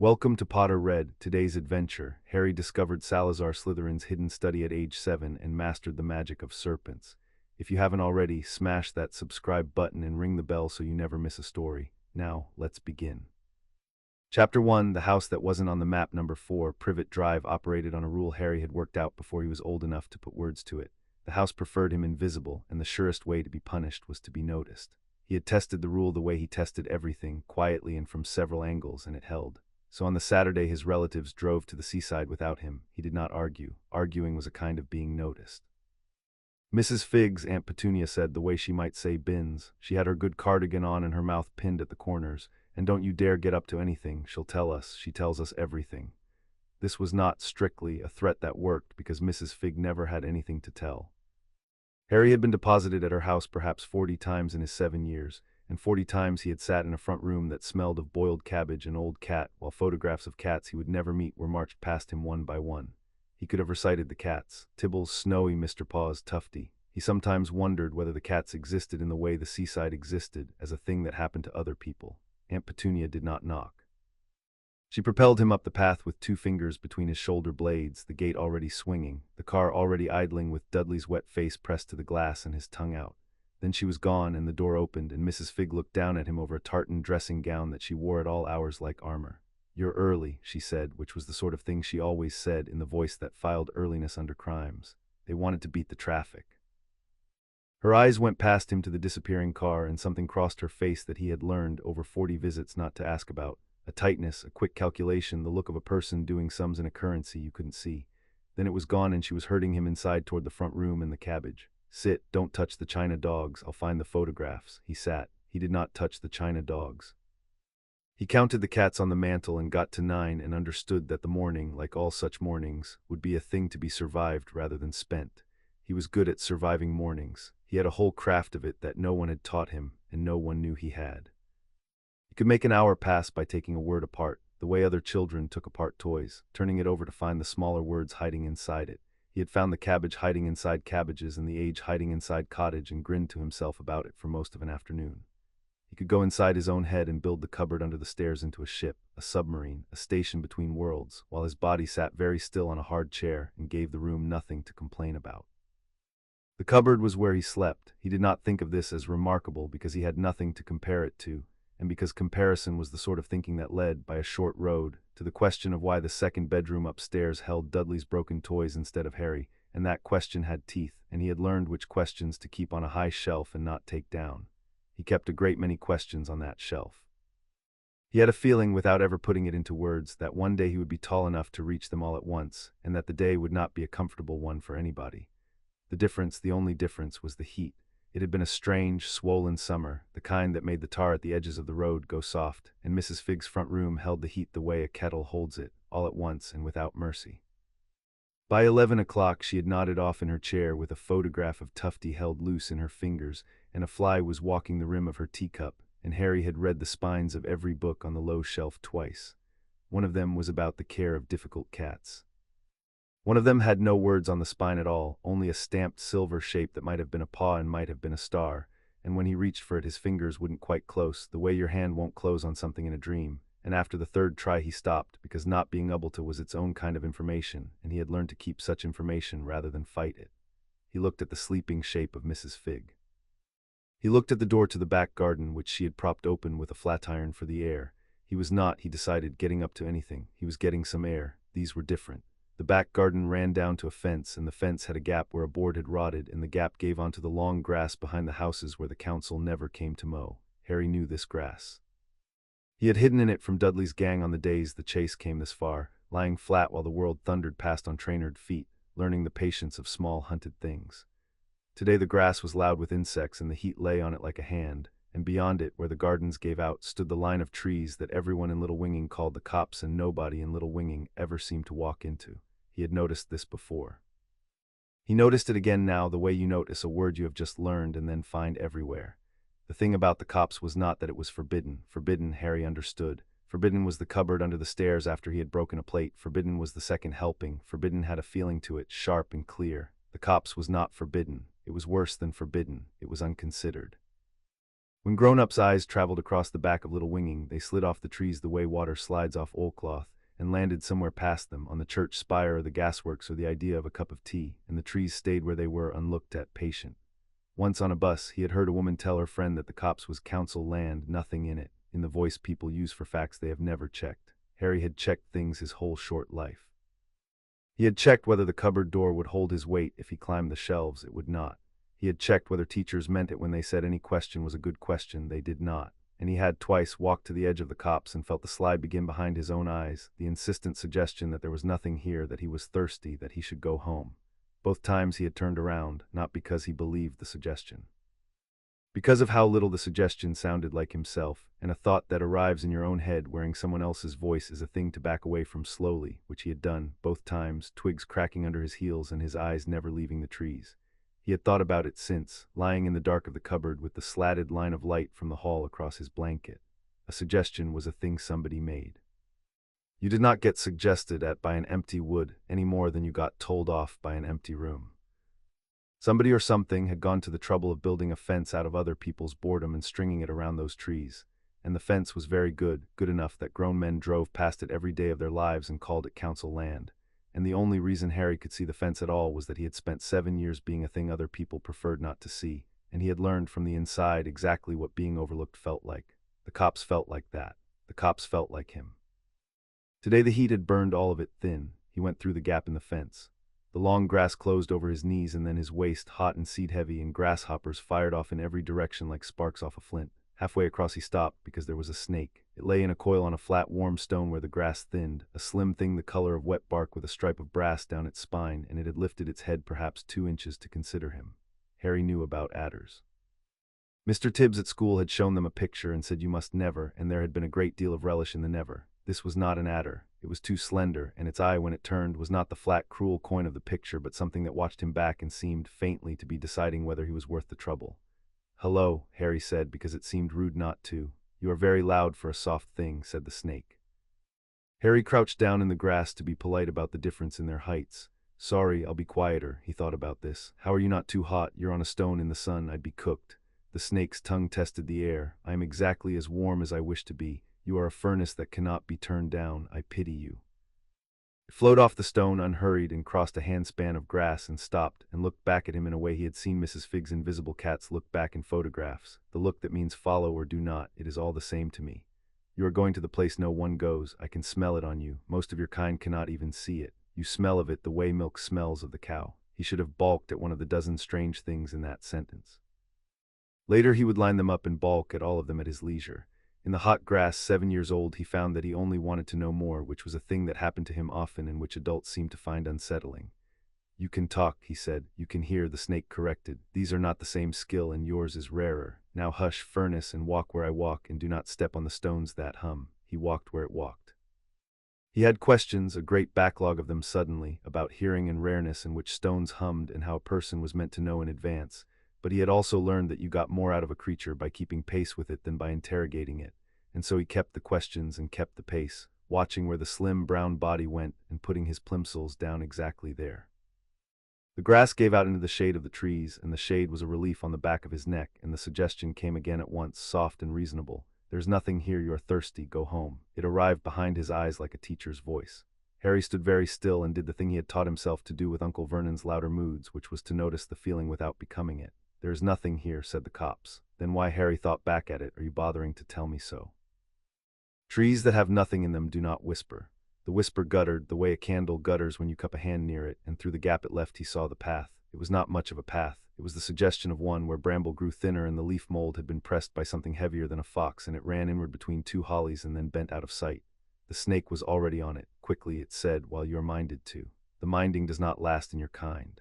Welcome to Potter Read. Today's adventure. Harry discovered Salazar Slytherin's hidden study at age 7 and mastered the magic of serpents. If you haven't already, smash that subscribe button and ring the bell so you never miss a story. Now, let's begin. Chapter 1. The House That Wasn't on the Map. Number 4. Privet Drive operated on a rule Harry had worked out before he was old enough to put words to it. The house preferred him invisible, and the surest way to be punished was to be noticed. He had tested the rule the way he tested everything, quietly and from several angles, and it held. So on the Saturday his relatives drove to the seaside without him. He did not argue. Arguing was a kind of being noticed. Mrs. Figg's Aunt Petunia said the way she might say bins. She had her good cardigan on and her mouth pinned at the corners. And don't you dare get up to anything, she'll tell us. She tells us everything. This was not strictly a threat that worked because Mrs. Figg never had anything to tell. Harry had been deposited at her house perhaps 40 times in his 7 years. And 40 times he had sat in a front room that smelled of boiled cabbage and old cat, while photographs of cats he would never meet were marched past him one by one. He could have recited the cats: Tibbles, Snowy, Mr. Paws, Tufty. He sometimes wondered whether the cats existed in the way the seaside existed, as a thing that happened to other people. Aunt Petunia did not knock. She propelled him up the path with 2 fingers between his shoulder blades, the gate already swinging, the car already idling with Dudley's wet face pressed to the glass and his tongue out. Then she was gone, and the door opened, and Mrs. Figg looked down at him over a tartan dressing gown that she wore at all hours like armor. "You're early," she said, which was the sort of thing she always said in the voice that filed earliness under crimes. They wanted to beat the traffic. Her eyes went past him to the disappearing car, and something crossed her face that he had learned over 40 visits not to ask about. A tightness, a quick calculation, the look of a person doing sums in a currency you couldn't see. Then it was gone, and she was herding him inside toward the front room and the cabbage. "Sit, don't touch the china dogs, I'll find the photographs." He sat. He did not touch the china dogs. He counted the cats on the mantel and got to 9 and understood that the morning, like all such mornings, would be a thing to be survived rather than spent. He was good at surviving mornings. He had a whole craft of it that no one had taught him, and no one knew he had. He could make an hour pass by taking a word apart, the way other children took apart toys, turning it over to find the smaller words hiding inside it. He had found the cabbage hiding inside cabbages and the age hiding inside cottage, and grinned to himself about it for most of an afternoon. He could go inside his own head and build the cupboard under the stairs into a ship, a submarine, a station between worlds, while his body sat very still on a hard chair and gave the room nothing to complain about. The cupboard was where he slept. He did not think of this as remarkable because he had nothing to compare it to, and because comparison was the sort of thinking that led, by a short road, to the question of why the second bedroom upstairs held Dudley's broken toys instead of Harry, and that question had teeth, and he had learned which questions to keep on a high shelf and not take down. He kept a great many questions on that shelf. He had a feeling, without ever putting it into words, that one day he would be tall enough to reach them all at once, and that the day would not be a comfortable one for anybody. The difference, the only difference, was the heat. It had been a strange, swollen summer, the kind that made the tar at the edges of the road go soft, and Mrs. Figg's front room held the heat the way a kettle holds it, all at once and without mercy. By 11 o'clock she had nodded off in her chair with a photograph of Tufty held loose in her fingers, and a fly was walking the rim of her teacup, and Harry had read the spines of every book on the low shelf twice. One of them was about the care of difficult cats. One of them had no words on the spine at all, only a stamped silver shape that might have been a paw and might have been a star, and when he reached for it his fingers wouldn't quite close, the way your hand won't close on something in a dream, and after the 3rd try he stopped, because not being able to was its own kind of information, and he had learned to keep such information rather than fight it. He looked at the sleeping shape of Mrs. Figg. He looked at the door to the back garden, which she had propped open with a flatiron for the air. He was not, he decided, getting up to anything. He was getting some air. These were different. The back garden ran down to a fence, and the fence had a gap where a board had rotted, and the gap gave onto the long grass behind the houses where the council never came to mow. Harry knew this grass. He had hidden in it from Dudley's gang on the days the chase came this far, lying flat while the world thundered past on trainered feet, learning the patience of small hunted things. Today the grass was loud with insects, and the heat lay on it like a hand, and beyond it, where the gardens gave out, stood the line of trees that everyone in Little Winging called the copse and nobody in Little Winging ever seemed to walk into. He had noticed this before. He noticed it again now, the way you notice a word you have just learned and then find everywhere. The thing about the copse was not that it was forbidden. Forbidden, Harry understood. Forbidden was the cupboard under the stairs after he had broken a plate. Forbidden was the second helping. Forbidden had a feeling to it, sharp and clear. The copse was not forbidden. It was worse than forbidden. It was unconsidered. When grown-ups' eyes traveled across the back of Little Winging, they slid off the trees the way water slides off oilcloth, and landed somewhere past them, on the church spire or the gasworks or the idea of a cup of tea, and the trees stayed where they were, unlooked at, patient. Once on a bus, he had heard a woman tell her friend that the cops was council land, nothing in it, in the voice people use for facts they have never checked. Harry had checked things his whole short life. He had checked whether the cupboard door would hold his weight. If he climbed the shelves, it would not. He had checked whether teachers meant it when they said any question was a good question. They did not. And he had twice walked to the edge of the copse and felt the slide begin behind his own eyes, the insistent suggestion that there was nothing here, that he was thirsty, that he should go home. Both times he had turned around, not because he believed the suggestion. Because of how little the suggestion sounded like himself, and a thought that arrives in your own head wearing someone else's voice is a thing to back away from slowly, which he had done, both times, twigs cracking under his heels and his eyes never leaving the trees. He had thought about it since, lying in the dark of the cupboard with the slatted line of light from the hall across his blanket. A suggestion was a thing somebody made. You did not get suggested at by an empty wood any more than you got told off by an empty room. Somebody or something had gone to the trouble of building a fence out of other people's boredom and stringing it around those trees, and the fence was very good, good enough that grown men drove past it every day of their lives and called it council land. And the only reason Harry could see the fence at all was that he had spent 7 years being a thing other people preferred not to see, and he had learned from the inside exactly what being overlooked felt like. The cops felt like that. The cops felt like him. Today the heat had burned all of it thin. He went through the gap in the fence. The long grass closed over his knees and then his waist, hot and seed-heavy, and grasshoppers fired off in every direction like sparks off a flint. Halfway across he stopped because there was a snake. It lay in a coil on a flat, warm stone where the grass thinned, a slim thing the color of wet bark with a stripe of brass down its spine, and it had lifted its head perhaps 2 inches to consider him. Harry knew about adders. Mr. Tibbs at school had shown them a picture and said you must never, and there had been a great deal of relish in the never. This was not an adder. It was too slender, and its eye, when it turned, was not the flat, cruel coin of the picture, but something that watched him back and seemed, faintly, to be deciding whether he was worth the trouble. "Hello," Harry said, because it seemed rude not to. "You are very loud for a soft thing," said the snake. Harry crouched down in the grass to be polite about the difference in their heights. "Sorry, I'll be quieter," he thought about this. "How are you not too hot? You're on a stone in the sun. I'd be cooked." The snake's tongue tested the air. "I am exactly as warm as I wish to be. You are a furnace that cannot be turned down. I pity you." It flowed off the stone unhurried and crossed a handspan of grass and stopped and looked back at him in a way he had seen Mrs. Figg's invisible cats look back in photographs, the look that means follow or do not, it is all the same to me. You are going to the place no one goes. I can smell it on you. Most of your kind cannot even see it. You smell of it the way milk smells of the cow. He should have balked at one of the dozen strange things in that sentence. Later he would line them up and balk at all of them at his leisure. In the hot grass, 7 years old, he found that he only wanted to know more, which was a thing that happened to him often and which adults seemed to find unsettling. "You can talk," he said. "You can hear," the snake corrected. "These are not the same skill, and yours is rarer. Now hush, furnace, and walk where I walk, and do not step on the stones that hum." He walked where it walked. He had questions, a great backlog of them suddenly, about hearing and rareness and which stones hummed and how a person was meant to know in advance. But he had also learned that you got more out of a creature by keeping pace with it than by interrogating it, and so he kept the questions and kept the pace, watching where the slim brown body went and putting his plimsolls down exactly there. The grass gave out into the shade of the trees, and the shade was a relief on the back of his neck, and the suggestion came again at once, soft and reasonable. "There's nothing here, you are thirsty, go home." It arrived behind his eyes like a teacher's voice. Harry stood very still and did the thing he had taught himself to do with Uncle Vernon's louder moods, which was to notice the feeling without becoming it. "There is nothing here," said the cops. Then why, Harry thought back at it, are you bothering to tell me so? Trees that have nothing in them do not whisper. The whisper guttered, the way a candle gutters when you cup a hand near it, and through the gap it left he saw the path. It was not much of a path. It was the suggestion of one where bramble grew thinner and the leaf mold had been pressed by something heavier than a fox, and it ran inward between 2 hollies and then bent out of sight. The snake was already on it. Quickly it said, "While you are minded to. The minding does not last in your kind.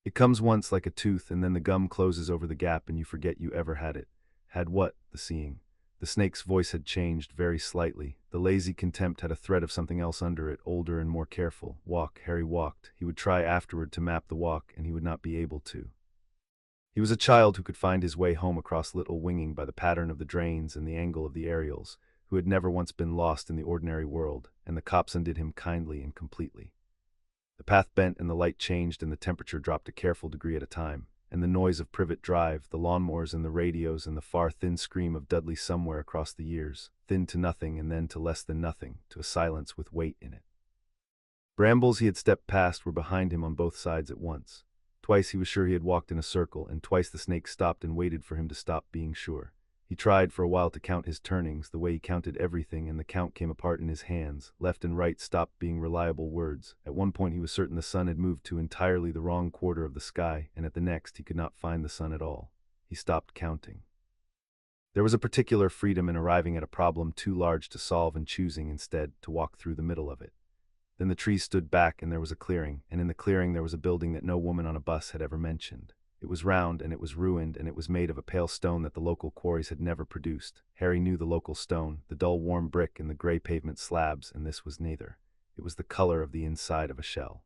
It comes once like a tooth, and then the gum closes over the gap and you forget you ever had it." Had what? The seeing. The snake's voice had changed very slightly. The lazy contempt had a thread of something else under it, older and more careful. Walk, Harry walked. He would try afterward to map the walk, and he would not be able to. He was a child who could find his way home across Little Winging by the pattern of the drains and the angle of the aerials, who had never once been lost in the ordinary world, and the cops undid him kindly and completely. The path bent and the light changed and the temperature dropped a careful degree at a time, and the noise of Privet Drive, the lawnmowers and the radios, and the far thin scream of Dudley somewhere across the years, thin to nothing and then to less than nothing, to a silence with weight in it. Brambles he had stepped past were behind him on both sides at once. Twice he was sure he had walked in a circle, and twice the snake stopped and waited for him to stop being sure. He tried for a while to count his turnings, the way he counted everything, and the count came apart in his hands. Left and right stopped being reliable words. At one point he was certain the sun had moved to entirely the wrong quarter of the sky, and at the next he could not find the sun at all. He stopped counting. There was a particular freedom in arriving at a problem too large to solve and choosing, instead, to walk through the middle of it. Then the trees stood back and there was a clearing, and in the clearing there was a building that no woman on a bus had ever mentioned. It was round, and it was ruined, and it was made of a pale stone that the local quarries had never produced. Harry knew the local stone, the dull warm brick and the gray pavement slabs, and this was neither. It was the color of the inside of a shell.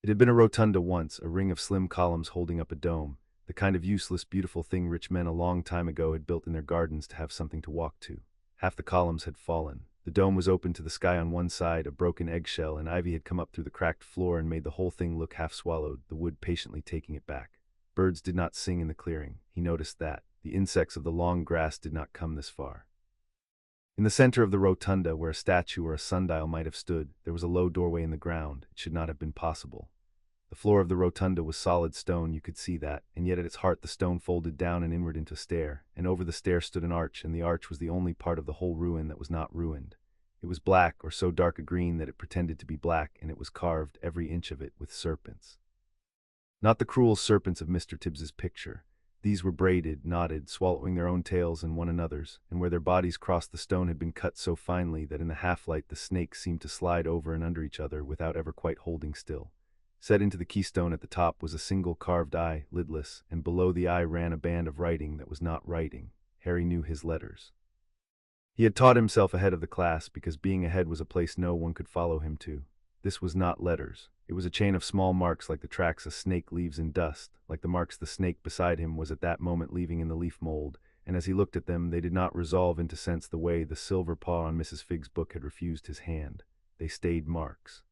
It had been a rotunda once, a ring of slim columns holding up a dome, the kind of useless, beautiful thing rich men a long time ago had built in their gardens to have something to walk to. Half the columns had fallen. The dome was open to the sky on one side, a broken eggshell, and ivy had come up through the cracked floor and made the whole thing look half swallowed, the wood patiently taking it back. Birds did not sing in the clearing. He noticed that. The insects of the long grass did not come this far. In the center of the rotunda, where a statue or a sundial might have stood, there was a low doorway in the ground. It should not have been possible. The floor of the rotunda was solid stone, you could see that, and yet at its heart the stone folded down and inward into a stair, and over the stair stood an arch, and the arch was the only part of the whole ruin that was not ruined. It was black, or so dark a green that it pretended to be black, and it was carved, every inch of it, with serpents. Not the cruel serpents of Mr. Tibbs's picture. These were braided, knotted, swallowing their own tails and one another's, and where their bodies crossed the stone had been cut so finely that in the half-light the snakes seemed to slide over and under each other without ever quite holding still. Set into the keystone at the top was a single carved eye, lidless, and below the eye ran a band of writing that was not writing. Harry knew his letters. He had taught himself ahead of the class because being ahead was a place no one could follow him to. This was not letters. It was a chain of small marks like the tracks a snake leaves in dust, like the marks the snake beside him was at that moment leaving in the leaf mold, and as he looked at them they did not resolve into sense the way the silver paw on Mrs. Figg's book had refused his hand. They stayed marks.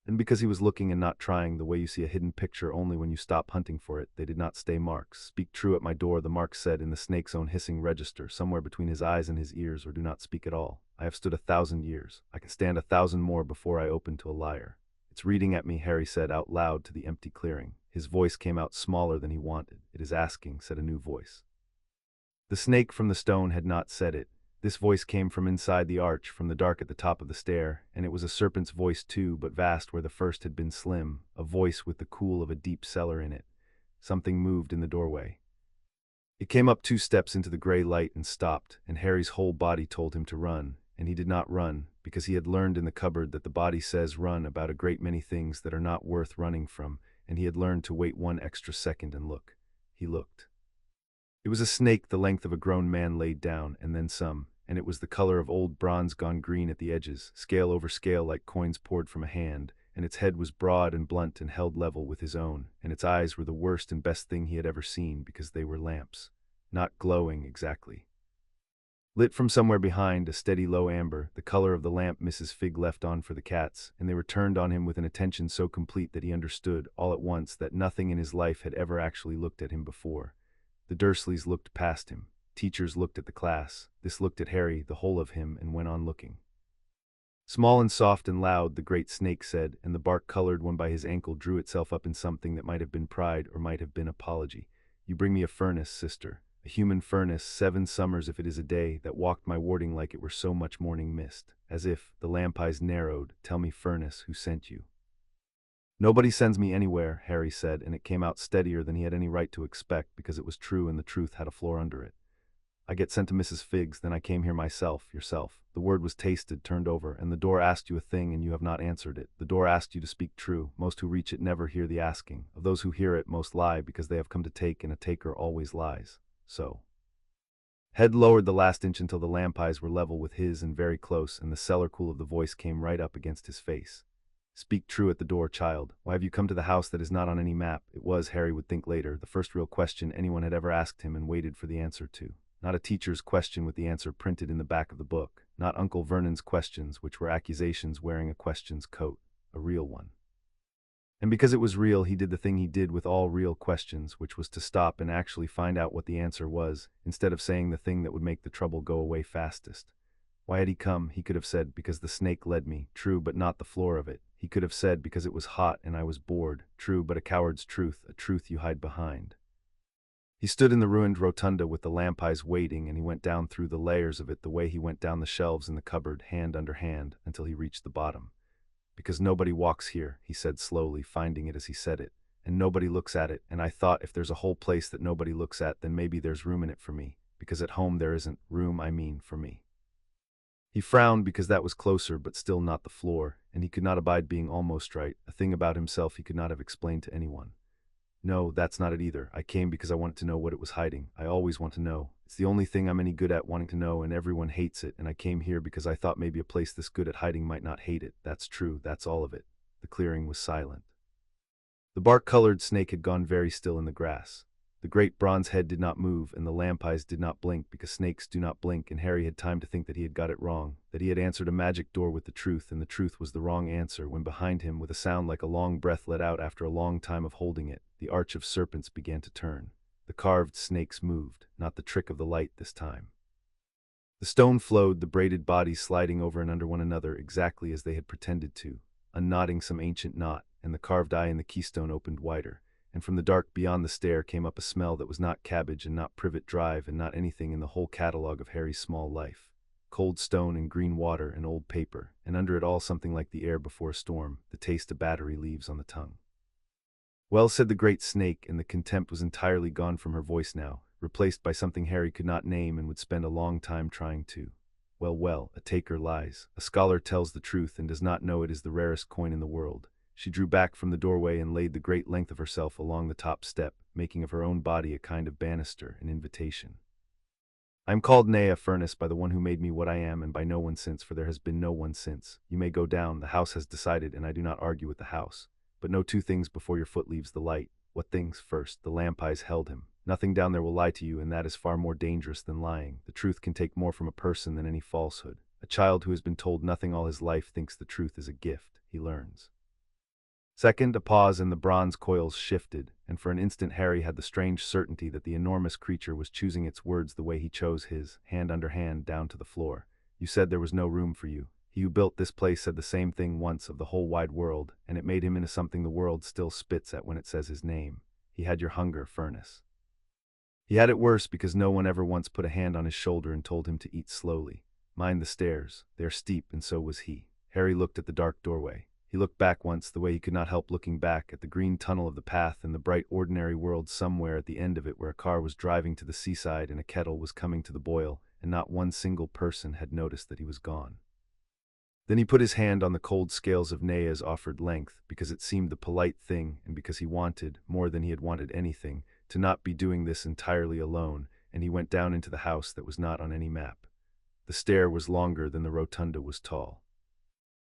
And because he was looking and not trying, the way you see a hidden picture only when you stop hunting for it, they did not stay marks. "Speak true at my door," the mark said in the snake's own hissing register, somewhere between his eyes and his ears, "or do not speak at all. I have stood 1,000 years. I can stand 1,000 more before I open to a liar." "It's reading at me," Harry said out loud to the empty clearing. His voice came out smaller than he wanted. "It is asking," said a new voice. The snake from the stone had not said it. This voice came from inside the arch, from the dark at the top of the stair, and it was a serpent's voice too, but vast where the first had been slim, a voice with the cool of a deep cellar in it. Something moved in the doorway. It came up 2 steps into the gray light and stopped, and Harry's whole body told him to run, and he did not run, because he had learned in the cupboard that the body says run about a great many things that are not worth running from, and he had learned to wait 1 extra second and look. He looked. It was a snake the length of a grown man laid down, and then some, and it was the color of old bronze gone green at the edges, scale over scale like coins poured from a hand, and its head was broad and blunt and held level with his own, and its eyes were the worst and best thing he had ever seen because they were lamps. Not glowing exactly. Lit from somewhere behind, a steady low amber, the color of the lamp Mrs. Figg left on for the cats, and they were turned on him with an attention so complete that he understood, all at once, that nothing in his life had ever actually looked at him before. The Dursleys looked past him. Teachers looked at the class. This looked at Harry, the whole of him, and went on looking. Small and soft and loud, the great snake said, and the bark-colored one by his ankle drew itself up in something that might have been pride or might have been apology. "You bring me a furnace, sister. A human furnace, 7 summers if it is a day, that walked my warding like it were so much morning mist. As if, the lamp eyes narrowed, tell me, furnace, who sent you?" "Nobody sends me anywhere," Harry said, and it came out steadier than he had any right to expect, because it was true and the truth had a floor under it. "I get sent to Mrs. Figg's, then I came here myself, yourself. The word was tasted, turned over, and the door asked you a thing and you have not answered it. The door asked you to speak true. Most who reach it never hear the asking. Of those who hear it, most lie because they have come to take, and a taker always lies. So." Head lowered the last inch until the lamp eyes were level with his and very close, and the cellar cool of the voice came right up against his face. "Speak true at the door, child. Why have you come to the house that is not on any map?" It was, Harry would think later, the first real question anyone had ever asked him and waited for the answer to. Not a teacher's question with the answer printed in the back of the book. Not Uncle Vernon's questions, which were accusations wearing a question's coat. A real one. And because it was real, he did the thing he did with all real questions, which was to stop and actually find out what the answer was, instead of saying the thing that would make the trouble go away fastest. Why had he come? He could have said, because the snake led me, true, but not the floor of it. He could have said, because it was hot and I was bored, true, but a coward's truth, a truth you hide behind. He stood in the ruined rotunda with the lamp eyes waiting, and he went down through the layers of it the way he went down the shelves in the cupboard, hand under hand, until he reached the bottom. Because nobody walks here, he said slowly, finding it as he said it, and nobody looks at it, and I thought if there's a whole place that nobody looks at, then maybe there's room in it for me, because at home there isn't room, for me. He frowned because that was closer but still not the floor, and he could not abide being almost right, a thing about himself he could not have explained to anyone. No, that's not it either. I came because I wanted to know what it was hiding. I always want to know. It's the only thing I'm any good at, wanting to know, and everyone hates it, and I came here because I thought maybe a place this good at hiding might not hate it. That's true, that's all of it. The clearing was silent. The bark-colored snake had gone very still in the grass. The great bronze head did not move, and the lamp eyes did not blink, because snakes do not blink, and Harry had time to think that he had got it wrong, that he had answered a magic door with the truth, and the truth was the wrong answer, when behind him, with a sound like a long breath let out after a long time of holding it, the arch of serpents began to turn. The carved snakes moved, not the trick of the light this time. The stone flowed, the braided bodies sliding over and under one another exactly as they had pretended to, unknotting some ancient knot, and the carved eye in the keystone opened wider, and from the dark beyond the stair came up a smell that was not cabbage and not privet drive and not anything in the whole catalogue of Harry's small life. Cold stone and green water and old paper, and under it all something like the air before a storm, the taste of battery leaves on the tongue. Well, said the great snake, and the contempt was entirely gone from her voice now, replaced by something Harry could not name and would spend a long time trying to. Well, a taker lies. A scholar tells the truth and does not know it is the rarest coin in the world. She drew back from the doorway and laid the great length of herself along the top step, making of her own body a kind of banister, an invitation. I am called Nea Furnace by the one who made me what I am, and by no one since, for there has been no one since. You may go down, the house has decided, and I do not argue with the house. But know two things before your foot leaves the light. What things? First, the lamp eyes held him. Nothing down there will lie to you, and that is far more dangerous than lying. The truth can take more from a person than any falsehood. A child who has been told nothing all his life thinks the truth is a gift. He learns. Second, a pause, and the bronze coils shifted, and for an instant Harry had the strange certainty that the enormous creature was choosing its words the way he chose his, hand under hand, down to the floor. You said there was no room for you. He who built this place said the same thing once of the whole wide world, and it made him into something the world still spits at when it says his name. He had your hunger, Furnace. He had it worse because no one ever once put a hand on his shoulder and told him to eat slowly. Mind the stairs. They are steep, and so was he. Harry looked at the dark doorway. He looked back once the way he could not help looking back at the green tunnel of the path and the bright ordinary world somewhere at the end of it, where a car was driving to the seaside and a kettle was coming to the boil, and not one single person had noticed that he was gone. Then he put his hand on the cold scales of Nea's offered length, because it seemed the polite thing, and because he wanted, more than he had wanted anything, to not be doing this entirely alone, and he went down into the house that was not on any map. The stair was longer than the rotunda was tall.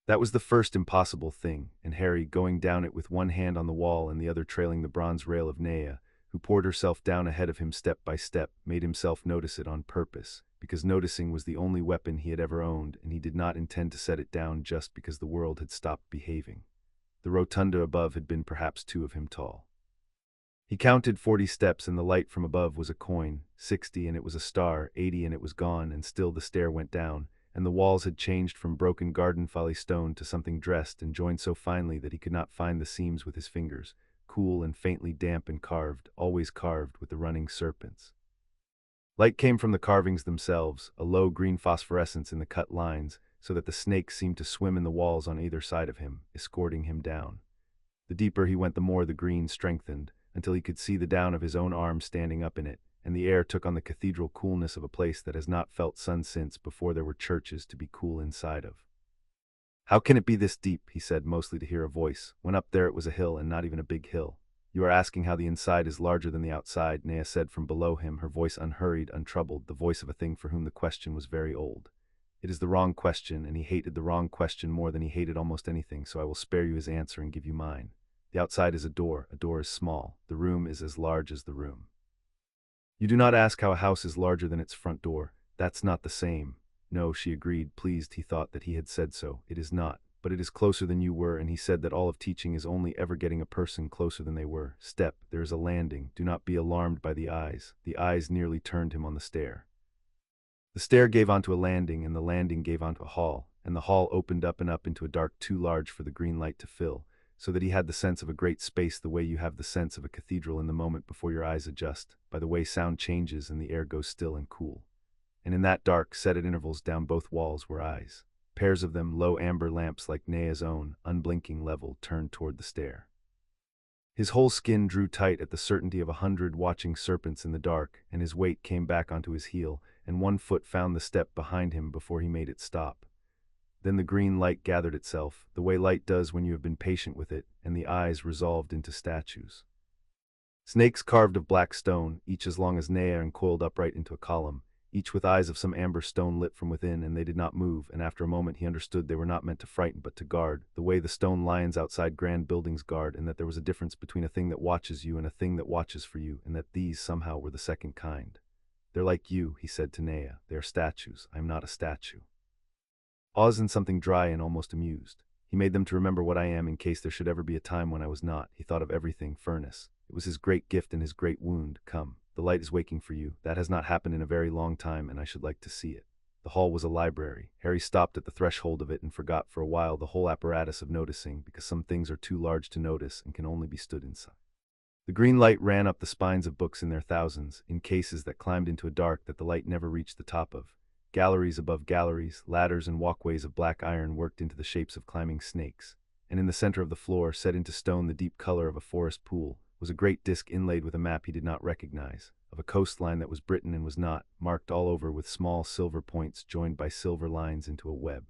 That was the first impossible thing, and Harry, going down it with one hand on the wall and the other trailing the bronze rail of Nea, who poured herself down ahead of him step by step, made himself notice it on purpose, because noticing was the only weapon he had ever owned, and he did not intend to set it down just because the world had stopped behaving. The rotunda above had been perhaps 2 of him tall. He counted 40 steps, and the light from above was a coin, 60, and it was a star, 80, and it was gone, and still the stair went down, and the walls had changed from broken garden folly stone to something dressed and joined so finely that he could not find the seams with his fingers, cool and faintly damp and carved, always carved with the running serpents. Light came from the carvings themselves, a low green phosphorescence in the cut lines, so that the snakes seemed to swim in the walls on either side of him, escorting him down. The deeper he went, the more the green strengthened, until he could see the down of his own arm standing up in it, and the air took on the cathedral coolness of a place that has not felt sun since before there were churches to be cool inside of. How can it be this deep? He said, mostly to hear a voice. When up there it was a hill, and not even a big hill. You are asking how the inside is larger than the outside, Nea said from below him, her voice unhurried, untroubled, the voice of a thing for whom the question was very old. It is the wrong question, and he hated the wrong question more than he hated almost anything, so I will spare you his answer and give you mine. The outside is a door is small, the room is as large as the room. You do not ask how a house is larger than its front door. That's not the same. No, she agreed, pleased he thought that he had said so. It is not. but it is closer than you were, and he said that all of teaching is only ever getting a person closer than they were. Step, there is a landing. Do not be alarmed by the eyes. The eyes nearly turned him on the stair. The stair gave onto a landing, and the landing gave onto a hall, and the hall opened up and up into a dark too large for the green light to fill, so that he had the sense of a great space the way you have the sense of a cathedral in the moment before your eyes adjust, by the way sound changes and the air goes still and cool. And in that dark, set at intervals down both walls were eyes. Pairs of them, low amber lamps like Nea's own, unblinking level, turned toward the stair. His whole skin drew tight at the certainty of 100 watching serpents in the dark, and his weight came back onto his heel, and one foot found the step behind him before he made it stop. Then the green light gathered itself, the way light does when you have been patient with it, and the eyes resolved into statues. Snakes carved of black stone, each as long as Nea and coiled upright into a column, each with eyes of some amber stone lit from within, and they did not move, and after a moment he understood they were not meant to frighten but to guard, the way the stone lions outside grand buildings guard, and that there was a difference between a thing that watches you and a thing that watches for you, and that these somehow were the second kind. They're like you, he said to Nea. They are statues. I am not a statue. Awes and something dry and almost amused. He made them to remember what I am in case there should ever be a time when I was not. He thought of everything, furnace. It was his great gift and his great wound. Come, the light is waking for you. That has not happened in a very long time, and I should like to see it. The hall was a library. Harry stopped at the threshold of it and forgot for a while the whole apparatus of noticing, because some things are too large to notice and can only be stood inside. The green light ran up the spines of books in their thousands, in cases that climbed into a dark that the light never reached the top of. Galleries above galleries, ladders and walkways of black iron worked into the shapes of climbing snakes, and in the center of the floor, set into stone the deep color of a forest pool, was a great disc inlaid with a map he did not recognize, of a coastline that was Britain and was not, marked all over with small silver points joined by silver lines into a web.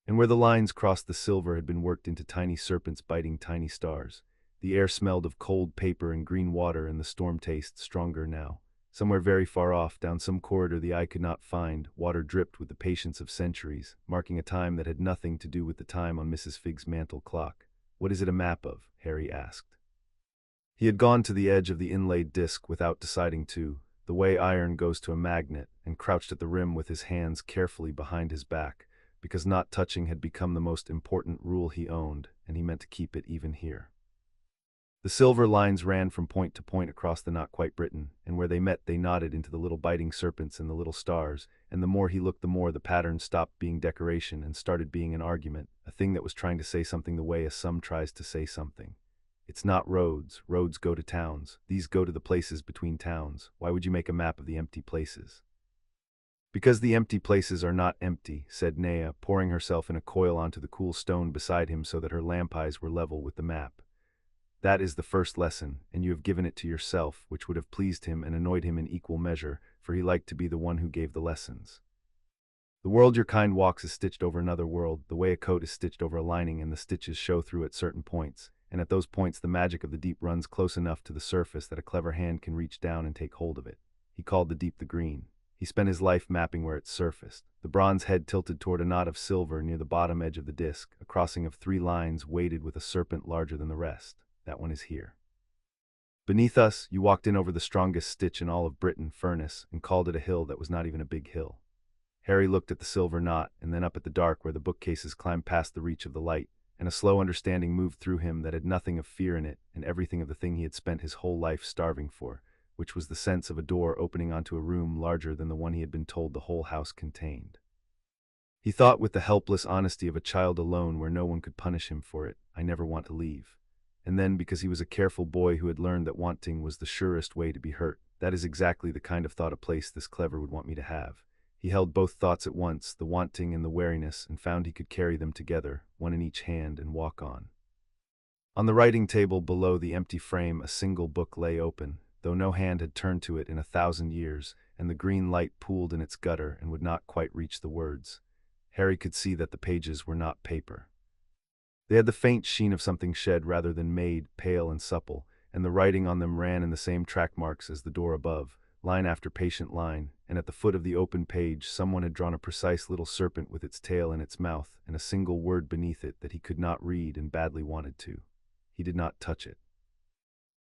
And where the lines crossed the silver had been worked into tiny serpents biting tiny stars. The air smelled of cold paper and green water, and the storm tasted stronger now. Somewhere very far off, down some corridor the eye could not find, water dripped with the patience of centuries, marking a time that had nothing to do with the time on Mrs. Figg's mantel clock. What is it a map of? Harry asked. He had gone to the edge of the inlaid disc without deciding to, the way iron goes to a magnet, and crouched at the rim with his hands carefully behind his back, because not touching had become the most important rule he owned, and he meant to keep it even here. The silver lines ran from point to point across the not quite Britain, and where they met they nodded into the little biting serpents and the little stars, and the more he looked the more the pattern stopped being decoration and started being an argument, a thing that was trying to say something the way a sum tries to say something. It's not roads. Roads go to towns. These go to the places between towns. Why would you make a map of the empty places? Because the empty places are not empty, said Nea, pouring herself in a coil onto the cool stone beside him so that her lamp eyes were level with the map. That is the first lesson, and you have given it to yourself, which would have pleased him and annoyed him in equal measure, for he liked to be the one who gave the lessons. The world your kind walks is stitched over another world, the way a coat is stitched over a lining, and the stitches show through at certain points, and at those points the magic of the deep runs close enough to the surface that a clever hand can reach down and take hold of it. He called the deep the green. He spent his life mapping where it surfaced. The bronze head tilted toward a knot of silver near the bottom edge of the disc, a crossing of 3 lines weighted with a serpent larger than the rest. That one is here. Beneath us, you walked in over the strongest stitch in all of Britain, furnace, and called it a hill that was not even a big hill. Harry looked at the silver knot, and then up at the dark where the bookcases climbed past the reach of the light, and a slow understanding moved through him that had nothing of fear in it, and everything of the thing he had spent his whole life starving for, which was the sense of a door opening onto a room larger than the one he had been told the whole house contained. He thought with the helpless honesty of a child alone where no one could punish him for it, I never want to leave. And then, because he was a careful boy who had learned that wanting was the surest way to be hurt, that is exactly the kind of thought a place this clever would want me to have. He held both thoughts at once, the wanting and the wariness, and found he could carry them together, one in each hand, and walk on. On the writing table below the empty frame a single book lay open, though no hand had turned to it in 1,000 years, and the green light pooled in its gutter and would not quite reach the words. Harry could see that the pages were not paper. They had the faint sheen of something shed rather than made, pale and supple, and the writing on them ran in the same track marks as the door above, line after patient line, and at the foot of the open page someone had drawn a precise little serpent with its tail in its mouth, and a single word beneath it that he could not read and badly wanted to. He did not touch it.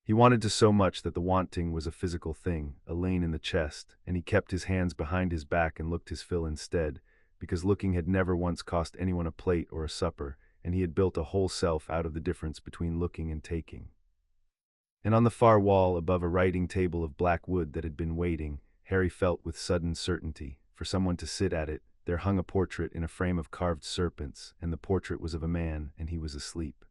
He wanted to so much that the wanting was a physical thing, a lane in the chest, and he kept his hands behind his back and looked his fill instead, because looking had never once cost anyone a plate or a supper, and he had built a whole self out of the difference between looking and taking. And on the far wall, above a writing table of black wood that had been waiting, Harry felt with sudden certainty, for someone to sit at it, there hung a portrait in a frame of carved serpents, and the portrait was of a man, and he was asleep.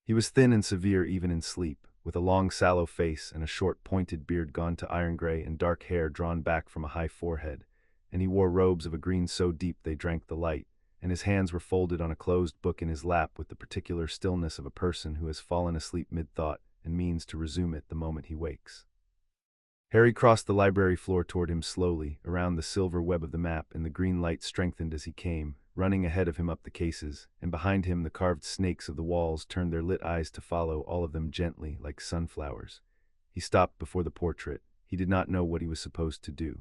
He was thin and severe even in sleep, with a long sallow face and a short pointed beard gone to iron gray and dark hair drawn back from a high forehead, and he wore robes of a green so deep they drank the light, and his hands were folded on a closed book in his lap with the particular stillness of a person who has fallen asleep mid-thought and means to resume it the moment he wakes. Harry crossed the library floor toward him slowly, around the silver web of the map, and the green light strengthened as he came, running ahead of him up the cases, and behind him the carved snakes of the walls turned their lit eyes to follow, all of them gently, like sunflowers. He stopped before the portrait. He did not know what he was supposed to do.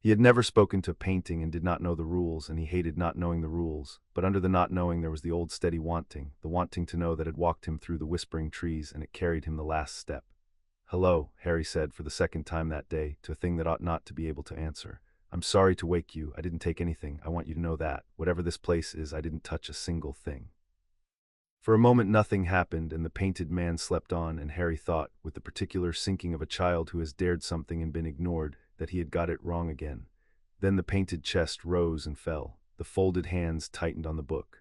He had never spoken to painting and did not know the rules, and he hated not knowing the rules, but under the not knowing there was the old steady wanting, the wanting to know that had walked him through the whispering trees, and it carried him the last step. "Hello," Harry said for the second time that day, to a thing that ought not to be able to answer. "I'm sorry to wake you. I didn't take anything. I want you to know that. Whatever this place is, I didn't touch a single thing." For a moment nothing happened, and the painted man slept on, and Harry thought, with the particular sinking of a child who has dared something and been ignored, that he had got it wrong again. Then the painted chest rose and fell. The folded hands tightened on the book.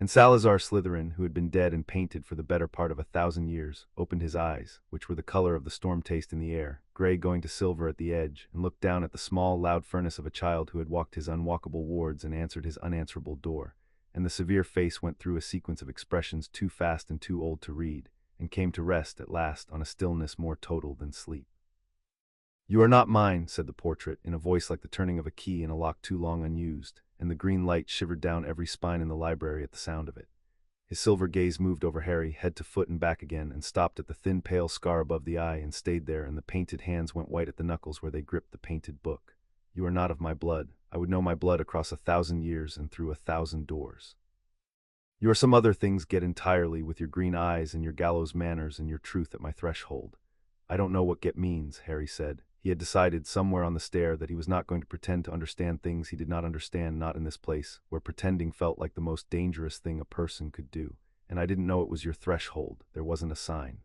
And Salazar Slytherin, who had been dead and painted for the better part of 1,000 years, opened his eyes, which were the color of the storm taste in the air, gray going to silver at the edge, and looked down at the small, loud furnace of a child who had walked his unwalkable wards and answered his unanswerable door, and the severe face went through a sequence of expressions too fast and too old to read, and came to rest at last on a stillness more total than sleep. "You are not mine," said the portrait, in a voice like the turning of a key in a lock too long unused, and the green light shivered down every spine in the library at the sound of it. His silver gaze moved over Harry, head to foot and back again, and stopped at the thin pale scar above the eye and stayed there, and the painted hands went white at the knuckles where they gripped the painted book. "You are not of my blood. I would know my blood across 1,000 years and through 1,000 doors. You are some other things get entirely, with your green eyes and your gallows manners and your truth at my threshold." "I don't know what get means," Harry said. He had decided somewhere on the stair that he was not going to pretend to understand things he did not understand, not in this place, where pretending felt like the most dangerous thing a person could do. "And I didn't know it was your threshold. There wasn't a sign.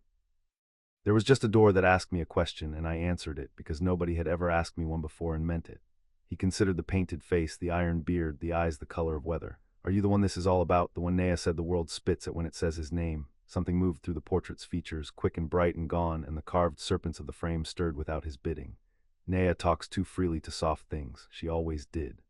There was just a door that asked me a question, and I answered it, because nobody had ever asked me one before and meant it." He considered the painted face, the iron beard, the eyes the color of weather. "Are you the one this is all about, the one Nea said the world spits at when it says his name?" Something moved through the portrait's features, quick and bright and gone, and the carved serpents of the frame stirred without his bidding. "Nea talks too freely to soft things. She always did."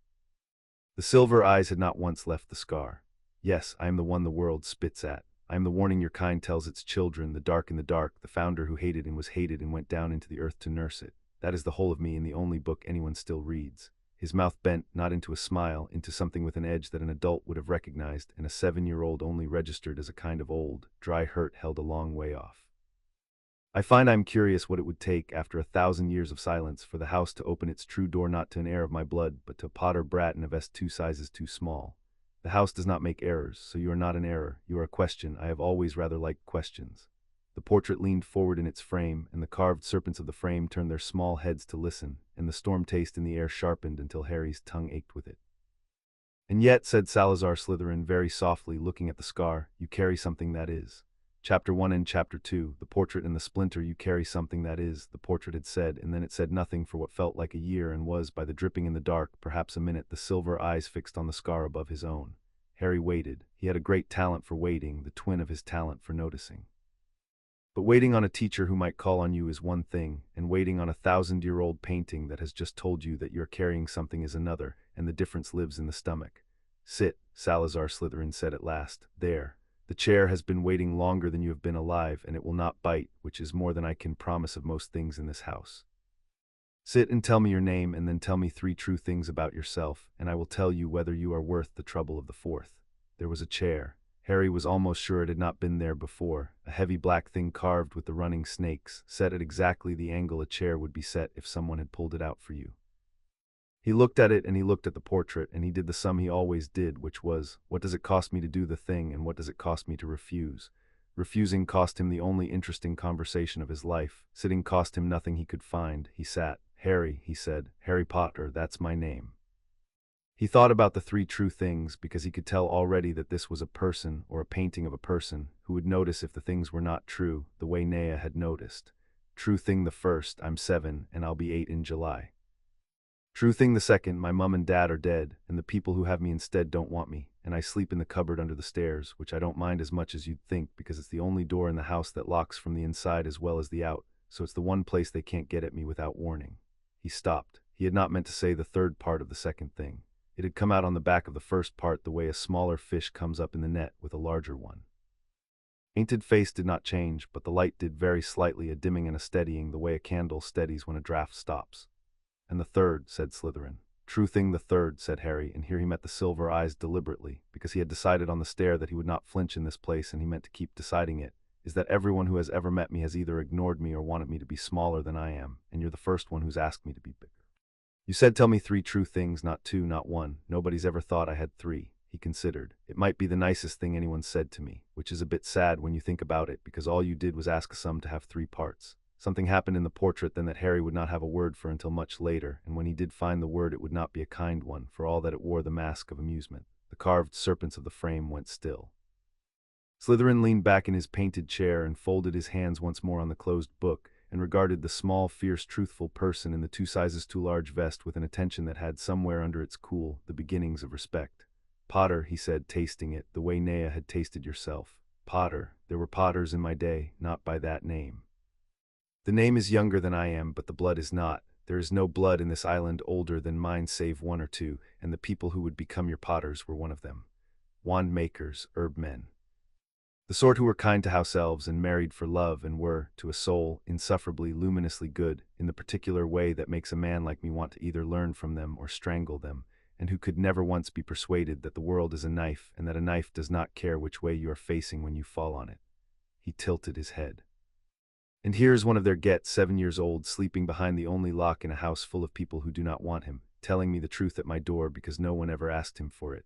The silver eyes had not once left the scar. "Yes, I am the one the world spits at. I am the warning your kind tells its children, the dark in the dark, the founder who hated and was hated and went down into the earth to nurse it. That is the whole of me in the only book anyone still reads." His mouth bent, not into a smile, into something with an edge that an adult would have recognized, and a 7-year-old only registered as a kind of old, dry hurt held a long way off. "I find I'm curious what it would take, after 1,000 years of silence, for the house to open its true door not to an heir of my blood, but to a Potter brat in a vest 2 sizes too small. The house does not make errors, so you are not an error. You are a question. I have always rather liked questions." The portrait leaned forward in its frame, and the carved serpents of the frame turned their small heads to listen, and the storm taste in the air sharpened until Harry's tongue ached with it. "And yet," said Salazar Slytherin very softly, looking at the scar, "you carry something that is." Chapter 1 and Chapter 2, The Portrait and the Splinter. "You carry something that is," the portrait had said, and then it said nothing for what felt like a year, and was, by the dripping in the dark, perhaps a minute, the silver eyes fixed on the scar above his own. Harry waited. He had a great talent for waiting, the twin of his talent for noticing. But waiting on a teacher who might call on you is one thing, and waiting on a 1,000-year-old painting that has just told you that you're carrying something is another, and the difference lives in the stomach. "Sit," Salazar Slytherin said at last. "There. The chair has been waiting longer than you have been alive, and it will not bite, which is more than I can promise of most things in this house. Sit and tell me your name, and then tell me 3 true things about yourself, and I will tell you whether you are worth the trouble of the 4th. There was a chair. Harry was almost sure it had not been there before, a heavy black thing carved with the running snakes, set at exactly the angle a chair would be set if someone had pulled it out for you. He looked at it, and he looked at the portrait, and he did the sum he always did, which was, what does it cost me to do the thing, and what does it cost me to refuse? Refusing cost him the only interesting conversation of his life. Sitting cost him nothing he could find. He sat. "Harry," he said. "Harry Potter, that's my name." He thought about the three true things because he could tell already that this was a person or a painting of a person who would notice if the things were not true, the way Nea had noticed. True thing the first, I'm 7 and I'll be 8 in July. True thing the second, my mum and dad are dead, and the people who have me instead don't want me, and I sleep in the cupboard under the stairs, which I don't mind as much as you'd think because it's the only door in the house that locks from the inside as well as the out, so it's the one place they can't get at me without warning. He stopped. He had not meant to say the third part of the second thing. It had come out on the back of the first part the way a smaller fish comes up in the net with a larger one. Ainted face did not change, but the light did very slightly, a dimming and a steadying the way a candle steadies when a draft stops. And the third, said Slytherin. True thing the third, said Harry, and here he met the silver eyes deliberately, because he had decided on the stare that he would not flinch in this place and he meant to keep deciding it, is that everyone who has ever met me has either ignored me or wanted me to be smaller than I am, and you're the first one who's asked me to be bigger. You said tell me 3 true things, not 2, not 1. Nobody's ever thought I had 3. He considered. It might be the nicest thing anyone said to me, which is a bit sad when you think about it, because all you did was ask some to have 3 parts. Something happened in the portrait then that Harry would not have a word for until much later, and when he did find the word it would not be a kind one, for all that it wore the mask of amusement. The carved serpents of the frame went still. Slytherin leaned back in his painted chair and folded his hands once more on the closed book, and regarded the small, fierce, truthful person in the 2 sizes too large vest with an attention that had somewhere under its cool the beginnings of respect. Potter, he said, tasting it, the way Nea had tasted yourself. Potter, there were Potters in my day, not by that name. The name is younger than I am, but the blood is not. There is no blood in this island older than mine save 1 or 2, and the people who would become your Potters were one of them. Wand makers, herb men. The sort who were kind to house elves and married for love and were, to a soul, insufferably, luminously good, in the particular way that makes a man like me want to either learn from them or strangle them, and who could never once be persuaded that the world is a knife and that a knife does not care which way you are facing when you fall on it. He tilted his head. And here is one of their gets, 7 years old, sleeping behind the only lock in a house full of people who do not want him, telling me the truth at my door because no one ever asked him for it.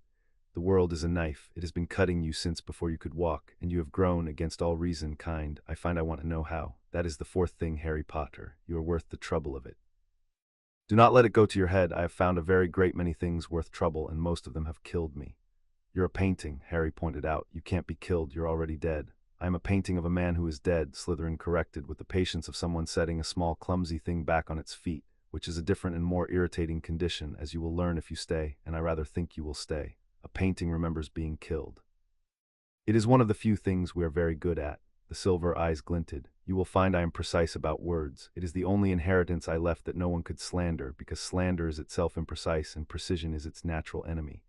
The world is a knife. It has been cutting you since before you could walk, and you have grown against all reason kind. I find I want to know how. That is the 4th thing, Harry Potter. You are worth the trouble of it. Do not let it go to your head. I have found a very great many things worth trouble, and most of them have killed me. You're a painting, Harry pointed out. You can't be killed. You're already dead. I am a painting of a man who is dead, Slytherin corrected, with the patience of someone setting a small clumsy thing back on its feet, which is a different and more irritating condition, as you will learn if you stay, and I rather think you will stay. A painting remembers being killed. It is one of the few things we are very good at. The silver eyes glinted. You will find I am precise about words. It is the only inheritance I left that no one could slander, because slander is itself imprecise and precision is its natural enemy.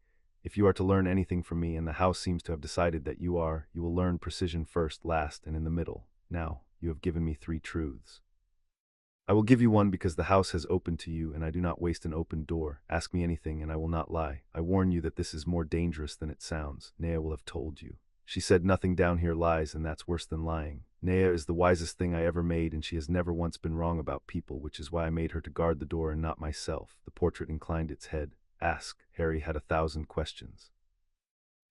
If you are to learn anything from me, and the house seems to have decided that you are, you will learn precision first, last, and in the middle. Now, you have given me 3 truths. I will give you one because the house has opened to you, and I do not waste an open door. Ask me anything, and I will not lie. I warn you that this is more dangerous than it sounds. Nea will have told you. She said nothing down here lies, and that's worse than lying. Nea is the wisest thing I ever made, and she has never once been wrong about people, which is why I made her to guard the door and not myself. The portrait inclined its head. Ask. Harry had 1,000 questions.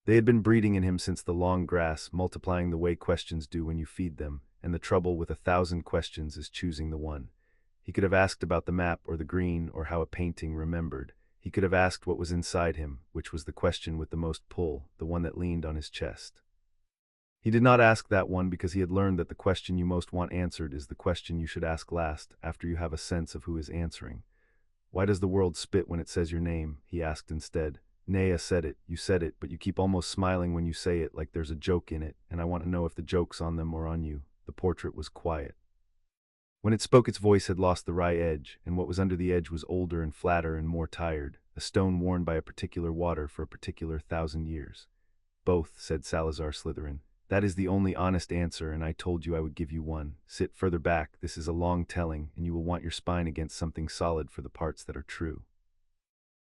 They had been breeding in him since the long grass, multiplying the way questions do when you feed them, and the trouble with 1,000 questions is choosing the one. He could have asked about the map or the green or how a painting remembered. He could have asked what was inside him, which was the question with the most pull, the one that leaned on his chest. He did not ask that one because he had learned that the question you most want answered is the question you should ask last, after you have a sense of who is answering. Why does the world spit when it says your name? He asked instead. Nea said it, you said it, but you keep almost smiling when you say it like there's a joke in it, and I want to know if the joke's on them or on you. The portrait was quiet. When it spoke, its voice had lost the wry edge, and what was under the edge was older and flatter and more tired, a stone worn by a particular water for a particular 1,000 years. Both, said Salazar Slytherin. That is the only honest answer, and I told you I would give you one. Sit further back, this is a long telling, and you will want your spine against something solid for the parts that are true.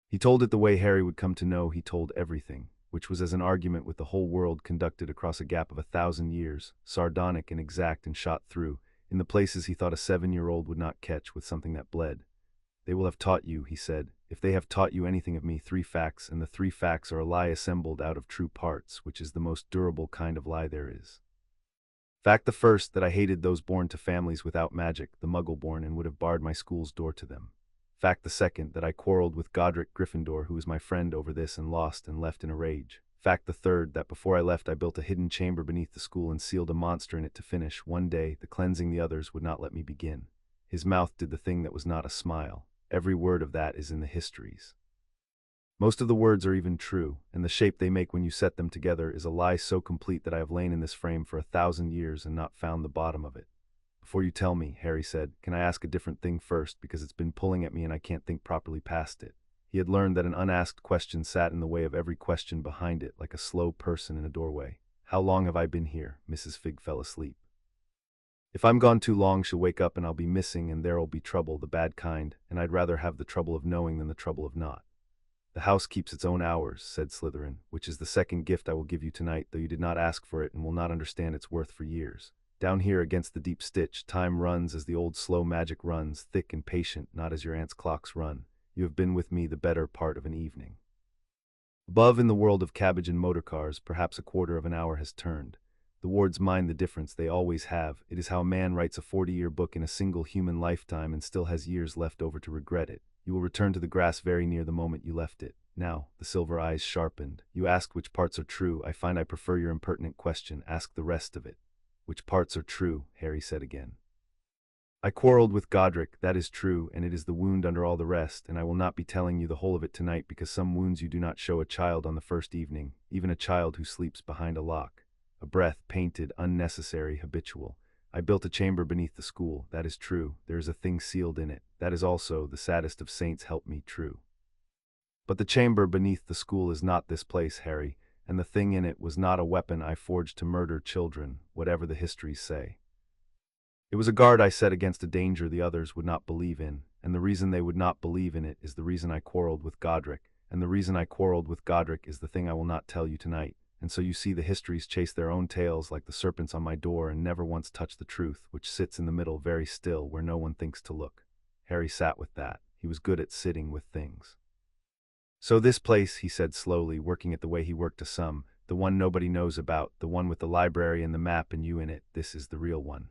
He told it the way Harry would come to know he told everything, which was as an argument with the whole world conducted across a gap of 1,000 years, sardonic and exact and shot through, in the places he thought a 7-year-old would not catch with something that bled. They will have taught you, he said, if they have taught you anything of me, 3 facts, and the 3 facts are a lie assembled out of true parts, which is the most durable kind of lie there is. Fact the first, that I hated those born to families without magic, the muggle-born, and would have barred my school's door to them. Fact the second, that I quarreled with Godric Gryffindor, who was my friend, over this and lost and left in a rage. Fact the third, that before I left I built a hidden chamber beneath the school and sealed a monster in it to finish. One day, the cleansing the others would not let me begin. His mouth did the thing that was not a smile. Every word of that is in the histories. Most of the words are even true, and the shape they make when you set them together is a lie so complete that I have lain in this frame for 1,000 years and not found the bottom of it. Before you tell me, Harry said, can I ask a different thing first, because it's been pulling at me and I can't think properly past it. He had learned that an unasked question sat in the way of every question behind it, like a slow person in a doorway. How long have I been here? Mrs. Fig fell asleep. If I'm gone too long, she'll wake up and I'll be missing, and there'll be trouble, the bad kind, and I'd rather have the trouble of knowing than the trouble of not. The house keeps its own hours, said Slytherin, which is the second gift I will give you tonight, though you did not ask for it and will not understand its worth for years. Down here against the deep stitch, time runs as the old slow magic runs, thick and patient, not as your aunt's clocks run. You have been with me the better part of an evening. Above, in the world of cabbage and motor cars, perhaps a quarter of an hour has turned. The wards mind the difference, they always have. It is how a man writes a 40-year book in a single human lifetime and still has years left over to regret it. You will return to the grass very near the moment you left it. Now, the silver eyes sharpened. You asked which parts are true. I find I prefer your impertinent question. Ask the rest of it. Which parts are true? Harry said again. I quarreled with Godric, that is true, and it is the wound under all the rest, and I will not be telling you the whole of it tonight, because some wounds you do not show a child on the first evening, even a child who sleeps behind a lock. A breath, painted, unnecessary, habitual. I built a chamber beneath the school, that is true. There is a thing sealed in it. That is also, the saddest of saints help me, true. But the chamber beneath the school is not this place, Harry, and the thing in it was not a weapon I forged to murder children, whatever the histories say. It was a guard I set against a danger the others would not believe in, and the reason they would not believe in it is the reason I quarreled with Godric, and the reason I quarreled with Godric is the thing I will not tell you tonight. And so you see, the histories chase their own tails like the serpents on my door and never once touch the truth, which sits in the middle very still where no one thinks to look. Harry sat with that. He was good at sitting with things. So this place, he said slowly, working it the way he worked to some, the one nobody knows about, the one with the library and the map and you in it, this is the real one.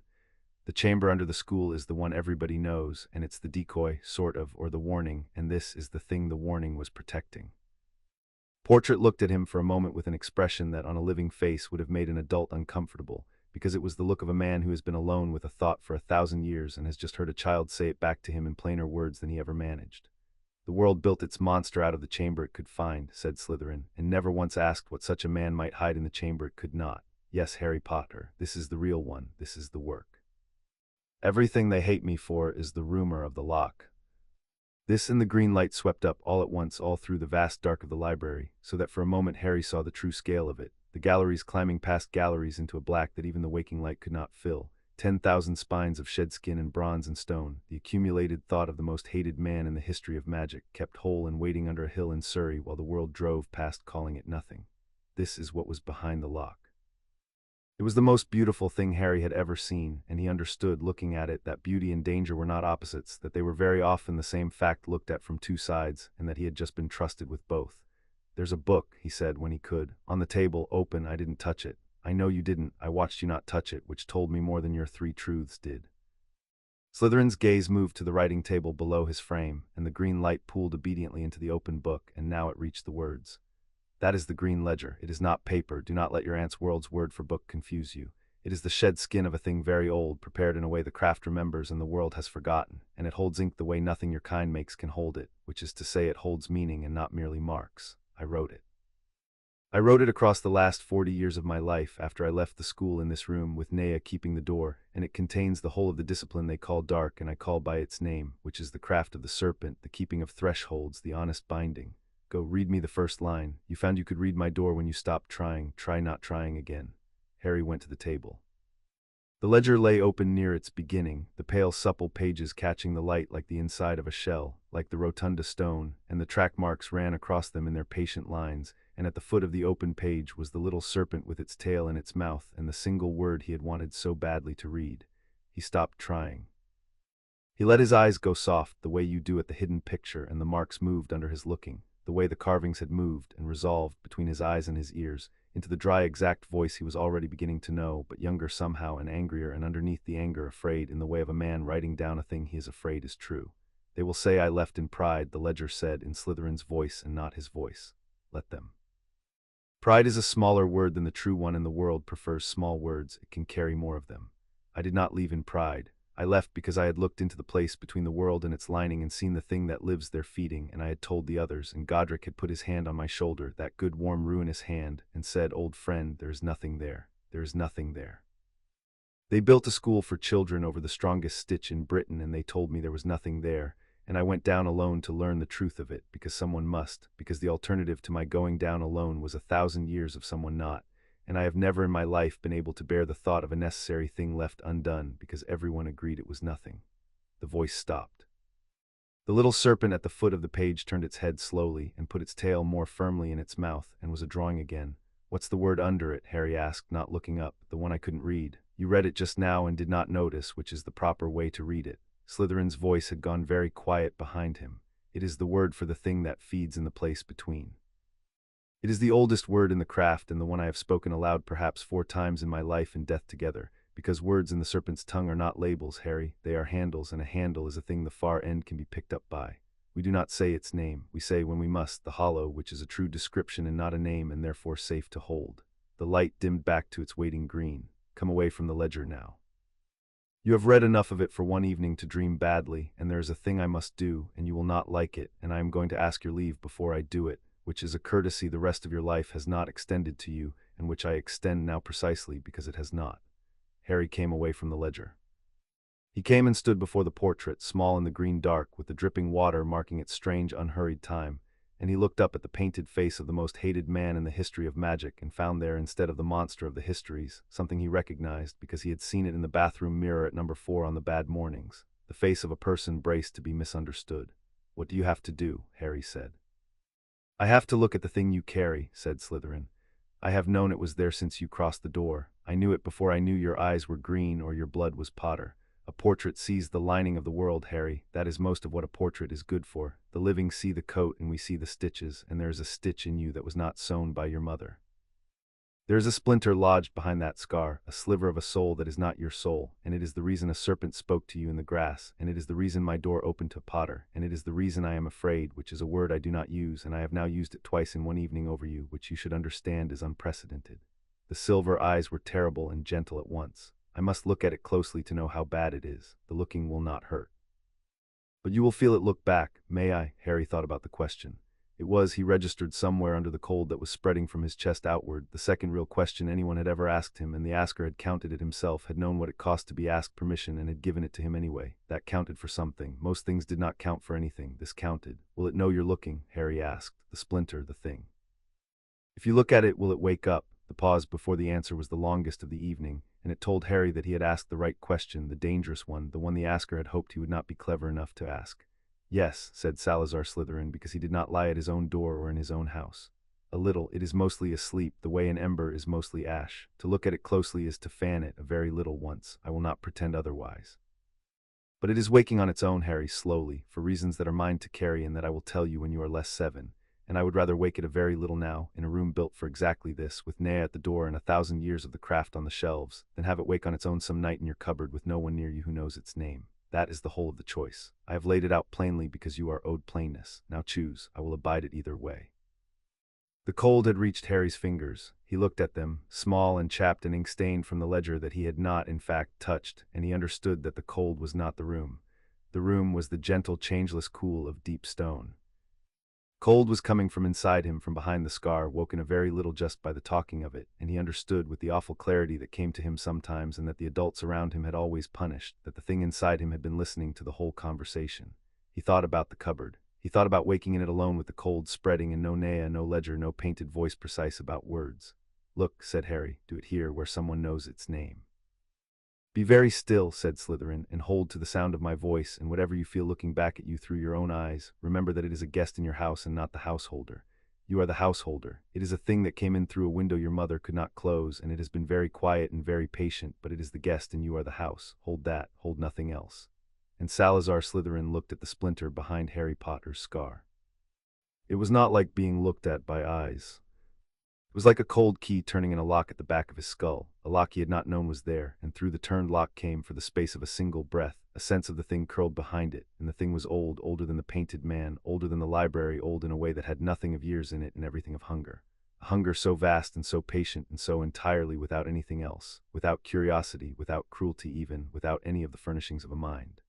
The chamber under the school is the one everybody knows, and it's the decoy, sort of, or the warning, and this is the thing the warning was protecting. Portrait looked at him for a moment with an expression that on a living face would have made an adult uncomfortable, because it was the look of a man who has been alone with a thought for 1,000 years and has just heard a child say it back to him in plainer words than he ever managed. The world built its monster out of the chamber it could find, said Slytherin, and never once asked what such a man might hide in the chamber it could not. Yes, Harry Potter, this is the real one, this is the work. Everything they hate me for is the rumor of the lock. This and the green light swept up all at once all through the vast dark of the library, so that for a moment Harry saw the true scale of it, the galleries climbing past galleries into a black that even the waking light could not fill, 10,000 spines of shed skin and bronze and stone, the accumulated thought of the most hated man in the history of magic, kept whole and waiting under a hill in Surrey while the world drove past calling it nothing. This is what was behind the lock. It was the most beautiful thing Harry had ever seen, and he understood, looking at it, that beauty and danger were not opposites, that they were very often the same fact looked at from two sides, and that he had just been trusted with both. There's a book, he said when he could, on the table, open. I didn't touch it. I know you didn't. I watched you not touch it, which told me more than your 3 truths did. Slytherin's gaze moved to the writing table below his frame, and the green light pooled obediently into the open book, and now it reached the words. That is the green ledger. It is not paper. Do not let your aunt's world's word for book confuse you. It is the shed skin of a thing very old, prepared in a way the craft remembers and the world has forgotten, and it holds ink the way nothing your kind makes can hold it, which is to say it holds meaning and not merely marks. I wrote it. I wrote it across the last 40 years of my life after I left the school in this room with Nea keeping the door, and it contains the whole of the discipline they call dark and I call by its name, which is the craft of the serpent, the keeping of thresholds, the honest binding. Go, read me the first line. You found you could read my door when you stopped trying. Try not trying again. Harry went to the table. The ledger lay open near its beginning, the pale supple pages catching the light like the inside of a shell, like the rotunda stone, and the track marks ran across them in their patient lines, and at the foot of the open page was the little serpent with its tail in its mouth and the single word he had wanted so badly to read. He stopped trying. He let his eyes go soft, the way you do at the hidden picture, and the marks moved under his looking, the way the carvings had moved and resolved between his eyes and his ears, into the dry exact voice he was already beginning to know, but younger somehow and angrier, and underneath the anger afraid, in the way of a man writing down a thing he is afraid is true. They will say I left in pride, the ledger said in Slytherin's voice and not his voice. Let them. Pride is a smaller word than the true one, and the world prefers small words. It can carry more of them. I did not leave in pride. I left because I had looked into the place between the world and its lining and seen the thing that lives there feeding, and I had told the others, and Godric had put his hand on my shoulder, that good warm ruinous hand, and said, "Old friend, there is nothing there. There is nothing there." They built a school for children over the strongest stitch in Britain, and they told me there was nothing there, and I went down alone to learn the truth of it, because someone must, because the alternative to my going down alone was 1,000 years of someone not, and I have never in my life been able to bear the thought of a necessary thing left undone, because everyone agreed it was nothing. The voice stopped. The little serpent at the foot of the page turned its head slowly, and put its tail more firmly in its mouth, and was a drawing again. "What's the word under it?" Harry asked, not looking up. "The one I couldn't read." "You read it just now and did not notice which is the proper way to read it." Slytherin's voice had gone very quiet behind him. "It is the word for the thing that feeds in the place between. It is the oldest word in the craft, and the one I have spoken aloud perhaps 4 times in my life and death together, because words in the serpent's tongue are not labels, Harry, they are handles, and a handle is a thing the far end can be picked up by. We do not say its name, we say when we must, the hollow, which is a true description and not a name, and therefore safe to hold." The light dimmed back to its waiting green. "Come away from the ledger now. You have read enough of it for one evening to dream badly, and there is a thing I must do, and you will not like it, and I am going to ask your leave before I do it, which is a courtesy the rest of your life has not extended to you, and which I extend now precisely because it has not." Harry came away from the ledger. He came and stood before the portrait, small in the green dark, with the dripping water marking its strange, unhurried time, and he looked up at the painted face of the most hated man in the history of magic, and found there, instead of the monster of the histories, something he recognized because he had seen it in the bathroom mirror at number 4 on the bad mornings, the face of a person braced to be misunderstood. "What do you have to do?" Harry said. "I have to look at the thing you carry," said Slytherin. "I have known it was there since you crossed the door. I knew it before I knew your eyes were green or your blood was Potter. A portrait sees the lining of the world, Harry. That is most of what a portrait is good for. The living see the coat and we see the stitches, and there is a stitch in you that was not sewn by your mother. There is a splinter lodged behind that scar, a sliver of a soul that is not your soul, and it is the reason a serpent spoke to you in the grass, and it is the reason my door opened to Potter, and it is the reason I am afraid, which is a word I do not use, and I have now used it twice in one evening over you, which you should understand is unprecedented." The silver eyes were terrible and gentle at once. "I must look at it closely to know how bad it is. The looking will not hurt." "But you will feel it look back, may I?" Harry thought about the question. It was, he registered, somewhere under the cold that was spreading from his chest outward, the second real question anyone had ever asked him, and the asker had counted it himself, had known what it cost to be asked permission, and had given it to him anyway. That counted for something. Most things did not count for anything. This counted. "Will it know you're looking?" Harry asked. "The splinter, the thing. If you look at it, will it wake up?" The pause before the answer was the longest of the evening, and it told Harry that he had asked the right question, the dangerous one, the one the asker had hoped he would not be clever enough to ask. "Yes," said Salazar Slytherin, because he did not lie at his own door or in his own house. "A little. It is mostly asleep, the way an ember is mostly ash. To look at it closely is to fan it, a very little once. I will not pretend otherwise. But it is waking on its own, Harry, slowly, for reasons that are mine to carry and that I will tell you when you are less 7. And I would rather wake it a very little now, in a room built for exactly this, with Nea at the door and 1,000 years of the craft on the shelves, than have it wake on its own some night in your cupboard with no one near you who knows its name. That is the whole of the choice. I have laid it out plainly because you are owed plainness. Now choose. I will abide it either way." The cold had reached Harry's fingers. He looked at them, small and chapped and ink-stained from the ledger that he had not, in fact, touched, and he understood that the cold was not the room. The room was the gentle, changeless cool of deep stone. Cold was coming from inside him, from behind the scar, woken a very little just by the talking of it, and he understood with the awful clarity that came to him sometimes and that the adults around him had always punished, that the thing inside him had been listening to the whole conversation. He thought about the cupboard. He thought about waking in it alone with the cold spreading and no Nea, no ledger, no painted voice precise about words. "Look," said Harry, "do it here where someone knows its name." "Be very still," said Slytherin, "and hold to the sound of my voice, and whatever you feel looking back at you through your own eyes, remember that it is a guest in your house and not the householder. You are the householder. It is a thing that came in through a window your mother could not close, and it has been very quiet and very patient, but it is the guest and you are the house. Hold that, hold nothing else." And Salazar Slytherin looked at the splinter behind Harry Potter's scar. It was not like being looked at by eyes. It was like a cold key turning in a lock at the back of his skull, a lock he had not known was there, and through the turned lock came, for the space of a single breath, A sense of the thing curled behind it, and the thing was old, older than the painted man, older than the library, old in a way that had nothing of years in it and everything of hunger. A hunger so vast and so patient and so entirely without anything else, without curiosity, without cruelty even, without any of the furnishings of a mind.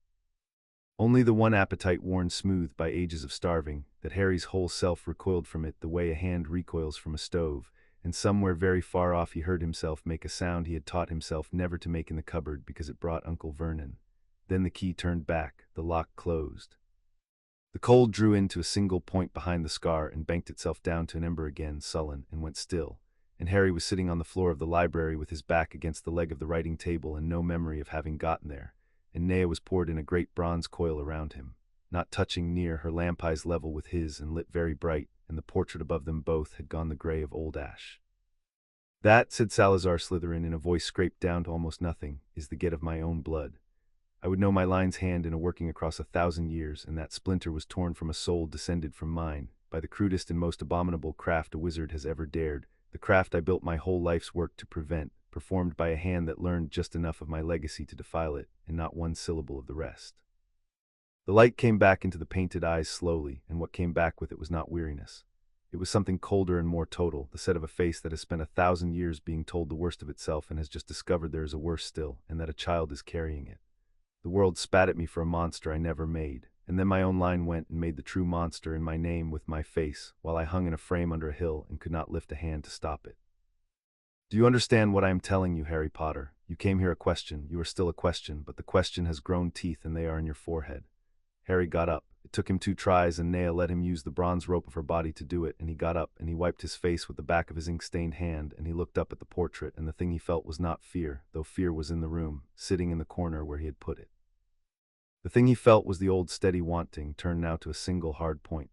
Only the one appetite worn smooth by ages of starving, that Harry's whole self recoiled from it the way a hand recoils from a stove, and somewhere very far off he heard himself make a sound he had taught himself never to make in the cupboard because it brought Uncle Vernon. Then the key turned back, the lock closed. The cold drew in to a single point behind the scar and banked itself down to an ember again, sullen, and went still, and Harry was sitting on the floor of the library with his back against the leg of the writing table and no memory of having gotten there, and Nea was poured in a great bronze coil around him, not touching near her lamp eyes level with his and lit very bright, and the portrait above them both had gone the gray of old ash. "That," said Salazar Slytherin in a voice scraped down to almost nothing, "is the get of my own blood. I would know my line's hand in a working across 1,000 years, and that splinter was torn from a soul descended from mine, by the crudest and most abominable craft a wizard has ever dared, the craft I built my whole life's work to prevent, performed by a hand that learned just enough of my legacy to defile it, and not one syllable of the rest." The light came back into the painted eyes slowly, and what came back with it was not weariness. It was something colder and more total, the set of a face that has spent 1,000 years being told the worst of itself and has just discovered there is a worse still, and that a child is carrying it. The world spat at me for a monster I never made, and then my own line went and made the true monster in my name with my face, while I hung in a frame under a hill and could not lift a hand to stop it. Do you understand what I am telling you, Harry Potter? You came here a question, you are still a question, but the question has grown teeth and they are in your forehead. Harry got up. It took him 2 tries, and Nea let him use the bronze rope of her body to do it, and he got up, and he wiped his face with the back of his ink-stained hand, and he looked up at the portrait, and the thing he felt was not fear, though fear was in the room, sitting in the corner where he had put it. The thing he felt was the old steady wanting, turned now to a single hard point.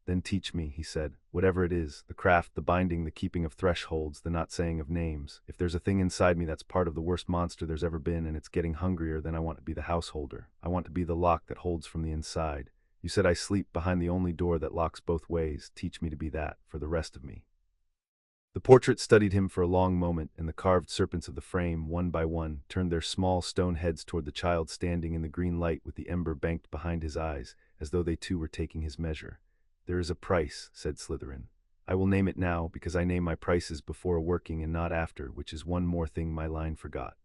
"Then teach me," he said, "whatever it is, the craft, the binding, the keeping of thresholds, the not saying of names. If there's a thing inside me that's part of the worst monster there's ever been and it's getting hungrier, then I want to be the householder. I want to be the lock that holds from the inside. You said I sleep behind the only door that locks both ways. Teach me to be that, for the rest of me." The portrait studied him for a long moment, and the carved serpents of the frame, one by one, turned their small stone heads toward the child standing in the green light with the ember banked behind his eyes, as though they too were taking his measure. "There is a price," said Slytherin. "I will name it now, because I name my prices before a working and not after, which is one more thing my line forgot.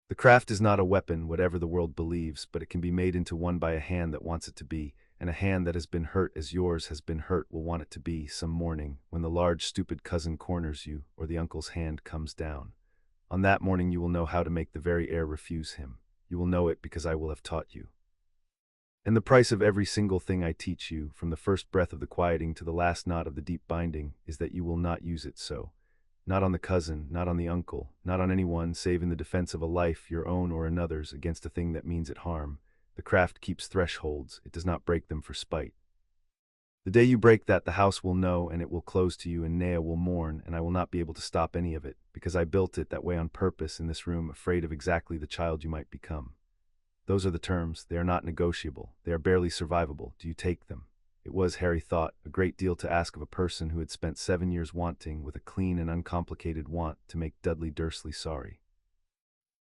The craft is not a weapon, whatever the world believes, but it can be made into one by a hand that wants it to be, and a hand that has been hurt as yours has been hurt will want it to be some morning, when the large stupid cousin corners you, or the uncle's hand comes down. On that morning you will know how to make the very air refuse him. You will know it because I will have taught you. And the price of every single thing I teach you, from the first breath of the quieting to the last knot of the deep binding, is that you will not use it so. Not on the cousin, not on the uncle, not on anyone save in the defense of a life, your own or another's, against a thing that means it harm. The craft keeps thresholds, it does not break them for spite. The day you break that, the house will know, and it will close to you, and Nea will mourn, and I will not be able to stop any of it, because I built it that way on purpose in this room, afraid of exactly the child you might become. Those are the terms. They are not negotiable. They are barely survivable. Do you take them?" It was, Harry thought, a great deal to ask of a person who had spent 7 years wanting, with a clean and uncomplicated want, to make Dudley Dursley sorry.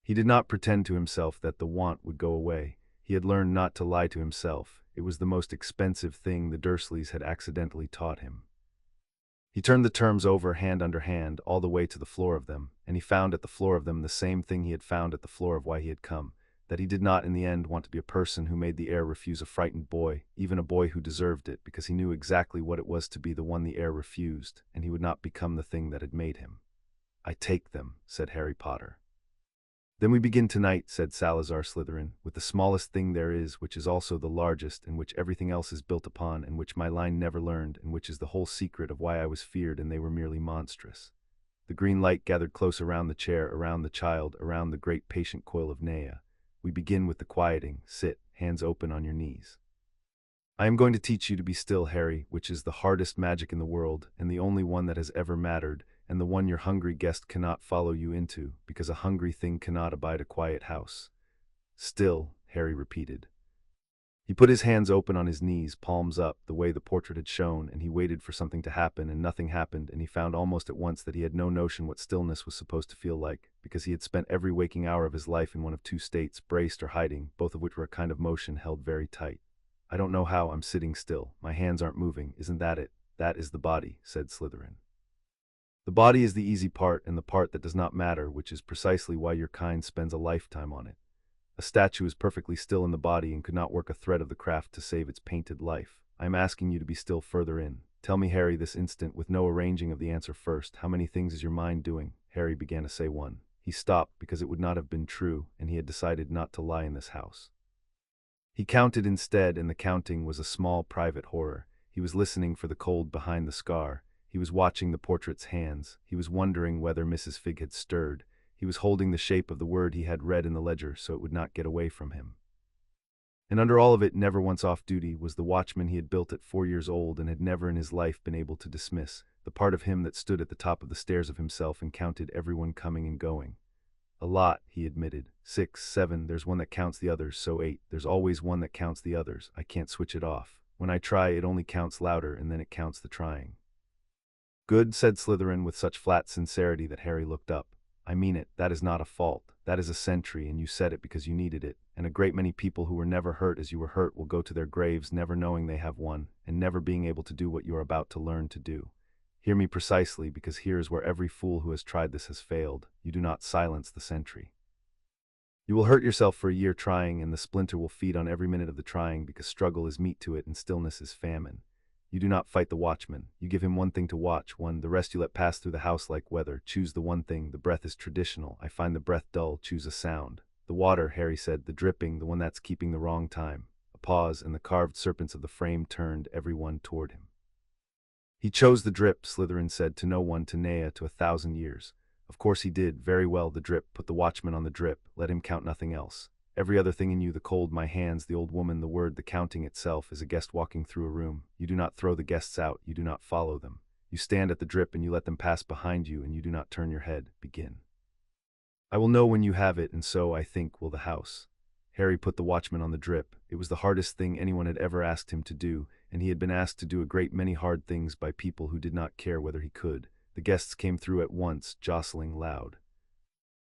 He did not pretend to himself that the want would go away. He had learned not to lie to himself. It was the most expensive thing the Dursleys had accidentally taught him. He turned the terms over hand under hand, all the way to the floor of them, and he found at the floor of them the same thing he had found at the floor of Why He Had Come. That he did not in the end want to be a person who made the air refuse a frightened boy, even a boy who deserved it, because he knew exactly what it was to be the one the air refused, and he would not become the thing that had made him. "I take them," said Harry Potter. "Then we begin tonight," said Salazar Slytherin, "with the smallest thing there is, which is also the largest, and which everything else is built upon, and which my line never learned, and which is the whole secret of why I was feared and they were merely monstrous." The green light gathered close around the chair, around the child, around the great patient coil of Nea. "We begin with the quieting. Sit, hands open on your knees. I am going to teach you to be still, Harry, which is the hardest magic in the world, and the only one that has ever mattered, and the one your hungry guest cannot follow you into, because a hungry thing cannot abide a quiet house." "Still," Harry repeated. He put his hands open on his knees, palms up, the way the portrait had shown, and he waited for something to happen, and nothing happened, and he found almost at once that he had no notion what stillness was supposed to feel like. because he had spent every waking hour of his life in one of two states, braced or hiding, both of which were a kind of motion held very tight. I don't know how I'm sitting still. My hands aren't moving. Isn't that it? That is the body, said Slytherin. The body is the easy part and the part that does not matter, which is precisely why your kind spends a lifetime on it. A statue is perfectly still in the body and could not work a thread of the craft to save its painted life. I am asking you to be still further in. Tell me, Harry, this instant, with no arranging of the answer first, how many things is your mind doing? Harry began to say one. He stopped because it would not have been true, and he had decided not to lie in this house. He counted instead, and the counting was a small private horror. He was listening for the cold behind the scar. He was watching the portrait's hands. He was wondering whether Mrs. Figg had stirred. He was holding the shape of the word he had read in the ledger so it would not get away from him. And under all of it, never once off duty, was the watchman he had built at 4 years old and had never in his life been able to dismiss, the part of him that stood at the top of the stairs of himself and counted everyone coming and going. A lot, he admitted. 6, 7, there's one that counts the others, so 8. There's always one that counts the others. I can't switch it off. When I try, it only counts louder, and then it counts the trying. Good, said Slytherin with such flat sincerity that Harry looked up. I mean it. That is not a fault. That is a sentry, and you said it because you needed it. And a great many people who were never hurt as you were hurt will go to their graves never knowing they have one, and never being able to do what you are about to learn to do. Hear me precisely, because here is where every fool who has tried this has failed. You do not silence the sentry. You will hurt yourself for a year trying, and the splinter will feed on every minute of the trying, because struggle is meat to it and stillness is famine. You do not fight the watchman. You give him one thing to watch, one, the rest you let pass through the house like weather. Choose the one thing. The breath is traditional. I find the breath dull. Choose a sound. The water, Harry said, the dripping, the one that's keeping the wrong time. A pause, and the carved serpents of the frame turned every one toward him. He chose the drip, Slytherin said, to no one, to Nea, to 1,000 years. Of course he did. Very well, the drip. Put the watchman on the drip. Let him count nothing else. Every other thing in you, the cold, my hands, the old woman, the word, the counting itself, is a guest walking through a room. You do not throw the guests out. You do not follow them. You stand at the drip and you let them pass behind you, and you do not turn your head. Begin. I will know when you have it, and so, I think, will the house. Harry put the watchman on the drip. It was the hardest thing anyone had ever asked him to do, and he had been asked to do a great many hard things by people who did not care whether he could. The guests came through at once, jostling loud.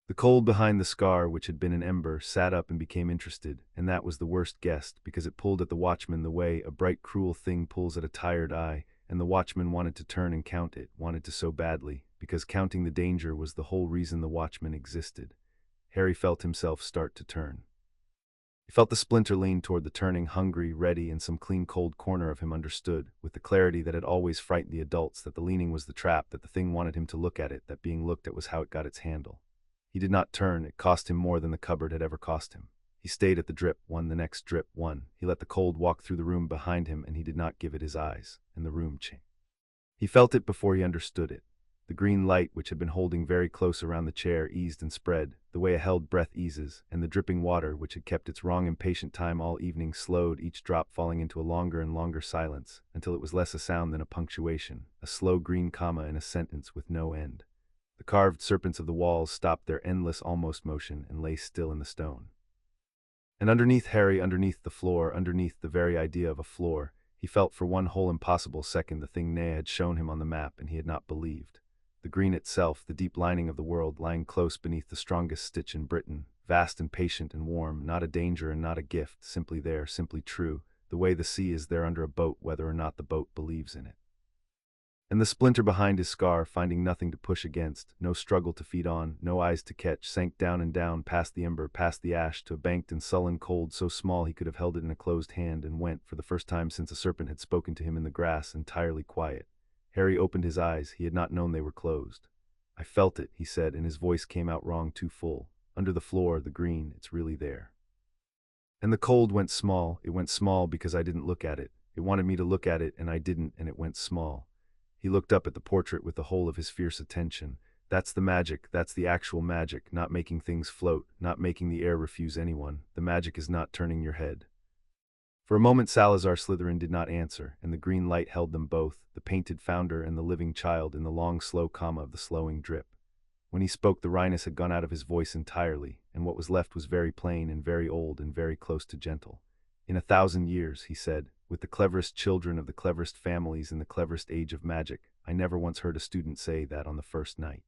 The cold behind the scar, which had been an ember, sat up and became interested, and that was the worst guest, because it pulled at the watchman the way a bright, cruel thing pulls at a tired eye, and the watchman wanted to turn and count it, wanted to so badly, because counting the danger was the whole reason the watchman existed. Harry felt himself start to turn. He felt the splinter lean toward the turning, hungry, ready, and some clean cold corner of him understood, with the clarity that had always frightened the adults, that the leaning was the trap, that the thing wanted him to look at it, that being looked at was how it got its handle. He did not turn. It cost him more than the cupboard had ever cost him. He stayed at the drip, one, the next drip, one. He let the cold walk through the room behind him, and he did not give it his eyes, and the room changed. He felt it before he understood it. The green light, which had been holding very close around the chair, eased and spread, the way a held breath eases, and the dripping water, which had kept its wrong impatient time all evening, slowed, each drop falling into a longer and longer silence, until it was less a sound than a punctuation, a slow green comma in a sentence with no end. The carved serpents of the walls stopped their endless almost motion and lay still in the stone. And underneath Harry, underneath the floor, underneath the very idea of a floor, he felt for one whole impossible second the thing Nea had shown him on the map and he had not believed. The green itself, the deep lining of the world, lying close beneath the strongest stitch in Britain, vast and patient and warm, not a danger and not a gift, simply there, simply true, the way the sea is there under a boat, whether or not the boat believes in it. And the splinter behind his scar, finding nothing to push against, no struggle to feed on, no eyes to catch, sank down and down, past the ember, past the ash, to a banked and sullen cold so small he could have held it in a closed hand, and went, for the first time since a serpent had spoken to him in the grass, entirely quiet. Harry opened his eyes. He had not known they were closed. I felt it, he said, and his voice came out wrong, too full. Under the floor, the green, it's really there. And the cold went small. It went small because I didn't look at it. It wanted me to look at it, and I didn't, and it went small. He looked up at the portrait with the whole of his fierce attention. That's the magic, that's the actual magic, not making things float, not making the air refuse anyone. The magic is not turning your head. For a moment Salazar Slytherin did not answer, and the green light held them both, the painted founder and the living child, in the long slow comma of the slowing drip. When he spoke, the wryness had gone out of his voice entirely, and what was left was very plain and very old and very close to gentle. In 1,000 years, he said, with the cleverest children of the cleverest families in the cleverest age of magic, I never once heard a student say that on the first night.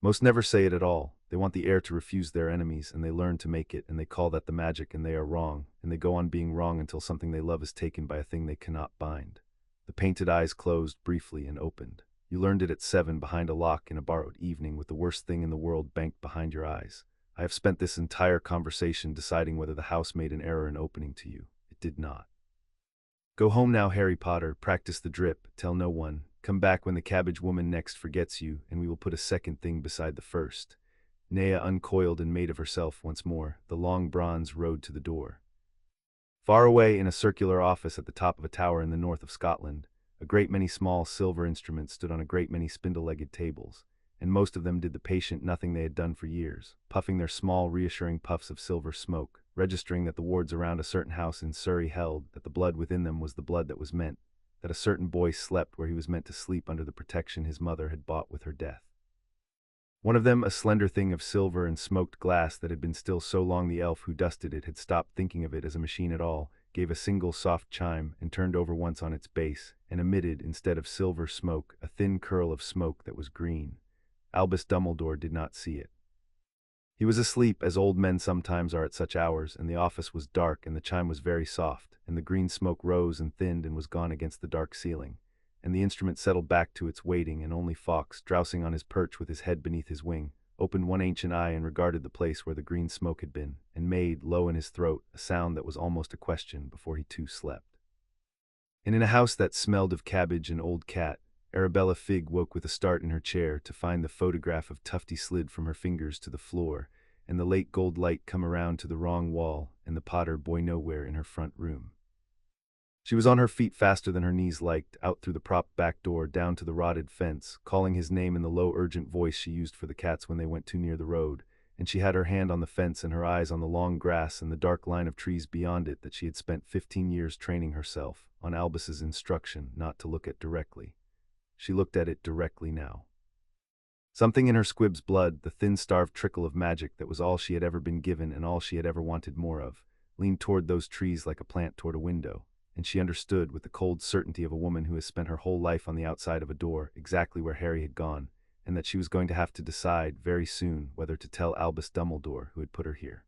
Most never say it at all. They want the air to refuse their enemies, and they learn to make it, and they call that the magic, and they are wrong, and they go on being wrong until something they love is taken by a thing they cannot bind. The painted eyes closed briefly and opened. You learned it at 7 behind a lock in a borrowed evening with the worst thing in the world banked behind your eyes. I have spent this entire conversation deciding whether the house made an error in opening to you. It did not. Go home now, Harry Potter, practice the drip, tell no one. Come back when the cabbage woman next forgets you, and we will put a second thing beside the first. Nea uncoiled and made of herself once more. The long bronze rode to the door. Far away in a circular office at the top of a tower in the north of Scotland, a great many small silver instruments stood on a great many spindle-legged tables, and most of them did the patient nothing they had done for years, puffing their small, reassuring puffs of silver smoke, registering that the wards around a certain house in Surrey held that the blood within them was the blood that was meant, that a certain boy slept where he was meant to sleep under the protection his mother had bought with her death. One of them, a slender thing of silver and smoked glass that had been still so long the elf who dusted it had stopped thinking of it as a machine at all, gave a single soft chime and turned over once on its base, and emitted, instead of silver smoke, a thin curl of smoke that was green. Albus Dumbledore did not see it. He was asleep, as old men sometimes are at such hours, and the office was dark, and the chime was very soft, and the green smoke rose and thinned and was gone against the dark ceiling, and the instrument settled back to its waiting, and only Fawkes, drowsing on his perch with his head beneath his wing, opened one ancient eye and regarded the place where the green smoke had been, and made, low in his throat, a sound that was almost a question before he too slept. And in a house that smelled of cabbage and old cat, Arabella Figg woke with a start in her chair to find the photograph of Tufty slid from her fingers to the floor, and the late gold light come around to the wrong wall, and the Potter boy nowhere in her front room. She was on her feet faster than her knees liked, out through the propped back door, down to the rotted fence, calling his name in the low urgent voice she used for the cats when they went too near the road, and she had her hand on the fence and her eyes on the long grass and the dark line of trees beyond it that she had spent 15 years training herself, on Albus's instruction, not to look at directly. She looked at it directly now. Something in her squib's blood, the thin starved trickle of magic that was all she had ever been given and all she had ever wanted more of, leaned toward those trees like a plant toward a window, and she understood with the cold certainty of a woman who has spent her whole life on the outside of a door exactly where Harry had gone, and that she was going to have to decide very soon whether to tell Albus Dumbledore who had put her here.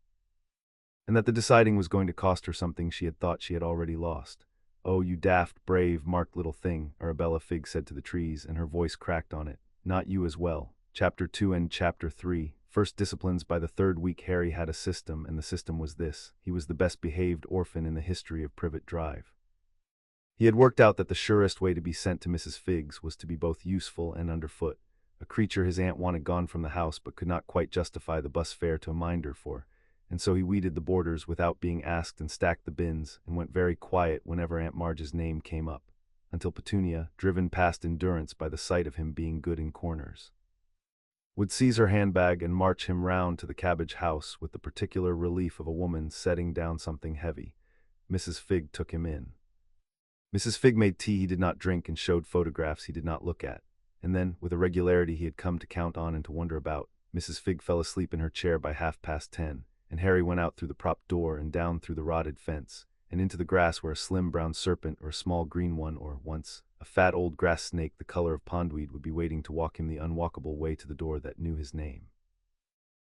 And that the deciding was going to cost her something she had thought she had already lost. "Oh, you daft, brave, marked little thing," Arabella Figg said to the trees, and her voice cracked on it. "Not you as well." Chapter 2 and Chapter 3. First disciplines. By the third week Harry had a system, and the system was this. He was the best behaved orphan in the history of Privet Drive. He had worked out that the surest way to be sent to Mrs. Figg's was to be both useful and underfoot, a creature his aunt wanted gone from the house but could not quite justify the bus fare to mind her for, and so he weeded the borders without being asked and stacked the bins and went very quiet whenever Aunt Marge's name came up, until Petunia, driven past endurance by the sight of him being good in corners, would seize her handbag and march him round to the cabbage house with the particular relief of a woman setting down something heavy. Mrs. Figg took him in. Mrs. Figg made tea he did not drink and showed photographs he did not look at, and then, with a regularity he had come to count on and to wonder about, Mrs. Figg fell asleep in her chair by 10:30, and Harry went out through the propped door and down through the rotted fence, and into the grass where a slim brown serpent or a small green one or, once, a fat old grass snake the color of pondweed would be waiting to walk him the unwalkable way to the door that knew his name.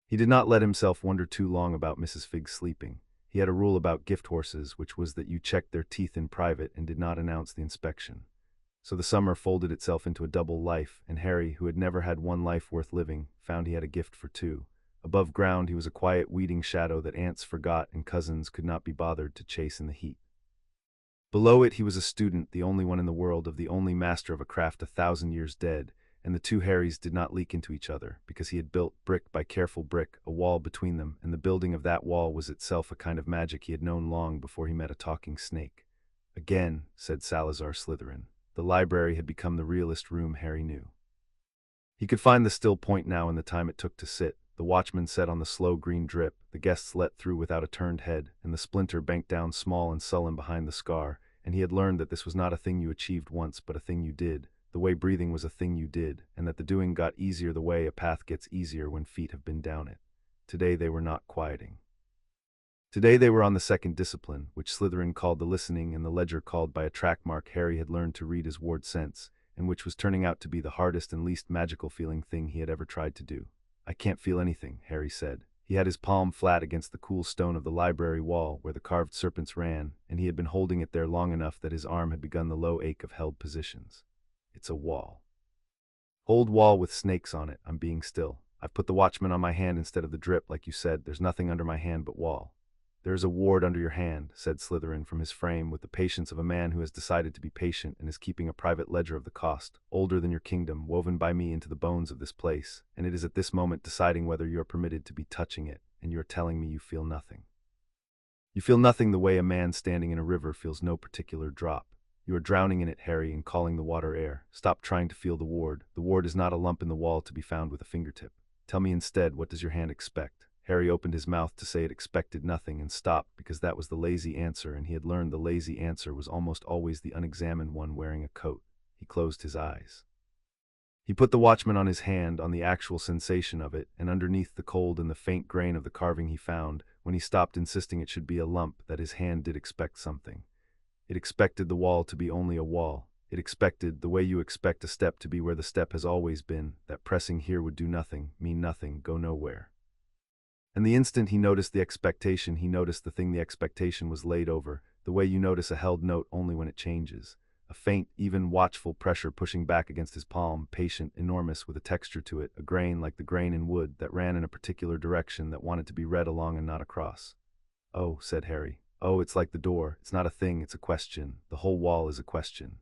He did not let himself wonder too long about Mrs. Figg's sleeping. He had a rule about gift horses, which was that you checked their teeth in private and did not announce the inspection. So the summer folded itself into a double life, and Harry, who had never had one life worth living, found he had a gift for two. Above ground he was a quiet weeding shadow that aunts forgot and cousins could not be bothered to chase in the heat. Below it he was a student, the only one in the world, of the only master of a craft 1,000 years dead, and the two Harrys did not leak into each other, because he had built, brick by careful brick, a wall between them, and the building of that wall was itself a kind of magic he had known long before he met a talking snake. Again, said Salazar Slytherin, the library had become the realest room Harry knew. He could find the still point now in the time it took to sit. The watchman sat on the slow green drip, the guests let through without a turned head, and the splinter banked down small and sullen behind the scar, and he had learned that this was not a thing you achieved once but a thing you did. The way breathing was a thing you did, and that the doing got easier the way a path gets easier when feet have been down it. Today they were not quieting. Today they were on the second discipline, which Slytherin called the listening and the ledger called by a track mark Harry had learned to read as ward sense, and which was turning out to be the hardest and least magical feeling thing he had ever tried to do. I can't feel anything, Harry said. He had his palm flat against the cool stone of the library wall where the carved serpents ran, and he had been holding it there long enough that his arm had begun the low ache of held positions. It's a wall. Old wall with snakes on it. I'm being still. I've put the watchman on my hand instead of the drip, like you said. There's nothing under my hand but wall. There is a ward under your hand, said Slytherin from his frame with the patience of a man who has decided to be patient and is keeping a private ledger of the cost, older than your kingdom, woven by me into the bones of this place, and it is at this moment deciding whether you are permitted to be touching it, and you are telling me you feel nothing. You feel nothing the way a man standing in a river feels no particular drop. You are drowning in it, Harry, and calling the water air. Stop trying to feel the ward. The ward is not a lump in the wall to be found with a fingertip. Tell me instead, what does your hand expect? Harry opened his mouth to say it expected nothing and stopped because that was the lazy answer, and he had learned the lazy answer was almost always the unexamined one wearing a coat. He closed his eyes. He put the watchman on his hand, on the actual sensation of it, and underneath the cold and the faint grain of the carving he found, when he stopped insisting it should be a lump, that his hand did expect something. It expected the wall to be only a wall. It expected, the way you expect a step to be where the step has always been, that pressing here would do nothing, mean nothing, go nowhere. And the instant he noticed the expectation, he noticed the thing the expectation was laid over, the way you notice a held note only when it changes. A faint, even, watchful pressure pushing back against his palm, patient, enormous, with a texture to it, a grain like the grain in wood that ran in a particular direction that wanted to be read along and not across. Oh, said Harry. Oh, it's like the door. It's not a thing, it's a question. The whole wall is a question.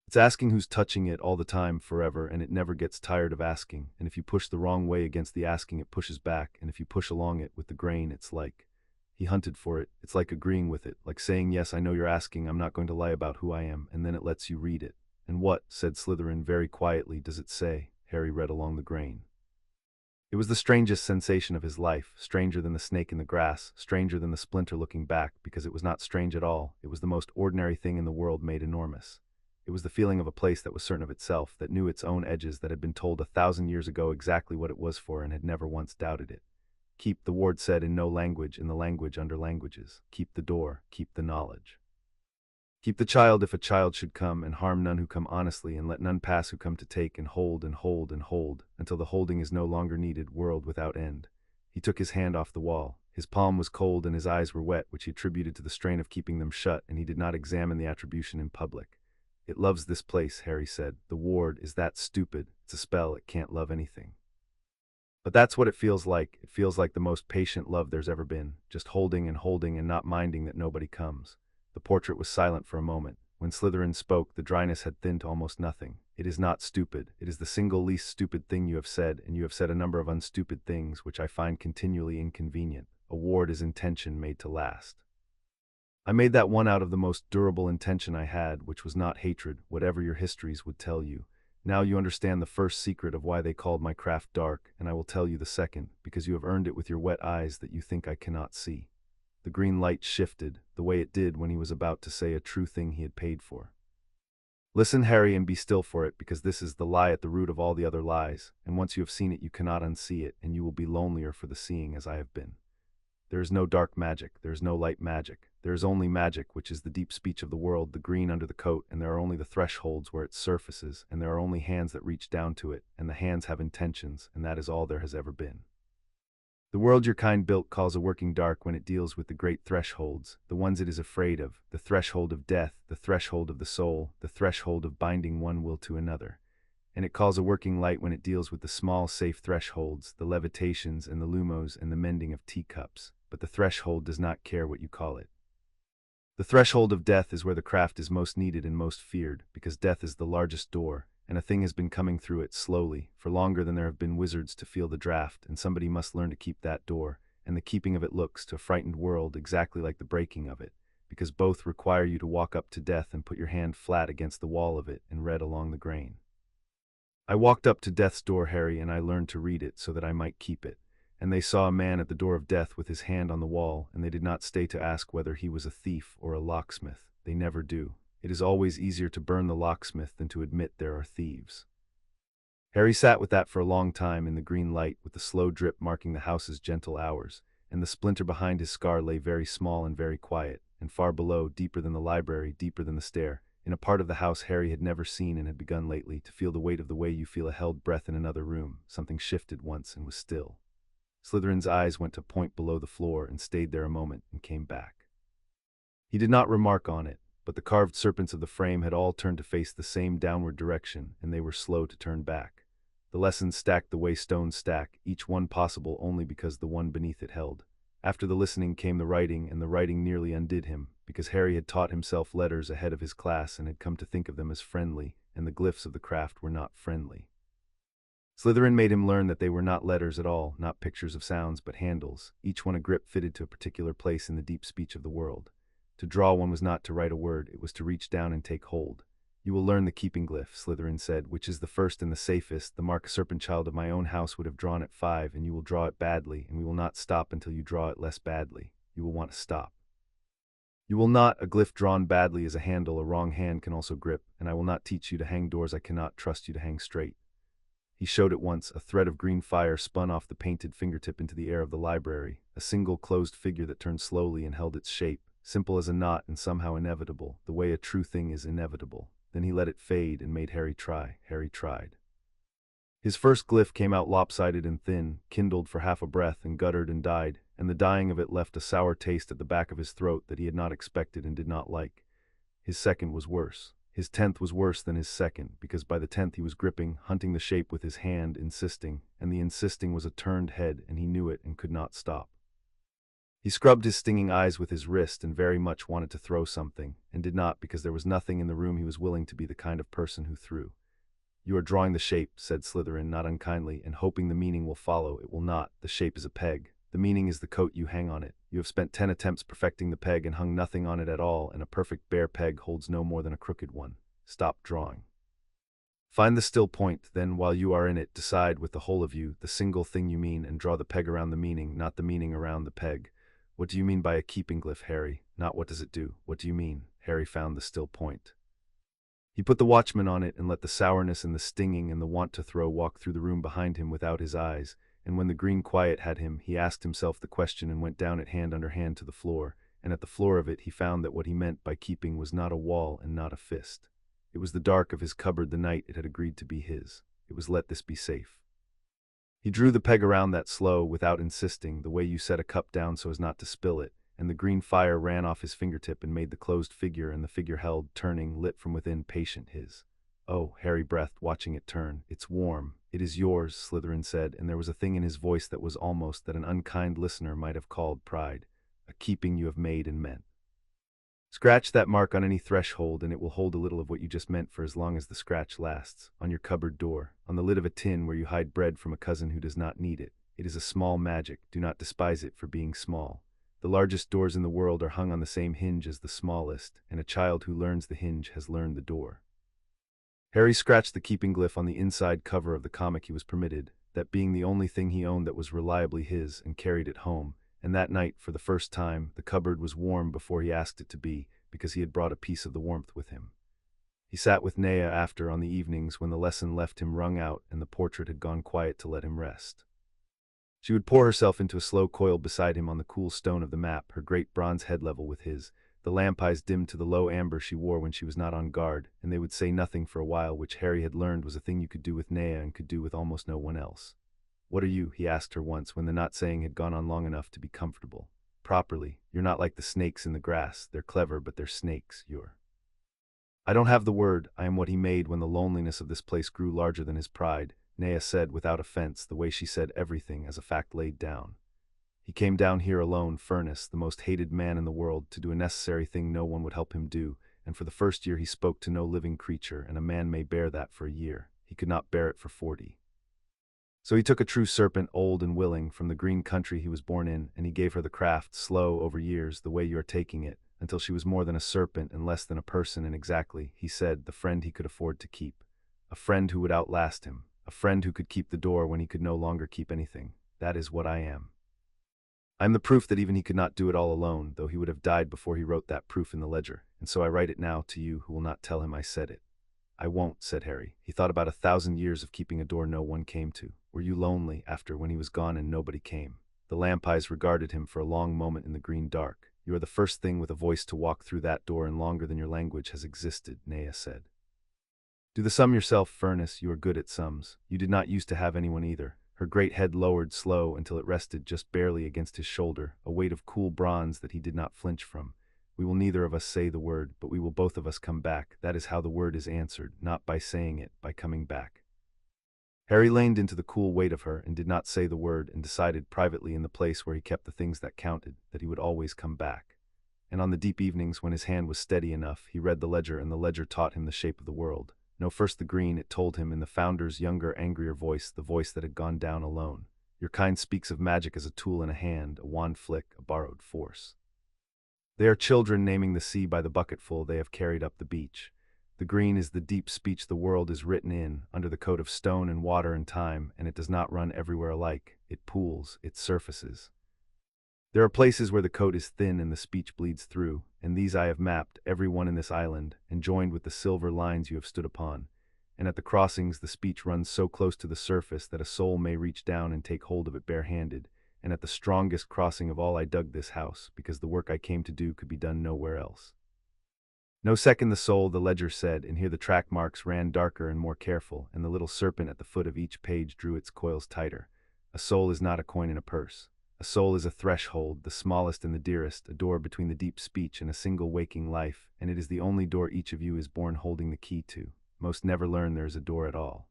It's asking who's touching it all the time, forever, and it never gets tired of asking, and if you push the wrong way against the asking, it pushes back, and if you push along it with the grain, it's like... He hunted for it. It's like agreeing with it, like saying, yes, I know you're asking, I'm not going to lie about who I am, and then it lets you read it. And what, said Slytherin very quietly, does it say? Harry read along the grain. It was the strangest sensation of his life, stranger than the snake in the grass, stranger than the splinter looking back, because it was not strange at all. It was the most ordinary thing in the world made enormous. It was the feeling of a place that was certain of itself, that knew its own edges, that had been told 1,000 years ago exactly what it was for and had never once doubted it. Keep, the ward said in no language, in the language under languages. Keep the door, keep the knowledge. Keep the child if a child should come, and harm none who come honestly, and let none pass who come to take, and hold and hold and hold, until the holding is no longer needed, world without end. He took his hand off the wall. His palm was cold and his eyes were wet, which he attributed to the strain of keeping them shut, and he did not examine the attribution in public. It loves this place, Harry said. The ward is that stupid. It's a spell, it can't love anything. But that's what it feels like. It feels like the most patient love there's ever been, just holding and not minding that nobody comes. The portrait was silent for a moment. When Slytherin spoke, the dryness had thinned to almost nothing. It is not stupid. It is the single least stupid thing you have said, and you have said a number of unstupid things which I find continually inconvenient. A ward is intention made to last. I made that one out of the most durable intention I had, which was not hatred, whatever your histories would tell you. Now you understand the first secret of why they called my craft dark, and I will tell you the second, because you have earned it with your wet eyes that you think I cannot see. The green light shifted, the way it did when he was about to say a true thing he had paid for. Listen, Harry, and be still for it, because this is the lie at the root of all the other lies, and once you have seen it you cannot unsee it, and you will be lonelier for the seeing as I have been. There is no dark magic, there is no light magic. There is only magic, which is the deep speech of the world, the green under the coat, and there are only the thresholds where it surfaces, and there are only hands that reach down to it, and the hands have intentions, and that is all there has ever been. The world your kind built calls a working dark when it deals with the great thresholds, the ones it is afraid of, the threshold of death, the threshold of the soul, the threshold of binding one will to another. And it calls a working light when it deals with the small, safe thresholds, the levitations and the lumos and the mending of teacups, but the threshold does not care what you call it. The threshold of death is where the craft is most needed and most feared, because death is the largest door, and a thing has been coming through it slowly, for longer than there have been wizards to feel the draft, and somebody must learn to keep that door, and the keeping of it looks, to a frightened world, exactly like the breaking of it, because both require you to walk up to death and put your hand flat against the wall of it and read along the grain. I walked up to death's door, Harry, and I learned to read it so that I might keep it. And they saw a man at the door of death with his hand on the wall, and they did not stay to ask whether he was a thief or a locksmith. They never do. It is always easier to burn the locksmith than to admit there are thieves. Harry sat with that for a long time in the green light, with the slow drip marking the house's gentle hours, and the splinter behind his scar lay very small and very quiet, and far below, deeper than the library, deeper than the stair, in a part of the house Harry had never seen and had begun lately to feel the weight of the way you feel a held breath in another room. Something shifted once and was still. Slytherin's eyes went to a point below the floor and stayed there a moment and came back. He did not remark on it, but the carved serpents of the frame had all turned to face the same downward direction, and they were slow to turn back. The lessons stacked the way stones stack, each one possible only because the one beneath it held. After the listening came the writing, and the writing nearly undid him, because Harry had taught himself letters ahead of his class and had come to think of them as friendly, and the glyphs of the craft were not friendly. Slytherin made him learn that they were not letters at all, not pictures of sounds, but handles, each one a grip fitted to a particular place in the deep speech of the world. To draw one was not to write a word, it was to reach down and take hold. You will learn the keeping glyph, Slytherin said, which is the first and the safest. The mark a serpent child of my own house would have drawn at 5, and you will draw it badly, and we will not stop until you draw it less badly. You will want to stop. You will not. A glyph drawn badly is a handle a wrong hand can also grip, and I will not teach you to hang doors I cannot trust you to hang straight. He showed at once. A thread of green fire spun off the painted fingertip into the air of the library, a single closed figure that turned slowly and held its shape, simple as a knot and somehow inevitable, the way a true thing is inevitable. Then he let it fade and made Harry try. Harry tried. His first glyph came out lopsided and thin, kindled for half a breath and guttered and died, and the dying of it left a sour taste at the back of his throat that he had not expected and did not like. His second was worse. His 10th was worse than his second, because by the 10th he was gripping, hunting the shape with his hand, insisting, and the insisting was a turned head, and he knew it and could not stop. He scrubbed his stinging eyes with his wrist and very much wanted to throw something, and did not because there was nothing in the room he was willing to be the kind of person who threw. You are drawing the shape, said Slytherin, not unkindly, and hoping the meaning will follow. It will not. The shape is a peg. The meaning is the coat you hang on it. You have spent 10 attempts perfecting the peg and hung nothing on it at all, and a perfect bare peg holds no more than a crooked one. Stop drawing. Find the still point, then while you are in it, decide with the whole of you the single thing you mean and draw the peg around the meaning, not the meaning around the peg. What do you mean by a keeping glyph, Harry? Not what does it do. What do you mean? Harry found the still point. He put the watchman on it and let the sourness and the stinging and the want to throw walk through the room behind him without his eyes, and when the green quiet had him, he asked himself the question and went down it hand under hand to the floor, and at the floor of it he found that what he meant by keeping was not a wall and not a fist. It was the dark of his cupboard the night it had agreed to be his. It was let this be safe. He drew the peg around that slow, without insisting, the way you set a cup down so as not to spill it, and the green fire ran off his fingertip and made the closed figure, and the figure held, turning, lit from within, patient, his. Oh, Harry breathed, watching it turn. It's warm. It is yours, Slytherin said, and there was a thing in his voice that was almost that an unkind listener might have called pride. A keeping you have made and meant. Scratch that mark on any threshold and it will hold a little of what you just meant for as long as the scratch lasts. On your cupboard door, on the lid of a tin where you hide bread from a cousin who does not need it. It is a small magic. Do not despise it for being small. The largest doors in the world are hung on the same hinge as the smallest, and a child who learns the hinge has learned the door. Harry scratched the keeping glyph on the inside cover of the comic he was permitted, that being the only thing he owned that was reliably his, and carried it home, and that night, for the first time, the cupboard was warm before he asked it to be, because he had brought a piece of the warmth with him. He sat with Nea after on the evenings when the lesson left him wrung out and the portrait had gone quiet to let him rest. She would pour herself into a slow coil beside him on the cool stone of the map, her great bronze head level with his, the lamp eyes dimmed to the low amber she wore when she was not on guard, and they would say nothing for a while, which Harry had learned was a thing you could do with Nea and could do with almost no one else. What are you? He asked her once when the not saying had gone on long enough to be comfortable. Properly, you're not like the snakes in the grass. They're clever, but they're snakes. I don't have the word. I am what he made when the loneliness of this place grew larger than his pride, Nea said without offense, the way she said everything as a fact laid down. He came down here alone, Furness, the most hated man in the world, to do a necessary thing no one would help him do, and for the first year he spoke to no living creature, and a man may bear that for a year. He could not bear it for 40. So he took a true serpent, old and willing, from the green country he was born in, and he gave her the craft, slow over years, the way you are taking it, until she was more than a serpent and less than a person, and exactly, he said, the friend he could afford to keep. A friend who would outlast him. A friend who could keep the door when he could no longer keep anything. That is what I am. I am the proof that even he could not do it all alone, though he would have died before he wrote that proof in the ledger, and so I write it now to you who will not tell him I said it. I won't, said Harry. He thought about 1,000 years of keeping a door no one came to. Were you lonely after when he was gone and nobody came? The lamp eyes regarded him for a long moment in the green dark. You are the first thing with a voice to walk through that door in longer than your language has existed, Nea said. Do the sum yourself, Furnace, you are good at sums. You did not used to have anyone either. Her great head lowered slow until it rested just barely against his shoulder, a weight of cool bronze that he did not flinch from. We will neither of us say the word, but we will both of us come back. That is how the word is answered, not by saying it, by coming back. Harry leaned into the cool weight of her and did not say the word, and decided privately in the place where he kept the things that counted that he would always come back. And on the deep evenings when his hand was steady enough, he read the ledger, and the ledger taught him the shape of the world. No, first the green, it told him in the Founder's younger, angrier voice, the voice that had gone down alone. Your kind speaks of magic as a tool in a hand, a wand flick, a borrowed force. They are children naming the sea by the bucketful they have carried up the beach. The green is the deep speech the world is written in, under the coat of stone and water and time, and it does not run everywhere alike. It pools, it surfaces. There are places where the coat is thin and the speech bleeds through, and these I have mapped, every one in this island, and joined with the silver lines you have stood upon. And at the crossings the speech runs so close to the surface that a soul may reach down and take hold of it barehanded, and at the strongest crossing of all I dug this house, because the work I came to do could be done nowhere else. No second the soul, the ledger said, and here the track marks ran darker and more careful, and the little serpent at the foot of each page drew its coils tighter. A soul is not a coin in a purse. A soul is a threshold, the smallest and the dearest, a door between the deep speech and a single waking life, and it is the only door each of you is born holding the key to. Most never learn there is a door at all.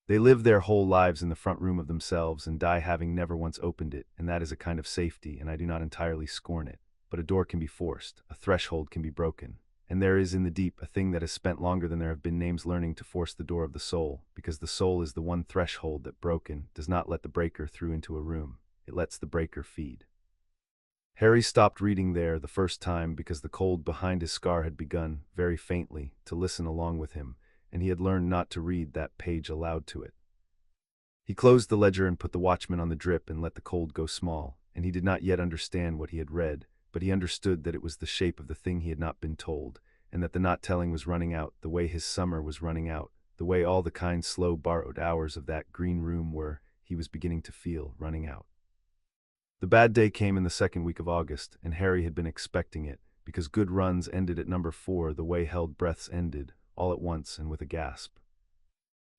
They live their whole lives in the front room of themselves and die having never once opened it, and that is a kind of safety, and I do not entirely scorn it. But a door can be forced, a threshold can be broken. And there is in the deep a thing that has spent longer than there have been names learning to force the door of the soul, because the soul is the one threshold that broken does not let the breaker through into a room. It lets the breaker feed. Harry stopped reading there the first time because the cold behind his scar had begun, very faintly, to listen along with him, and he had learned not to read that page aloud to it. He closed the ledger and put the watchman on the drip and let the cold go small, and he did not yet understand what he had read, but he understood that it was the shape of the thing he had not been told, and that the not-telling was running out, the way his summer was running out, the way all the kind slow borrowed hours of that green room were, he was beginning to feel, running out. The bad day came in the second week of August, and Harry had been expecting it, because good runs ended at number 4 the way held breaths ended, all at once and with a gasp.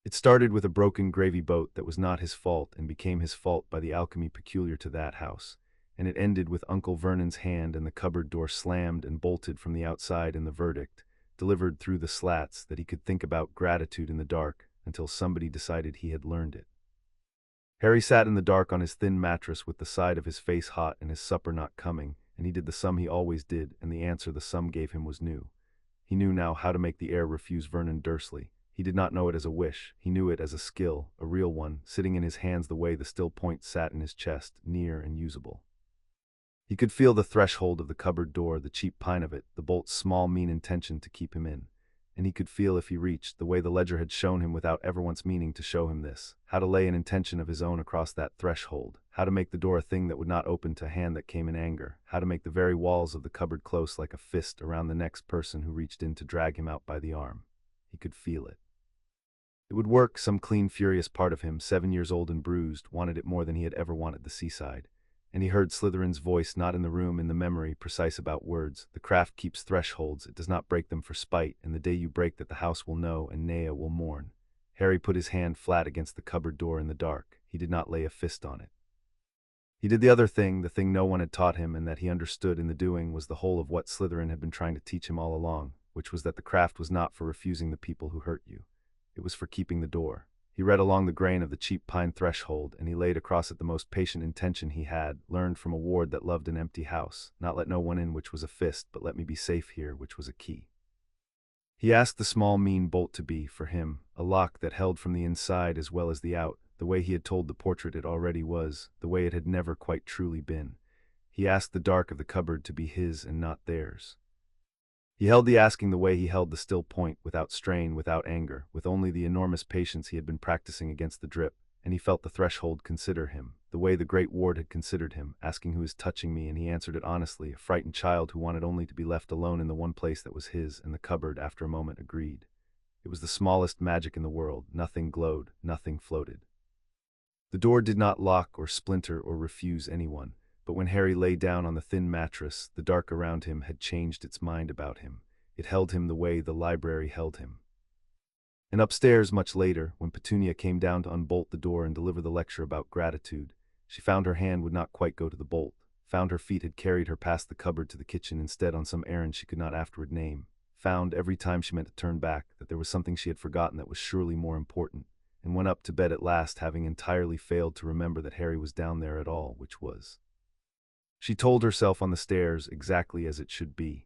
It started with a broken gravy boat that was not his fault and became his fault by the alchemy peculiar to that house, and it ended with Uncle Vernon's hand and the cupboard door slammed and bolted from the outside in the verdict, delivered through the slats, that he could think about gratitude in the dark until somebody decided he had learned it. Harry sat in the dark on his thin mattress with the side of his face hot and his supper not coming, and he did the sum he always did, and the answer the sum gave him was new. He knew now how to make the air refuse Vernon Dursley. He did not know it as a wish, he knew it as a skill, a real one, sitting in his hands the way the still point sat in his chest, near and usable. He could feel the threshold of the cupboard door, the cheap pine of it, the bolt's small mean intention to keep him in. And he could feel, if he reached, the way the ledger had shown him without ever once meaning to show him this, how to lay an intention of his own across that threshold, how to make the door a thing that would not open to a hand that came in anger, how to make the very walls of the cupboard close like a fist around the next person who reached in to drag him out by the arm. He could feel it. It would work. Some clean, furious part of him, 7 years old and bruised, wanted it more than he had ever wanted the seaside. And he heard Slytherin's voice, not in the room, in the memory, precise about words. The craft keeps thresholds, it does not break them for spite, and the day you break that the house will know, and Nea will mourn. Harry put his hand flat against the cupboard door in the dark. He did not lay a fist on it. He did the other thing, the thing no one had taught him, and that he understood in the doing was the whole of what Slytherin had been trying to teach him all along, which was that the craft was not for refusing the people who hurt you. It was for keeping the door. He read along the grain of the cheap pine threshold, and he laid across it the most patient intention he had, learned from a ward that loved an empty house, not let no one in, which was a fist, but let me be safe here, which was a key. He asked the small mean bolt to be, for him, a lock that held from the inside as well as the out, the way he had told the portrait it already was, the way it had never quite truly been. He asked the dark of the cupboard to be his and not theirs. He held the asking the way he held the still point, without strain, without anger, with only the enormous patience he had been practicing against the drip, and he felt the threshold consider him, the way the great ward had considered him, asking who is touching me, and he answered it honestly, a frightened child who wanted only to be left alone in the one place that was his, and the cupboard, after a moment, agreed. It was the smallest magic in the world. Nothing glowed, nothing floated. The door did not lock or splinter or refuse anyone. But when Harry lay down on the thin mattress, the dark around him had changed its mind about him. It held him the way the library held him. And upstairs, much later, when Petunia came down to unbolt the door and deliver the lecture about gratitude, she found her hand would not quite go to the bolt, found her feet had carried her past the cupboard to the kitchen instead on some errand she could not afterward name, found, every time she meant to turn back, that there was something she had forgotten that was surely more important, and went up to bed at last having entirely failed to remember that Harry was down there at all, which was. She told herself on the stairs exactly as it should be.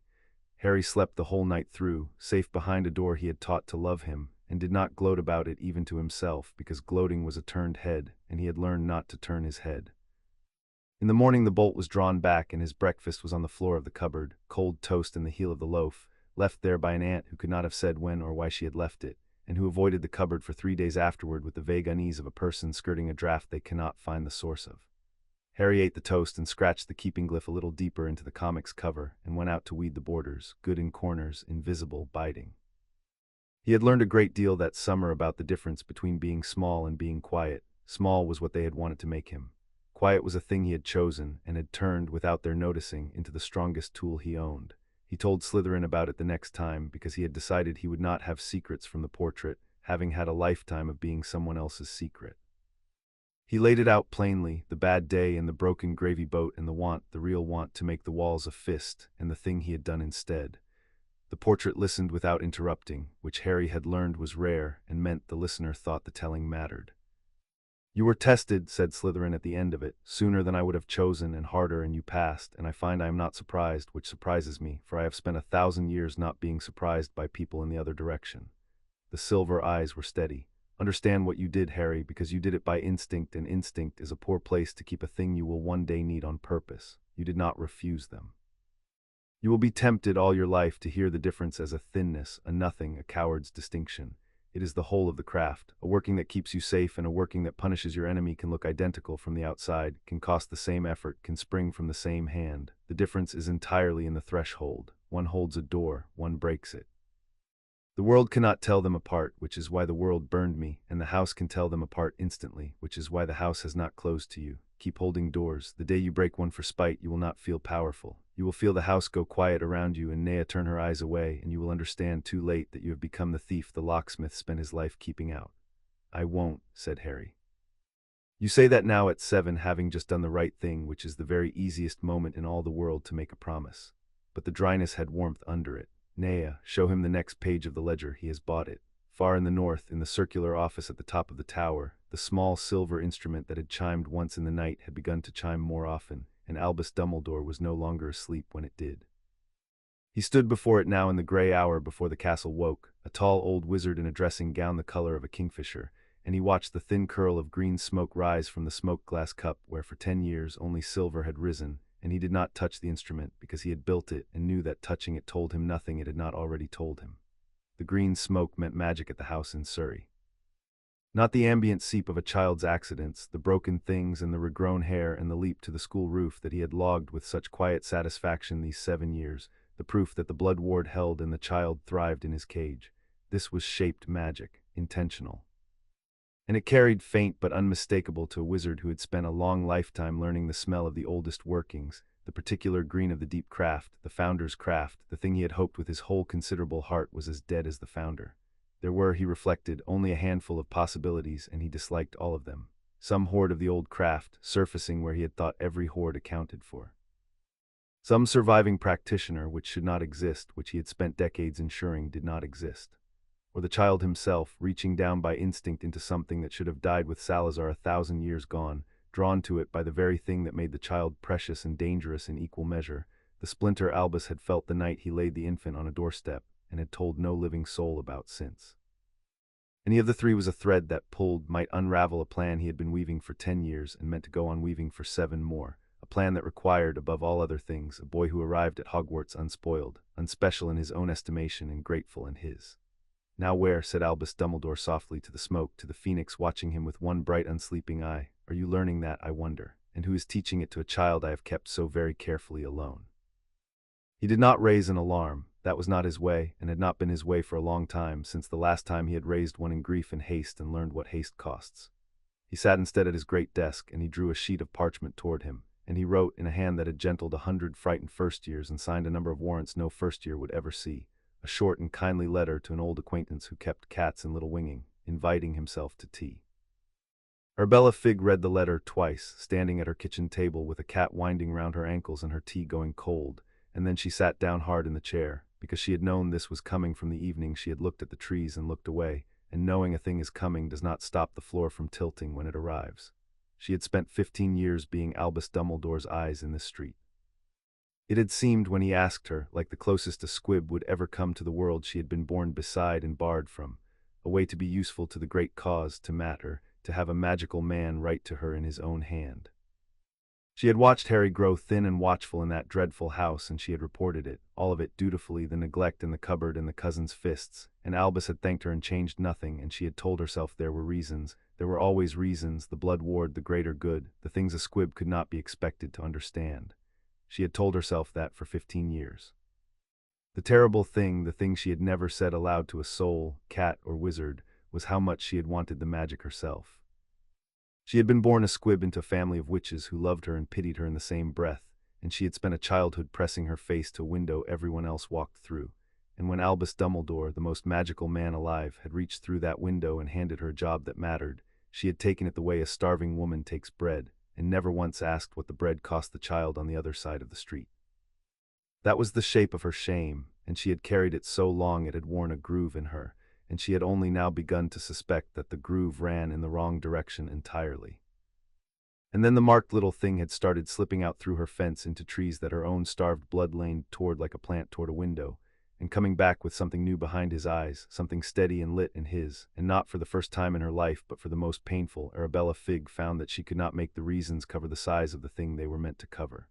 Harry slept the whole night through, safe behind a door he had taught to love him, and did not gloat about it even to himself, because gloating was a turned head, and he had learned not to turn his head. In the morning the bolt was drawn back, and his breakfast was on the floor of the cupboard, cold toast and the heel of the loaf, left there by an aunt who could not have said when or why she had left it, and who avoided the cupboard for 3 days afterward with the vague unease of a person skirting a draught they cannot find the source of. Harry ate the toast and scratched the keeping glyph a little deeper into the comic's cover, and went out to weed the borders, good in corners, invisible, biting. He had learned a great deal that summer about the difference between being small and being quiet. Small was what they had wanted to make him. Quiet was a thing he had chosen, and had turned, without their noticing, into the strongest tool he owned. He told Slytherin about it the next time, because he had decided he would not have secrets from the portrait, having had a lifetime of being someone else's secret. He laid it out plainly, the bad day and the broken gravy boat and the want, the real want, to make the walls a fist, and the thing he had done instead. The portrait listened without interrupting, which Harry had learned was rare, and meant the listener thought the telling mattered. "You were tested," said Slytherin at the end of it, "sooner than I would have chosen, and harder, and you passed, and I find I am not surprised, which surprises me, for I have spent 1,000 years not being surprised by people in the other direction." The silver eyes were steady. "Understand what you did, Harry, because you did it by instinct, and instinct is a poor place to keep a thing you will one day need on purpose. You did not refuse them. You will be tempted all your life to hear the difference as a thinness, a nothing, a coward's distinction. It is the whole of the craft. A working that keeps you safe and a working that punishes your enemy can look identical from the outside, can cost the same effort, can spring from the same hand. The difference is entirely in the threshold. One holds a door, one breaks it. The world cannot tell them apart, which is why the world burned me, and the house can tell them apart instantly, which is why the house has not closed to you. Keep holding doors. The day you break one for spite, you will not feel powerful. You will feel the house go quiet around you and Nea turn her eyes away, and you will understand too late that you have become the thief the locksmith spent his life keeping out. "I won't," said Harry. "You say that now at 7, having just done the right thing, which is the very easiest moment in all the world to make a promise." But the dryness had warmth under it. "Nea, show him the next page of the ledger. He has bought it." Far in the north, in the circular office at the top of the tower, the small silver instrument that had chimed once in the night had begun to chime more often, and Albus Dumbledore was no longer asleep when it did. He stood before it now in the grey hour before the castle woke, a tall old wizard in a dressing gown the color of a kingfisher, and he watched the thin curl of green smoke rise from the smoke-glass cup where for 10 years only silver had risen, and he did not touch the instrument because he had built it and knew that touching it told him nothing it had not already told him. The green smoke meant magic at the house in Surrey. Not the ambient seep of a child's accidents, the broken things and the regrown hair and the leap to the school roof that he had logged with such quiet satisfaction these 7 years, the proof that the blood ward held and the child thrived in his cage. This was shaped magic, intentional. And it carried, faint but unmistakable to a wizard who had spent a long lifetime learning the smell of the oldest workings, the particular green of the deep craft, the founder's craft. The thing he had hoped with his whole considerable heart was as dead as the founder. There were, he reflected, only a handful of possibilities, and he disliked all of them. Some hoard of the old craft, surfacing where he had thought every hoard accounted for. Some surviving practitioner which should not exist, which he had spent decades ensuring did not exist. Or the child himself, reaching down by instinct into something that should have died with Salazar 1,000 years gone, drawn to it by the very thing that made the child precious and dangerous in equal measure, the splinter Albus had felt the night he laid the infant on a doorstep, and had told no living soul about since. Any of the three was a thread that pulled, might unravel a plan he had been weaving for 10 years and meant to go on weaving for 7 more, a plan that required, above all other things, a boy who arrived at Hogwarts unspoiled, unspecial in his own estimation and grateful in his. "Now where," said Albus Dumbledore softly to the smoke, to the phoenix watching him with one bright unsleeping eye, "are you learning that, I wonder? And who is teaching it to a child I have kept so very carefully alone?" He did not raise an alarm. That was not his way, and had not been his way for a long time, since the last time he had raised one in grief and haste and learned what haste costs. He sat instead at his great desk, and he drew a sheet of parchment toward him, and he wrote in a hand that had gentled 100 frightened first-years and signed a number of warrants no first-year would ever see, a short and kindly letter to an old acquaintance who kept cats in Little Winging, inviting himself to tea. Arabella Figg read the letter twice, standing at her kitchen table with a cat winding round her ankles and her tea going cold, and then she sat down hard in the chair, because she had known this was coming from the evening she had looked at the trees and looked away, and knowing a thing is coming does not stop the floor from tilting when it arrives. She had spent 15 years being Albus Dumbledore's eyes in this street. It had seemed, when he asked her, like the closest a squib would ever come to the world she had been born beside and barred from, a way to be useful to the great cause, to matter, to have a magical man write to her in his own hand. She had watched Harry grow thin and watchful in that dreadful house, and she had reported it, all of it dutifully, the neglect in the cupboard and the cousin's fists, and Albus had thanked her and changed nothing, and she had told herself there were reasons, there were always reasons, the blood ward, the greater good, the things a squib could not be expected to understand. She had told herself that for 15 years. The terrible thing, the thing she had never said aloud to a soul, cat or wizard, was how much she had wanted the magic herself. She had been born a squib into a family of witches who loved her and pitied her in the same breath, and she had spent a childhood pressing her face to a window everyone else walked through, and when Albus Dumbledore, the most magical man alive, had reached through that window and handed her a job that mattered, she had taken it the way a starving woman takes bread, and never once asked what the bread cost the child on the other side of the street. That was the shape of her shame, and she had carried it so long it had worn a groove in her, and she had only now begun to suspect that the groove ran in the wrong direction entirely. And then the marked little thing had started slipping out through her fence into trees that her own starved blood laned toward like a plant toward a window, and coming back with something new behind his eyes, something steady and lit in his, and not for the first time in her life but for the most painful, Arabella Figg found that she could not make the reasons cover the size of the thing they were meant to cover.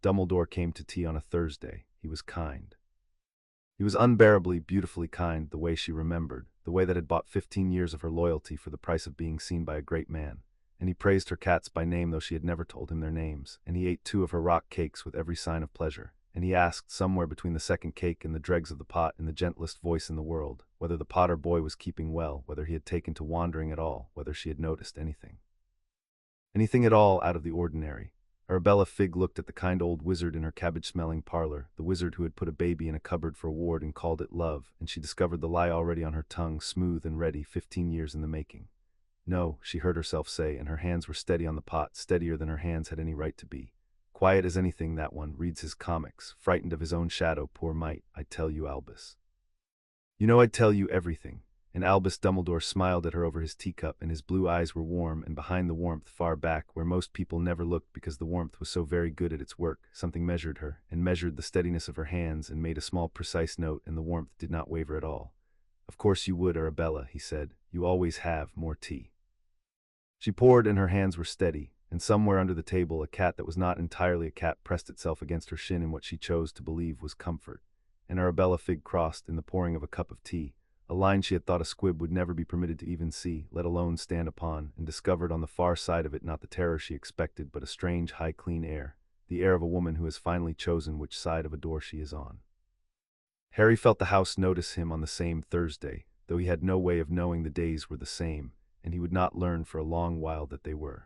Dumbledore came to tea on a Thursday. He was kind. He was unbearably, beautifully kind, the way she remembered, the way that had bought 15 years of her loyalty for the price of being seen by a great man. And he praised her cats by name though she had never told him their names, and he ate 2 of her rock cakes with every sign of pleasure, and he asked, somewhere between the second cake and the dregs of the pot, in the gentlest voice in the world, whether the Potter boy was keeping well, whether he had taken to wandering at all, whether she had noticed anything. Anything at all out of the ordinary. Arabella Figg looked at the kind old wizard in her cabbage-smelling parlor, the wizard who had put a baby in a cupboard for a ward and called it love, and she discovered the lie already on her tongue, smooth and ready, 15 years in the making. No, she heard herself say, and her hands were steady on the pot, steadier than her hands had any right to be. Quiet as anything, that one, reads his comics, frightened of his own shadow, poor mite. I tell you, Albus. You know I'd tell you everything. And Albus Dumbledore smiled at her over his teacup, and his blue eyes were warm, and behind the warmth, far back, where most people never looked because the warmth was so very good at its work, something measured her, and measured the steadiness of her hands, and made a small precise note, and the warmth did not waver at all. Of course you would, Arabella, he said. You always have more tea. She poured, and her hands were steady, and somewhere under the table a cat that was not entirely a cat pressed itself against her shin in what she chose to believe was comfort, and Arabella Figg crossed, in the pouring of a cup of tea, a line she had thought a squib would never be permitted to even see, let alone stand upon, and discovered on the far side of it not the terror she expected, but a strange, high, clean air, the air of a woman who has finally chosen which side of a door she is on. Harry felt the house notice him on the same Thursday, though he had no way of knowing the days were the same, and he would not learn for a long while that they were.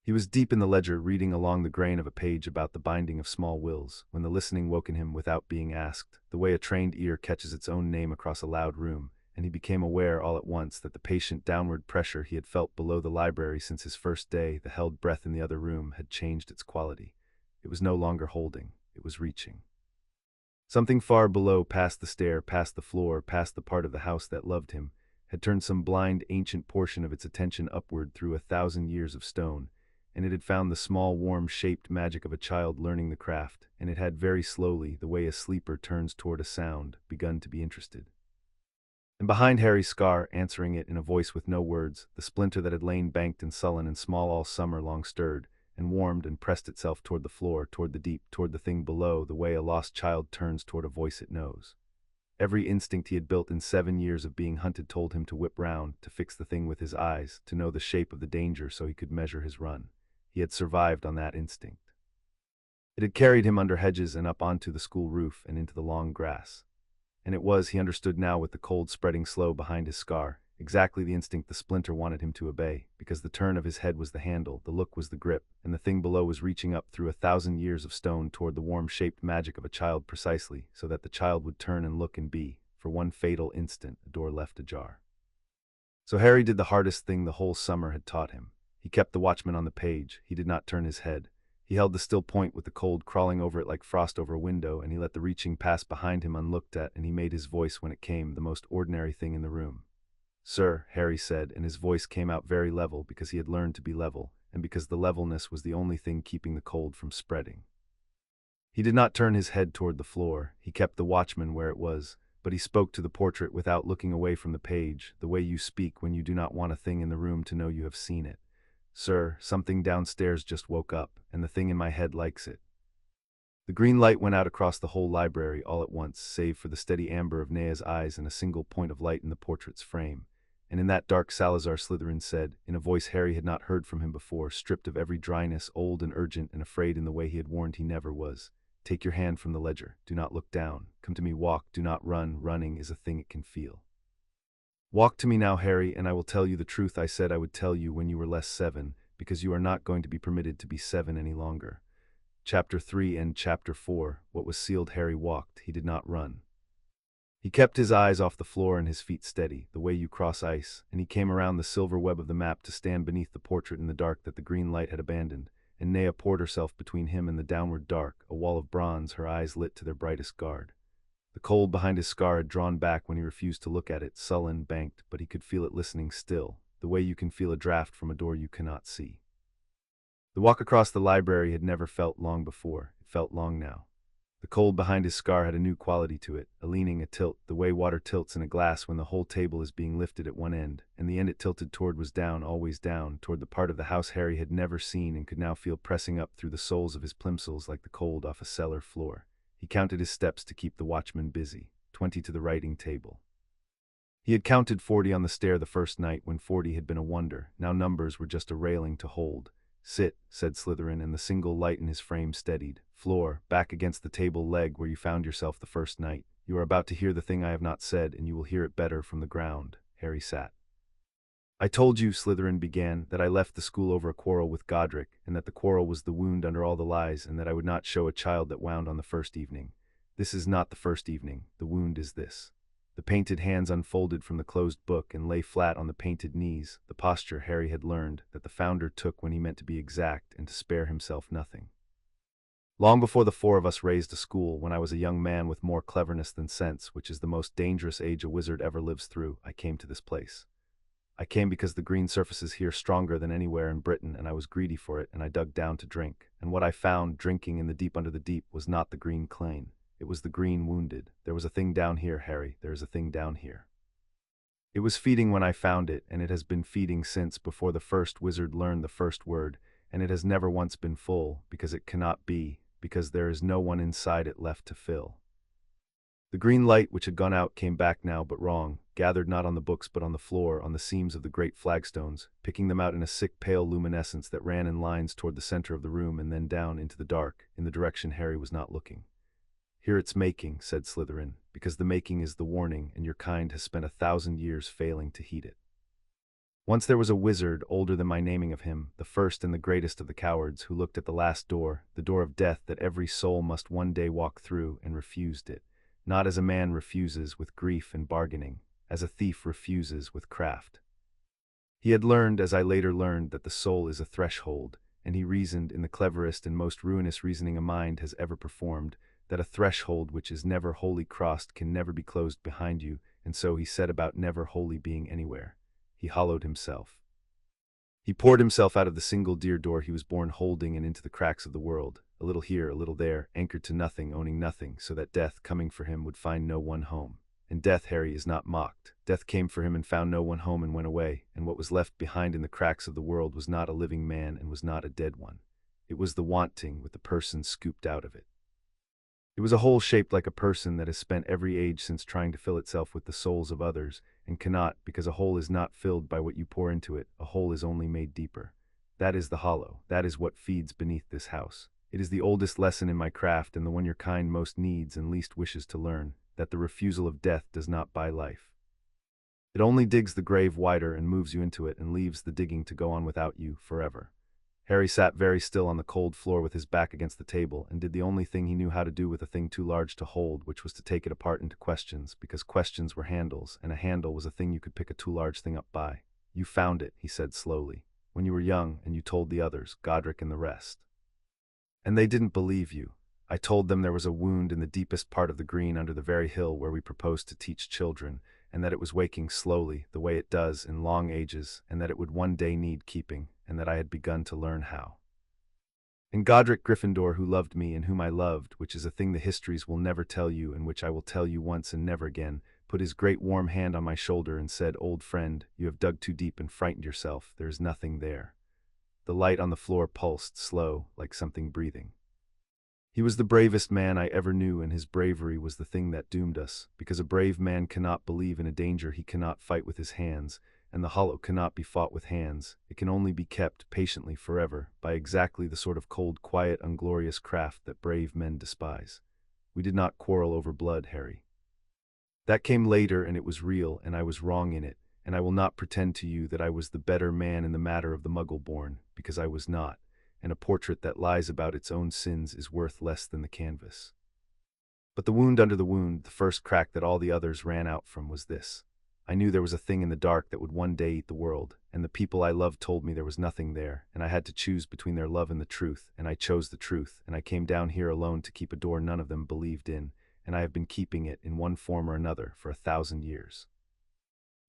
He was deep in the ledger, reading along the grain of a page about the binding of small wills, when the listening woke in him without being asked, the way a trained ear catches its own name across a loud room, and he became aware all at once that the patient downward pressure he had felt below the library since his first day, the held breath in the other room, had changed its quality. It was no longer holding, it was reaching. Something far below, past the stair, past the floor, past the part of the house that loved him, had turned some blind, ancient portion of its attention upward through 1,000 years of stone, and it had found the small, warm-shaped magic of a child learning the craft, and it had very slowly, the way a sleeper turns toward a sound, begun to be interested. And behind Harry's scar, answering it in a voice with no words, the splinter that had lain banked and sullen and small all summer long stirred, and warmed and pressed itself toward the floor, toward the deep, toward the thing below, the way a lost child turns toward a voice it knows. Every instinct he had built in 7 years of being hunted told him to whip round, to fix the thing with his eyes, to know the shape of the danger so he could measure his run. He had survived on that instinct. It had carried him under hedges and up onto the school roof and into the long grass. And it was, he understood now with the cold spreading slow behind his scar, exactly the instinct the splinter wanted him to obey, because the turn of his head was the handle, the look was the grip, and the thing below was reaching up through 1,000 years of stone toward the warm-shaped magic of a child precisely, so that the child would turn and look and be, for one fatal instant, a door left ajar. So Harry did the hardest thing the whole summer had taught him. He kept the watchman on the page. He did not turn his head. He held the still point with the cold crawling over it like frost over a window, and he let the reaching pass behind him unlooked at, and he made his voice, when it came, the most ordinary thing in the room. "Sir," Harry said, and his voice came out very level because he had learned to be level, and because the levelness was the only thing keeping the cold from spreading. He did not turn his head toward the floor. He kept the watchman where it was, but he spoke to the portrait without looking away from the page, the way you speak when you do not want a thing in the room to know you have seen it. "Sir, something downstairs just woke up, and the thing in my head likes it." The green light went out across the whole library all at once, save for the steady amber of Nea's eyes and a single point of light in the portrait's frame. And in that dark Salazar Slytherin said, in a voice Harry had not heard from him before, stripped of every dryness, old and urgent and afraid in the way he had warned he never was, "Take your hand from the ledger. Do not look down. Come to me, walk. Do not run. Running is a thing it can feel. Walk to me now, Harry, and I will tell you the truth I said I would tell you when you were less 7, because you are not going to be permitted to be 7 any longer." Chapter 3 and Chapter 4. What was sealed. Harry walked. He did not run. He kept his eyes off the floor and his feet steady, the way you cross ice, and he came around the silver web of the map to stand beneath the portrait in the dark that the green light had abandoned, and Nea poured herself between him and the downward dark, a wall of bronze, her eyes lit to their brightest guard. The cold behind his scar had drawn back when he refused to look at it, sullen, banked, but he could feel it listening still, the way you can feel a draft from a door you cannot see. The walk across the library had never felt long before. It felt long now. The cold behind his scar had a new quality to it, a leaning, a tilt, the way water tilts in a glass when the whole table is being lifted at one end, and the end it tilted toward was down, always down, toward the part of the house Harry had never seen and could now feel pressing up through the soles of his plimsolls like the cold off a cellar floor. He counted his steps to keep the watchman busy, 20 to the writing table. He had counted 40 on the stair the first night when 40 had been a wonder. Now numbers were just a railing to hold. "Sit," said Slytherin, and the single light in his frame steadied. "Floor, back against the table leg where you found yourself the first night. You are about to hear the thing I have not said, and you will hear it better from the ground." Harry sat. "I told you," Slytherin began, "that I left the school over a quarrel with Godric, and that the quarrel was the wound under all the lies, and that I would not show a child that wound on the first evening. This is not the first evening. The wound is this." The painted hands unfolded from the closed book and lay flat on the painted knees, the posture Harry had learned that the founder took when he meant to be exact and to spare himself nothing. "Long before the 4 of us raised a school, when I was a young man with more cleverness than sense, which is the most dangerous age a wizard ever lives through, I came to this place. I came because the green surface is here stronger than anywhere in Britain, and I was greedy for it, and I dug down to drink. And what I found, drinking in the deep under the deep, was not the green claim. It was the green wounded. There was a thing down here, Harry. There is a thing down here. It was feeding when I found it, and it has been feeding since, before the first wizard learned the first word, and it has never once been full, because it cannot be, because there is no one inside it left to fill." The green light which had gone out came back now, but wrong, gathered not on the books but on the floor, on the seams of the great flagstones, picking them out in a sick pale luminescence that ran in lines toward the center of the room and then down into the dark, in the direction Harry was not looking. "Here it's making," said Slytherin, "because the making is the warning, and your kind has spent 1,000 years failing to heed it. Once there was a wizard, older than my naming of him, the first and the greatest of the cowards, who looked at the last door, the door of death that every soul must one day walk through, and refused it, not as a man refuses with grief and bargaining, as a thief refuses with craft. He had learned, as I later learned, that the soul is a threshold, and he reasoned in the cleverest and most ruinous reasoning a mind has ever performed, that a threshold which is never wholly crossed can never be closed behind you, and so he set about never wholly being anywhere. He hollowed himself. He poured himself out of the single dear door he was born holding and into the cracks of the world, a little here, a little there, anchored to nothing, owning nothing, so that death, coming for him, would find no one home. And death, Harry, is not mocked. Death came for him and found no one home and went away, and what was left behind in the cracks of the world was not a living man and was not a dead one. It was the wanting with the person scooped out of it. It was a hole shaped like a person that has spent every age since trying to fill itself with the souls of others, and cannot, because a hole is not filled by what you pour into it, a hole is only made deeper. That is the hollow, that is what feeds beneath this house. It is the oldest lesson in my craft, and the one your kind most needs and least wishes to learn, that the refusal of death does not buy life. It only digs the grave wider and moves you into it and leaves the digging to go on without you forever. Harry sat very still on the cold floor with his back against the table and did the only thing he knew how to do with a thing too large to hold, which was to take it apart into questions, because questions were handles, and a handle was a thing you could pick a too large thing up by. "You found it," he said slowly, "when you were young, and you told the others, Godric and the rest. And they didn't believe you. I told them there was a wound in the deepest part of the green under the very hill where we proposed to teach children, and that it was waking slowly, the way it does in long ages, and that it would one day need keeping, and that I had begun to learn how. And Godric Gryffindor, who loved me and whom I loved, which is a thing the histories will never tell you and which I will tell you once and never again, put his great warm hand on my shoulder and said, 'Old friend, you have dug too deep and frightened yourself. There is nothing there.' The light on the floor pulsed slow, like something breathing. He was the bravest man I ever knew, and his bravery was the thing that doomed us, because a brave man cannot believe in a danger he cannot fight with his hands, and the hollow cannot be fought with hands. It can only be kept patiently forever by exactly the sort of cold, quiet, unglorious craft that brave men despise. We did not quarrel over blood, Harry. That came later, and it was real, and I was wrong in it, and I will not pretend to you that I was the better man in the matter of the Muggle-born, because I was not, and a portrait that lies about its own sins is worth less than the canvas. But the wound under the wound, the first crack that all the others ran out from, was this. I knew there was a thing in the dark that would one day eat the world, and the people I loved told me there was nothing there, and I had to choose between their love and the truth, and I chose the truth, and I came down here alone to keep a door none of them believed in, and I have been keeping it in one form or another for 1,000 years.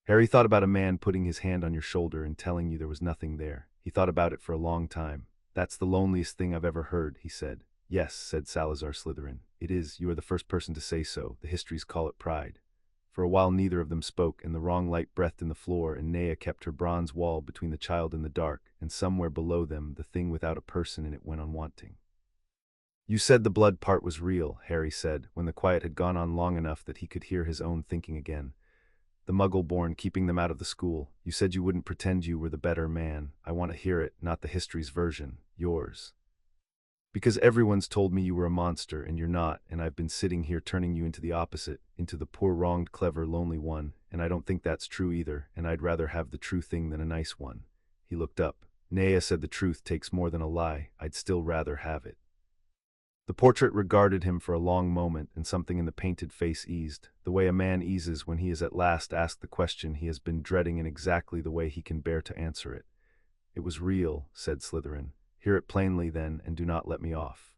Harry thought about a man putting his hand on your shoulder and telling you there was nothing there. He thought about it for a long time. "That's the loneliest thing I've ever heard," he said. "Yes," said Salazar Slytherin. "It is. You are the first person to say so. The histories call it pride." For a while neither of them spoke, and the wrong light breathed in the floor, and Nea kept her bronze wall between the child and the dark, and somewhere below them the thing without a person in it went on wanting. "You said the blood part was real," Harry said, when the quiet had gone on long enough that he could hear his own thinking again. "The Muggle-born, keeping them out of the school. You said you wouldn't pretend you were the better man. I want to hear it, not the history's version, yours. Because everyone's told me you were a monster, and you're not, and I've been sitting here turning you into the opposite, into the poor, wronged, clever, lonely one, and I don't think that's true either, and I'd rather have the true thing than a nice one." He looked up. "Nea said the truth takes more than a lie. I'd still rather have it." The portrait regarded him for a long moment, and something in the painted face eased, the way a man eases when he is at last asked the question he has been dreading in exactly the way he can bear to answer it. "It was real," said Slytherin. "Hear it plainly, then, and do not let me off.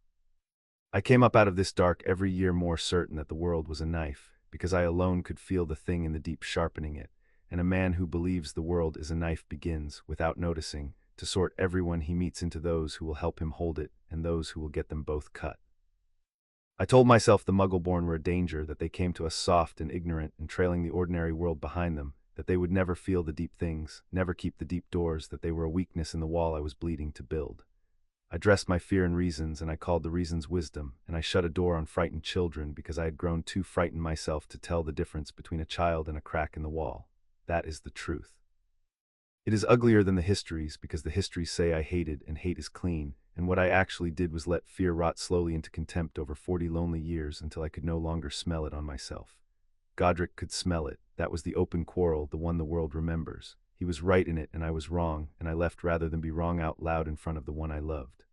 I came up out of this dark every year more certain that the world was a knife, because I alone could feel the thing in the deep sharpening it, and a man who believes the world is a knife begins, without noticing, to sort everyone he meets into those who will help him hold it and those who will get them both cut. I told myself the Muggle-born were a danger, that they came to us soft and ignorant and trailing the ordinary world behind them, that they would never feel the deep things, never keep the deep doors, that they were a weakness in the wall I was bleeding to build. I dressed my fear in reasons, and I called the reasons wisdom, and I shut a door on frightened children because I had grown too frightened myself to tell the difference between a child and a crack in the wall. That is the truth. It is uglier than the histories, because the histories say I hated, and hate is clean, and what I actually did was let fear rot slowly into contempt over 40 lonely years until I could no longer smell it on myself. Godric could smell it. That was the open quarrel, the one the world remembers. He was right in it, and I was wrong, and I left rather than be wrong out loud in front of the one I loved.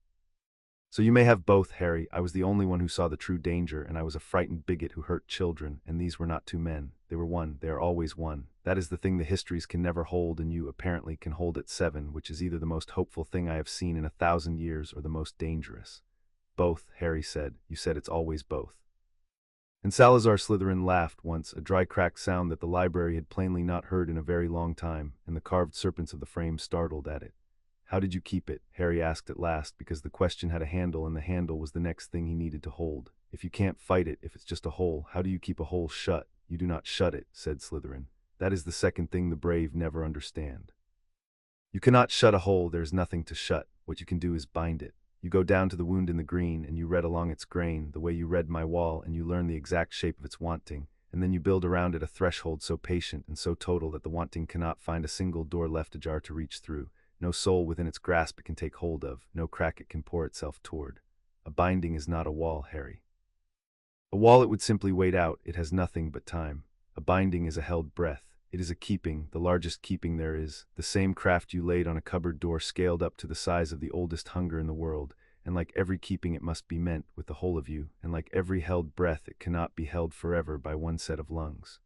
So you may have both, Harry. I was the only one who saw the true danger, and I was a frightened bigot who hurt children, and these were not two men. They were one. They are always one. That is the thing the histories can never hold, and you apparently can hold at 7, which is either the most hopeful thing I have seen in 1,000 years or the most dangerous." "Both," Harry said. "You said it's always both." And Salazar Slytherin laughed once, a dry cracked sound that the library had plainly not heard in a very long time, and the carved serpents of the frame startled at it. "How did you keep it?" Harry asked at last, because the question had a handle, and the handle was the next thing he needed to hold. "If you can't fight it, if it's just a hole, how do you keep a hole shut?" "You do not shut it," said Slytherin. "That is the second thing the brave never understand. You cannot shut a hole, there is nothing to shut. What you can do is bind it. You go down to the wound in the green, and you read along its grain, the way you read my wall, and you learn the exact shape of its wanting, and then you build around it a threshold so patient and so total that the wanting cannot find a single door left ajar to reach through, no soul within its grasp it can take hold of, no crack it can pour itself toward. A binding is not a wall, Harry. A wall it would simply wait out, it has nothing but time. A binding is a held breath. It is a keeping, the largest keeping there is, the same craft you laid on a cupboard door scaled up to the size of the oldest hunger in the world, and like every keeping it must be meant with the whole of you, and like every held breath it cannot be held forever by one set of lungs.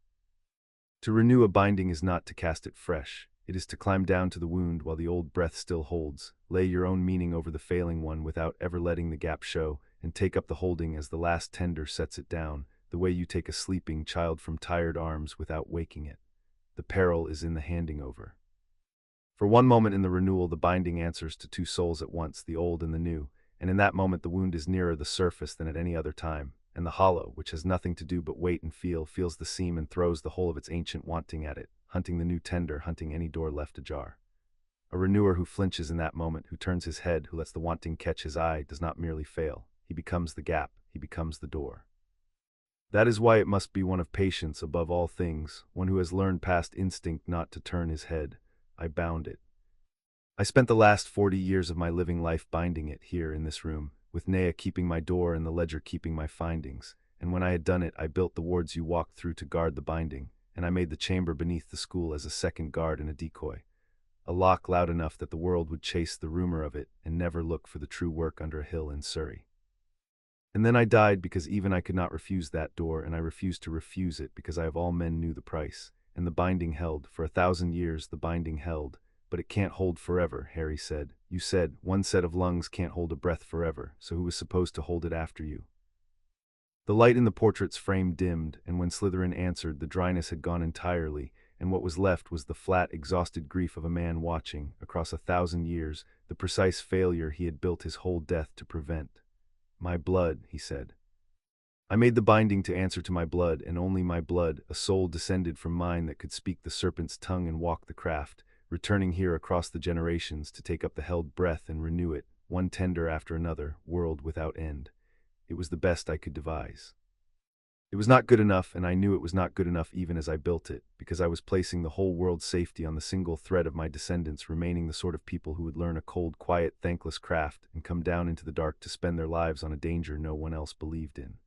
To renew a binding is not to cast it fresh, it is to climb down to the wound while the old breath still holds, lay your own meaning over the failing one without ever letting the gap show, and take up the holding as the last tender sets it down, the way you take a sleeping child from tired arms without waking it. The peril is in the handing over. For one moment in the renewal, the binding answers to two souls at once, the old and the new, and in that moment the wound is nearer the surface than at any other time, and the hollow, which has nothing to do but wait and feel, feels the seam and throws the whole of its ancient wanting at it, hunting the new tender, hunting any door left ajar. A renewer who flinches in that moment, who turns his head, who lets the wanting catch his eye, does not merely fail. He becomes the gap, he becomes the door. That is why it must be one of patience above all things, one who has learned past instinct not to turn his head. I bound it. I spent the last 40 years of my living life binding it here in this room, with Nea keeping my door and the ledger keeping my findings, and when I had done it I built the wards you walked through to guard the binding, and I made the chamber beneath the school as a second guard and a decoy. A lock loud enough that the world would chase the rumor of it and never look for the true work under a hill in Surrey. And then I died because even I could not refuse that door, and I refused to refuse it because I of all men knew the price, and the binding held, for 1,000 years the binding held, but it can't hold forever, Harry said. You said, one set of lungs can't hold a breath forever, so who was supposed to hold it after you? The light in the portrait's frame dimmed, and when Slytherin answered, the dryness had gone entirely, and what was left was the flat, exhausted grief of a man watching, across 1,000 years, the precise failure he had built his whole death to prevent. My blood, he said. I made the binding to answer to my blood, and only my blood, a soul descended from mine that could speak the serpent's tongue and walk the craft, returning here across the generations to take up the held breath and renew it, one tender after another, world without end. It was the best I could devise. It was not good enough, and I knew it was not good enough even as I built it, because I was placing the whole world's safety on the single thread of my descendants remaining the sort of people who would learn a cold, quiet, thankless craft and come down into the dark to spend their lives on a danger no one else believed in.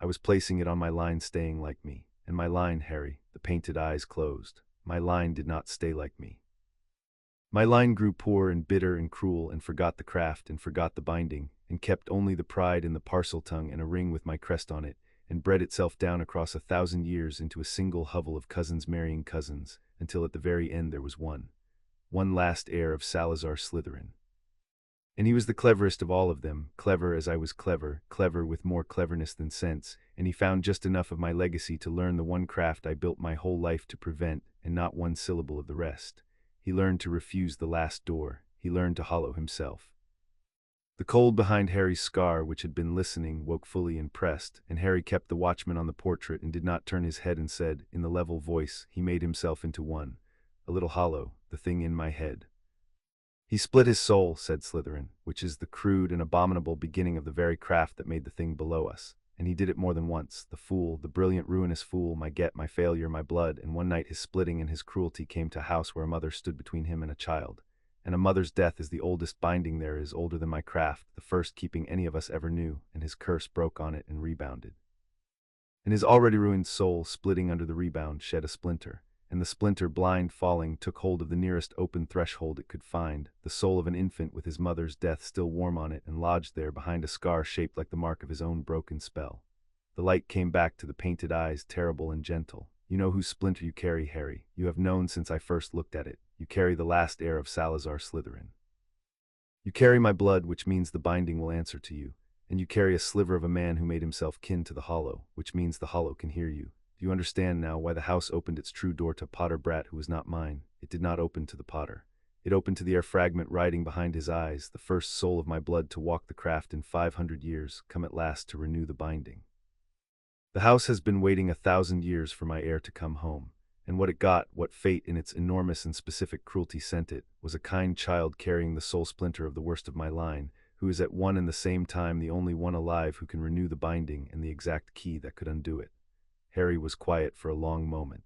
I was placing it on my line staying like me, and my line, Harry, the painted eyes closed. My line did not stay like me. My line grew poor and bitter and cruel and forgot the craft and forgot the binding, and kept only the pride in the parcel tongue and a ring with my crest on it, and bred itself down across 1,000 years into a single hovel of cousins marrying cousins, until at the very end there was one last heir of Salazar Slytherin. And he was the cleverest of all of them, clever as I was clever, clever with more cleverness than sense, and he found just enough of my legacy to learn the one craft I built my whole life to prevent, and not one syllable of the rest. He learned to refuse the last door, he learned to hollow himself. The cold behind Harry's scar, which had been listening, woke fully impressed, and Harry kept the watchman on the portrait and did not turn his head and said, in the level voice, he made himself into one, a little hollow, the thing in my head. He split his soul, said Slytherin, which is the crude and abominable beginning of the very craft that made the thing below us, and he did it more than once, the fool, the brilliant ruinous fool, my get, my failure, my blood, and one night his splitting and his cruelty came to a house where a mother stood between him and a child. And a mother's death is the oldest binding there is, older than my craft, the first keeping any of us ever knew, and his curse broke on it and rebounded. And his already ruined soul, splitting under the rebound, shed a splinter, and the splinter, blind falling, took hold of the nearest open threshold it could find, the soul of an infant with his mother's death still warm on it and lodged there behind a scar shaped like the mark of his own broken spell. The light came back to the painted eyes, terrible and gentle. You know whose splinter you carry, Harry. You have known since I first looked at it. You carry the last heir of Salazar Slytherin. You carry my blood, which means the binding will answer to you, and you carry a sliver of a man who made himself kin to the hollow, which means the hollow can hear you. Do you understand now why the house opened its true door to Potter brat who was not mine? It did not open to the Potter. It opened to the air fragment riding behind his eyes, the first soul of my blood to walk the craft in 500 years, come at last to renew the binding. The house has been waiting 1,000 years for my heir to come home, and what it got, what fate in its enormous and specific cruelty sent it, was a kind child carrying the soul splinter of the worst of my line, who is at one and the same time the only one alive who can renew the binding and the exact key that could undo it. Harry was quiet for a long moment.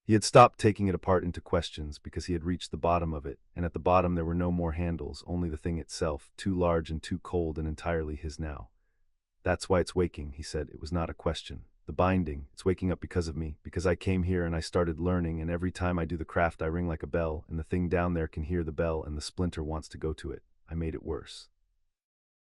He had stopped taking it apart into questions because he had reached the bottom of it, and at the bottom there were no more handles, only the thing itself, too large and too cold and entirely his now. That's why it's waking, he said. It was not a question. The binding, it's waking up because of me, because I came here and I started learning, and every time I do the craft I ring like a bell, and the thing down there can hear the bell, and the splinter wants to go to it. I made it worse.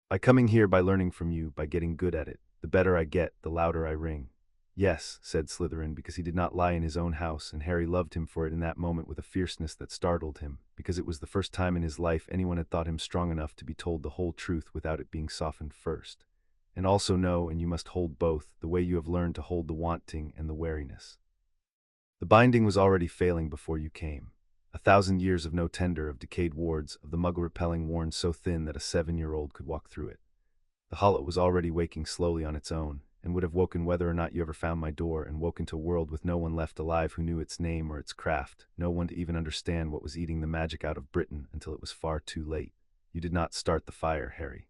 By coming here, by learning from you, by getting good at it, the better I get, the louder I ring. Yes, said Slytherin, because he did not lie in his own house, and Harry loved him for it in that moment with a fierceness that startled him, because it was the first time in his life anyone had thought him strong enough to be told the whole truth without it being softened first. And also know, and you must hold both, the way you have learned to hold the wanting and the wariness. The binding was already failing before you came. 1,000 years of no tender, of decayed wards, of the muggle-repelling worn so thin that a 7-year-old could walk through it. The hollow was already waking slowly on its own, and would have woken whether or not you ever found my door, and woken to a world with no one left alive who knew its name or its craft, no one to even understand what was eating the magic out of Britain until it was far too late. You did not start the fire, Harry.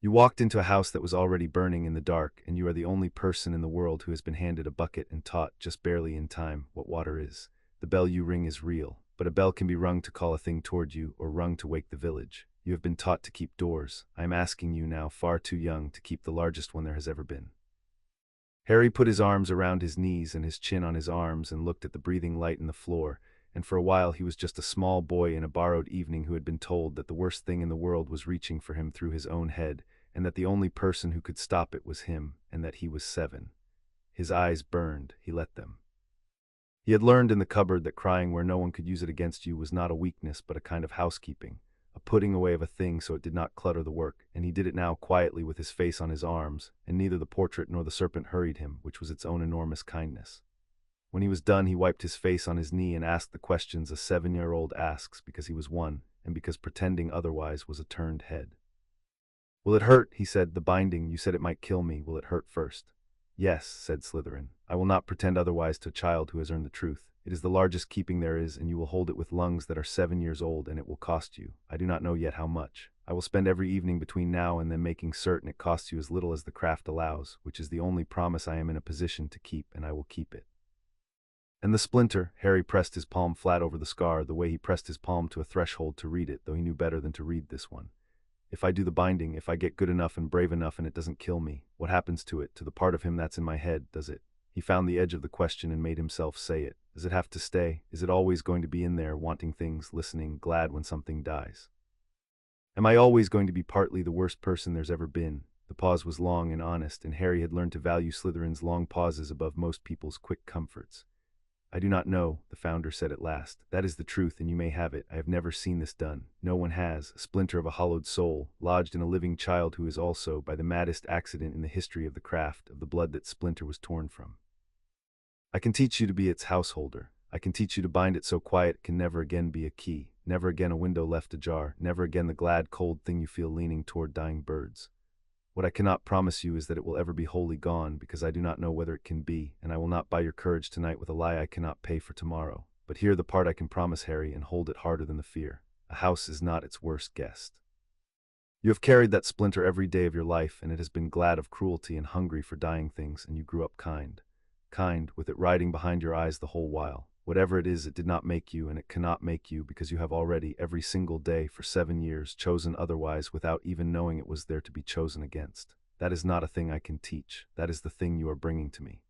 You walked into a house that was already burning in the dark, and you are the only person in the world who has been handed a bucket and taught, just barely in time, what water is. The bell you ring is real, but a bell can be rung to call a thing toward you, or rung to wake the village. You have been taught to keep doors. I am asking you now, far too young, to keep the largest one there has ever been. Harry put his arms around his knees and his chin on his arms and looked at the breathing light in the floor, and for a while he was just a small boy in a borrowed evening who had been told that the worst thing in the world was reaching for him through his own head, and that the only person who could stop it was him, and that he was 7. His eyes burned. He let them. He had learned in the cupboard that crying where no one could use it against you was not a weakness but a kind of housekeeping, a putting away of a thing so it did not clutter the work, and he did it now quietly with his face on his arms, and neither the portrait nor the serpent hurried him, which was its own enormous kindness. When he was done, he wiped his face on his knee and asked the questions a 7-year-old asks, because he was one, and because pretending otherwise was a turned head. Will it hurt? He said. The binding, you said it might kill me. Will it hurt first? Yes, said Slytherin. I will not pretend otherwise to a child who has earned the truth. It is the largest keeping there is, and you will hold it with lungs that are 7 years old, and it will cost you. I do not know yet how much. I will spend every evening between now and then making certain it costs you as little as the craft allows, which is the only promise I am in a position to keep, and I will keep it. And the splinter, Harry pressed his palm flat over the scar, the way he pressed his palm to a threshold to read it, though he knew better than to read this one. If I do the binding, if I get good enough and brave enough and it doesn't kill me, what happens to it, to the part of him that's in my head, does it? He found the edge of the question and made himself say it. Does it have to stay? Is it always going to be in there, wanting things, listening, glad when something dies? Am I always going to be partly the worst person there's ever been? The pause was long and honest, and Harry had learned to value Slytherin's long pauses above most people's quick comforts. I do not know, the founder said at last. That is the truth, and you may have it. I have never seen this done. No one has. A splinter of a hollowed soul, lodged in a living child who is also, by the maddest accident in the history of the craft, of the blood that splinter was torn from. I can teach you to be its householder. I can teach you to bind it so quiet it can never again be a key, never again a window left ajar, never again the glad cold thing you feel leaning toward dying birds. What I cannot promise you is that it will ever be wholly gone, because I do not know whether it can be, and I will not buy your courage tonight with a lie I cannot pay for tomorrow. But hear the part I can promise, Harry, and hold it harder than the fear. A house is not its worst guest. You have carried that splinter every day of your life, and it has been glad of cruelty and hungry for dying things, and you grew up kind. Kind, with it riding behind your eyes the whole while. Whatever it is, it did not make you, and it cannot make you, because you have already, every single day for 7 years, chosen otherwise without even knowing it was there to be chosen against. That is not a thing I can teach. That is the thing you are bringing to me.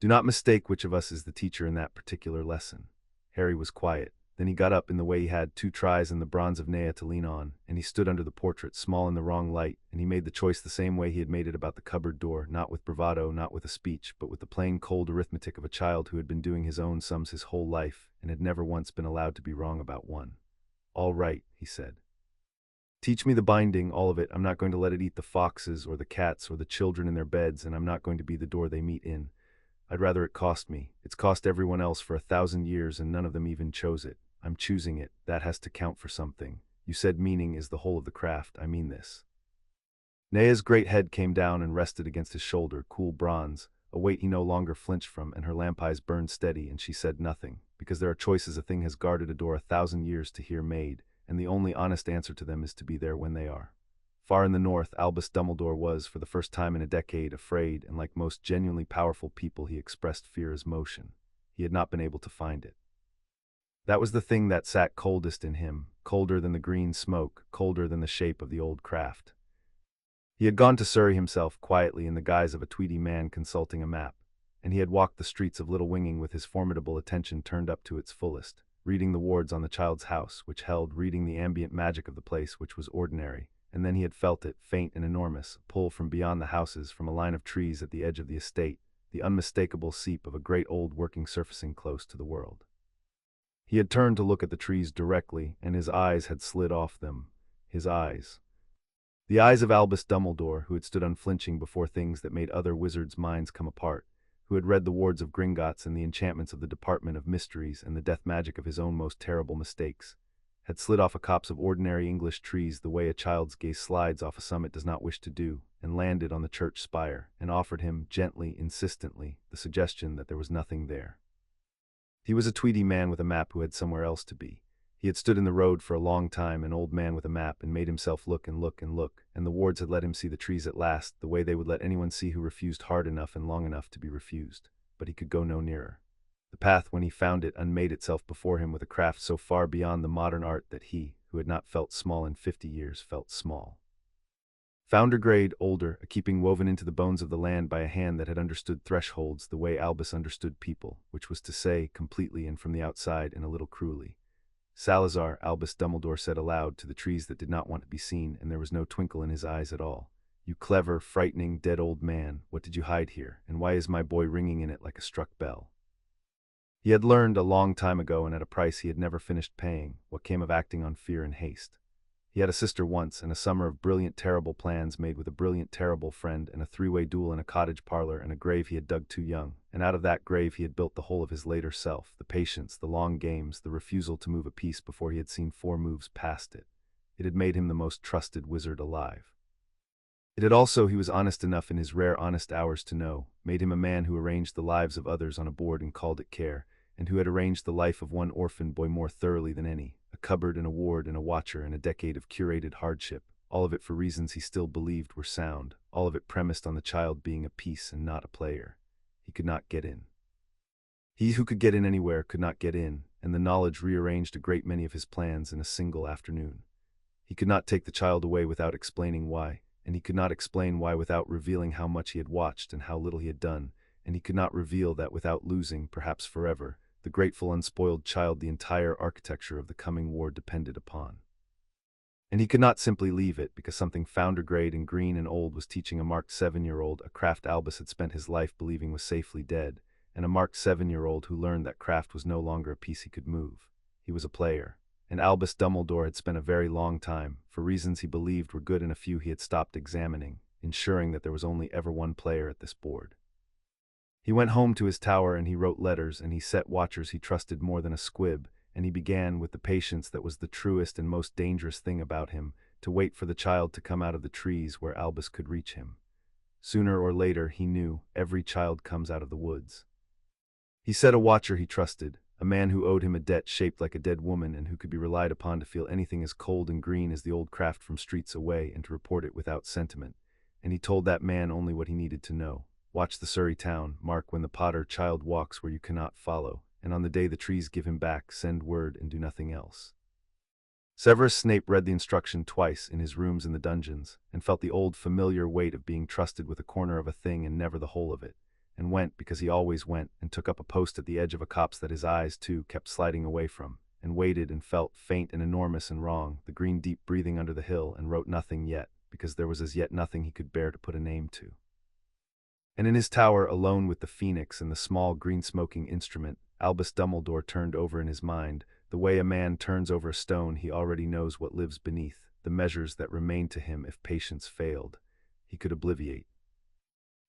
Do not mistake which of us is the teacher in that particular lesson. Harry was quiet. Then he got up in the way he had 2 tries and the bronze of Nea to lean on, and he stood under the portrait, small in the wrong light, and he made the choice the same way he had made it about the cupboard door, not with bravado, not with a speech, but with the plain cold arithmetic of a child who had been doing his own sums his whole life, and had never once been allowed to be wrong about one. All right, he said. Teach me the binding, all of it. I'm not going to let it eat the foxes or the cats or the children in their beds, and I'm not going to be the door they meet in. I'd rather it cost me. It's cost everyone else for 1,000 years, and none of them even chose it. I'm choosing it. That has to count for something. You said meaning is the whole of the craft. I mean this. Nea's great head came down and rested against his shoulder, cool bronze, a weight he no longer flinched from, and her lamp eyes burned steady, and she said nothing, because there are choices a thing has guarded a door 1,000 years to hear made, and the only honest answer to them is to be there when they are. Far in the north, Albus Dumbledore was, for the first time in a decade, afraid, and like most genuinely powerful people he expressed fear as motion. He had not been able to find it. That was the thing that sat coldest in him, colder than the green smoke, colder than the shape of the old craft. He had gone to Surrey himself quietly in the guise of a tweedy man consulting a map, and he had walked the streets of Little Winging with his formidable attention turned up to its fullest, reading the wards on the child's house, which held, reading the ambient magic of the place, which was ordinary, and then he had felt it, faint and enormous, a pull from beyond the houses, from a line of trees at the edge of the estate, the unmistakable seep of a great old working surfacing close to the world. He had turned to look at the trees directly, and his eyes had slid off them. His eyes. The eyes of Albus Dumbledore, who had stood unflinching before things that made other wizards' minds come apart, who had read the wards of Gringotts and the enchantments of the Department of Mysteries and the death magic of his own most terrible mistakes, had slid off a copse of ordinary English trees the way a child's gaze slides off a summit does not wish to do, and landed on the church spire, and offered him, gently, insistently, the suggestion that there was nothing there. He was a tweedy man with a map who had somewhere else to be. He had stood in the road for a long time, an old man with a map, and made himself look and look and look, and the wards had let him see the trees at last, the way they would let anyone see who refused hard enough and long enough to be refused. But he could go no nearer. The path, when he found it, unmade itself before him with a craft so far beyond the modern art that he, who had not felt small in 50 years, felt small. Founder-grade, older, a keeping woven into the bones of the land by a hand that had understood thresholds the way Albus understood people, which was to say, completely and from the outside and a little cruelly. Salazar, Albus Dumbledore said aloud to the trees that did not want to be seen, and there was no twinkle in his eyes at all. You clever, frightening, dead old man, what did you hide here, and why is my boy ringing in it like a struck bell? He had learned a long time ago, and at a price he had never finished paying, what came of acting on fear and haste. He had a sister once, and a summer of brilliant terrible plans made with a brilliant terrible friend, and a three-way duel in a cottage parlor, and a grave he had dug too young, and out of that grave he had built the whole of his later self, the patience, the long games, the refusal to move a piece before he had seen 4 moves past it. It had made him the most trusted wizard alive. It had also, he was honest enough in his rare honest hours to know, made him a man who arranged the lives of others on a board and called it care, and who had arranged the life of one orphan boy more thoroughly than any, a cupboard and a ward and a watcher and a decade of curated hardship, all of it for reasons he still believed were sound, all of it premised on the child being a piece and not a player. He could not get in. He who could get in anywhere could not get in, and the knowledge rearranged a great many of his plans in a single afternoon. He could not take the child away without explaining why, and he could not explain why without revealing how much he had watched and how little he had done, and he could not reveal that without losing, perhaps forever, the grateful unspoiled child the entire architecture of the coming war depended upon. And he could not simply leave it because something founder-grade and green and old was teaching a marked 7-year-old a craft Albus had spent his life believing was safely dead, and a marked 7-year-old who learned that craft was no longer a piece he could move. He was a player, and Albus Dumbledore had spent a very long time, for reasons he believed were good and a few he had stopped examining, ensuring that there was only ever one player at this board. He went home to his tower and he wrote letters and he set watchers he trusted more than a squib, and he began, with the patience that was the truest and most dangerous thing about him, to wait for the child to come out of the trees where Albus could reach him. Sooner or later, he knew, every child comes out of the woods. He set a watcher he trusted, a man who owed him a debt shaped like a dead woman and who could be relied upon to feel anything as cold and green as the old craft from streets away and to report it without sentiment, and he told that man only what he needed to know. Watch the Surrey town, mark when the Potter child walks where you cannot follow, and on the day the trees give him back, send word and do nothing else. Severus Snape read the instruction twice in his rooms in the dungeons, and felt the old familiar weight of being trusted with a corner of a thing and never the whole of it, and went, because he always went, and took up a post at the edge of a copse that his eyes, too, kept sliding away from, and waited and felt, faint and enormous and wrong, the green deep breathing under the hill, and wrote nothing yet, because there was as yet nothing he could bear to put a name to. And in his tower, alone with the phoenix and the small green-smoking instrument, Albus Dumbledore turned over in his mind, the way a man turns over a stone he already knows what lives beneath, the measures that remained to him if patience failed. He could obliviate.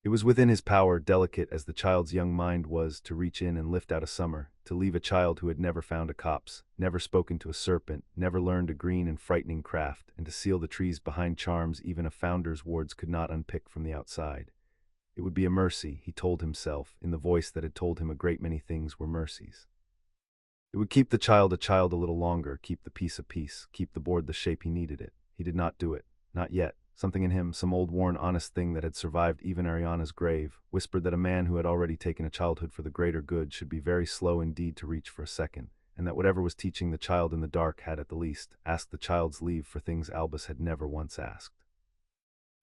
It was within his power, delicate as the child's young mind was, to reach in and lift out a summer, to leave a child who had never found a copse, never spoken to a serpent, never learned a green and frightening craft, and to seal the trees behind charms even a founder's wards could not unpick from the outside. It would be a mercy, he told himself, in the voice that had told him a great many things were mercies. It would keep the child a child a little longer, keep the peace a peace, keep the board the shape he needed it. He did not do it. Not yet. Something in him, some old worn honest thing that had survived even Ariana's grave, whispered that a man who had already taken a childhood for the greater good should be very slow indeed to reach for a second, and that whatever was teaching the child in the dark had at the least asked the child's leave for things Albus had never once asked.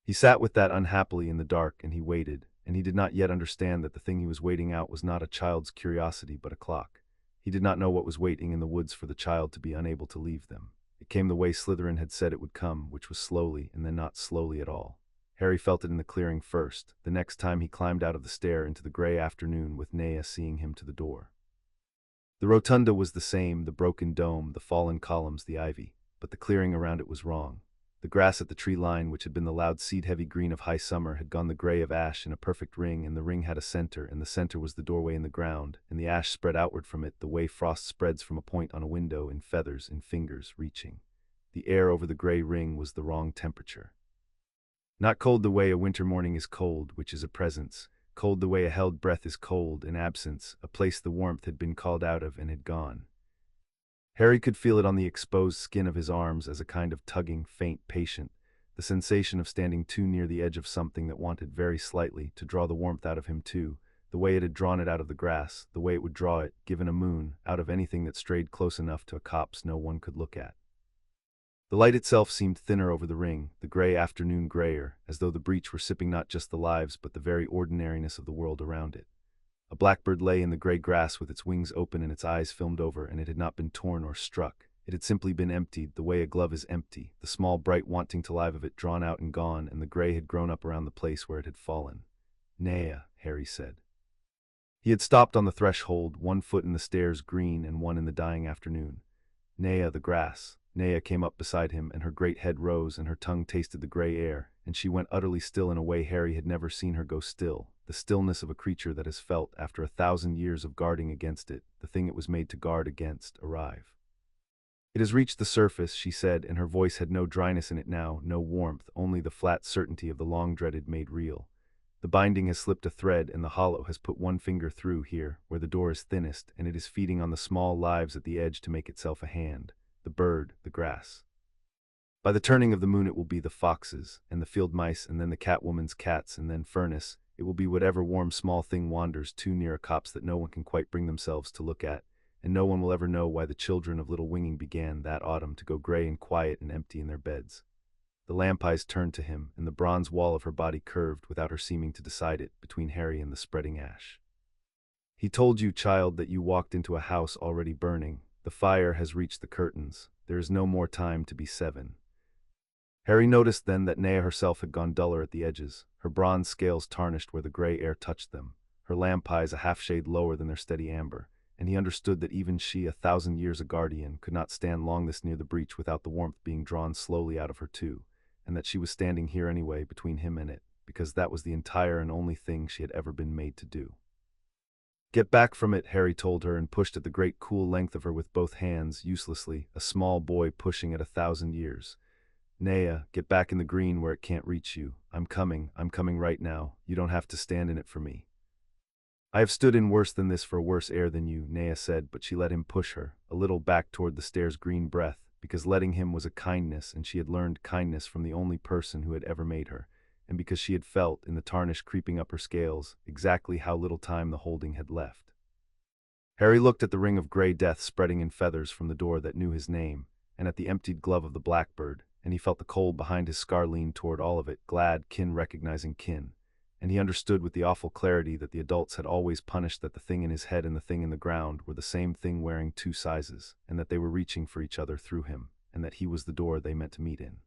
He sat with that unhappily in the dark, and he waited, and he did not yet understand that the thing he was waiting out was not a child's curiosity but a clock. He did not know what was waiting in the woods for the child to be unable to leave them. It came the way Slytherin had said it would come, which was slowly, and then not slowly at all. Harry felt it in the clearing first, the next time he climbed out of the stair into the grey afternoon with Naya seeing him to the door. The rotunda was the same, the broken dome, the fallen columns, the ivy, but the clearing around it was wrong. The grass at the tree line, which had been the loud seed-heavy green of high summer, had gone the grey of ash in a perfect ring, and the ring had a center, and the center was the doorway in the ground, and the ash spread outward from it the way frost spreads from a point on a window, in feathers, in fingers, reaching. The air over the grey ring was the wrong temperature. Not cold the way a winter morning is cold, which is a presence, cold the way a held breath is cold, in absence, a place the warmth had been called out of and had gone. Harry could feel it on the exposed skin of his arms as a kind of tugging, faint, patient, the sensation of standing too near the edge of something that wanted very slightly to draw the warmth out of him too, the way it had drawn it out of the grass, the way it would draw it, given a moon, out of anything that strayed close enough to a copse no one could look at. The light itself seemed thinner over the ring, the grey afternoon greyer, as though the breach were sipping not just the lives but the very ordinariness of the world around it. A blackbird lay in the grey grass with its wings open and its eyes filmed over, and it had not been torn or struck. It had simply been emptied, the way a glove is empty, the small bright wanting to live of it drawn out and gone, and the grey had grown up around the place where it had fallen. "Naya," Harry said. He had stopped on the threshold, one foot in the stairs green and one in the dying afternoon. "Naya, the grass." Naya came up beside him, and her great head rose, and her tongue tasted the grey air, and she went utterly still in a way Harry had never seen her go still, the stillness of a creature that has felt, after 1,000 years of guarding against it, the thing it was made to guard against, arrive. "It has reached the surface," she said, and her voice had no dryness in it now, no warmth, only the flat certainty of the long-dreaded made real. "The binding has slipped a thread, and the hollow has put one finger through here, where the door is thinnest, and it is feeding on the small lives at the edge to make itself a hand. The bird, the grass. By the turning of the moon it will be the foxes, and the field mice, and then the catwoman's cats, and then furnace. It will be whatever warm small thing wanders too near a copse that no one can quite bring themselves to look at, and no one will ever know why the children of Little Winging began, that autumn, to go grey and quiet and empty in their beds." The lamp eyes turned to him, and the bronze wall of her body curved, without her seeming to decide it, between Harry and the spreading ash. "He told you, child, that you walked into a house already burning. The fire has reached the curtains. There is no more time to be 7. Harry noticed then that Naya herself had gone duller at the edges, her bronze scales tarnished where the grey air touched them, her lamp eyes a half-shade lower than their steady amber, and he understood that even she, 1,000 years a guardian, could not stand long this near the breach without the warmth being drawn slowly out of her too, and that she was standing here anyway, between him and it, because that was the entire and only thing she had ever been made to do. "Get back from it," Harry told her, and pushed at the great cool length of her with both hands, uselessly, a small boy pushing at 1,000 years. "Naya, get back in the green where it can't reach you. I'm coming right now. You don't have to stand in it for me." "I have stood in worse than this for worse air than you," Naya said, but she let him push her, a little back toward the stairs' green breath, because letting him was a kindness, and she had learned kindness from the only person who had ever made her, and because she had felt, in the tarnish creeping up her scales, exactly how little time the holding had left. Harry looked at the ring of grey death spreading in feathers from the door that knew his name, and at the emptied glove of the blackbird, and he felt the cold behind his scar lean toward all of it, glad kin recognizing kin, and he understood with the awful clarity that the adults had always punished that the thing in his head and the thing in the ground were the same thing wearing 2 sizes, and that they were reaching for each other through him, and that he was the door they meant to meet in.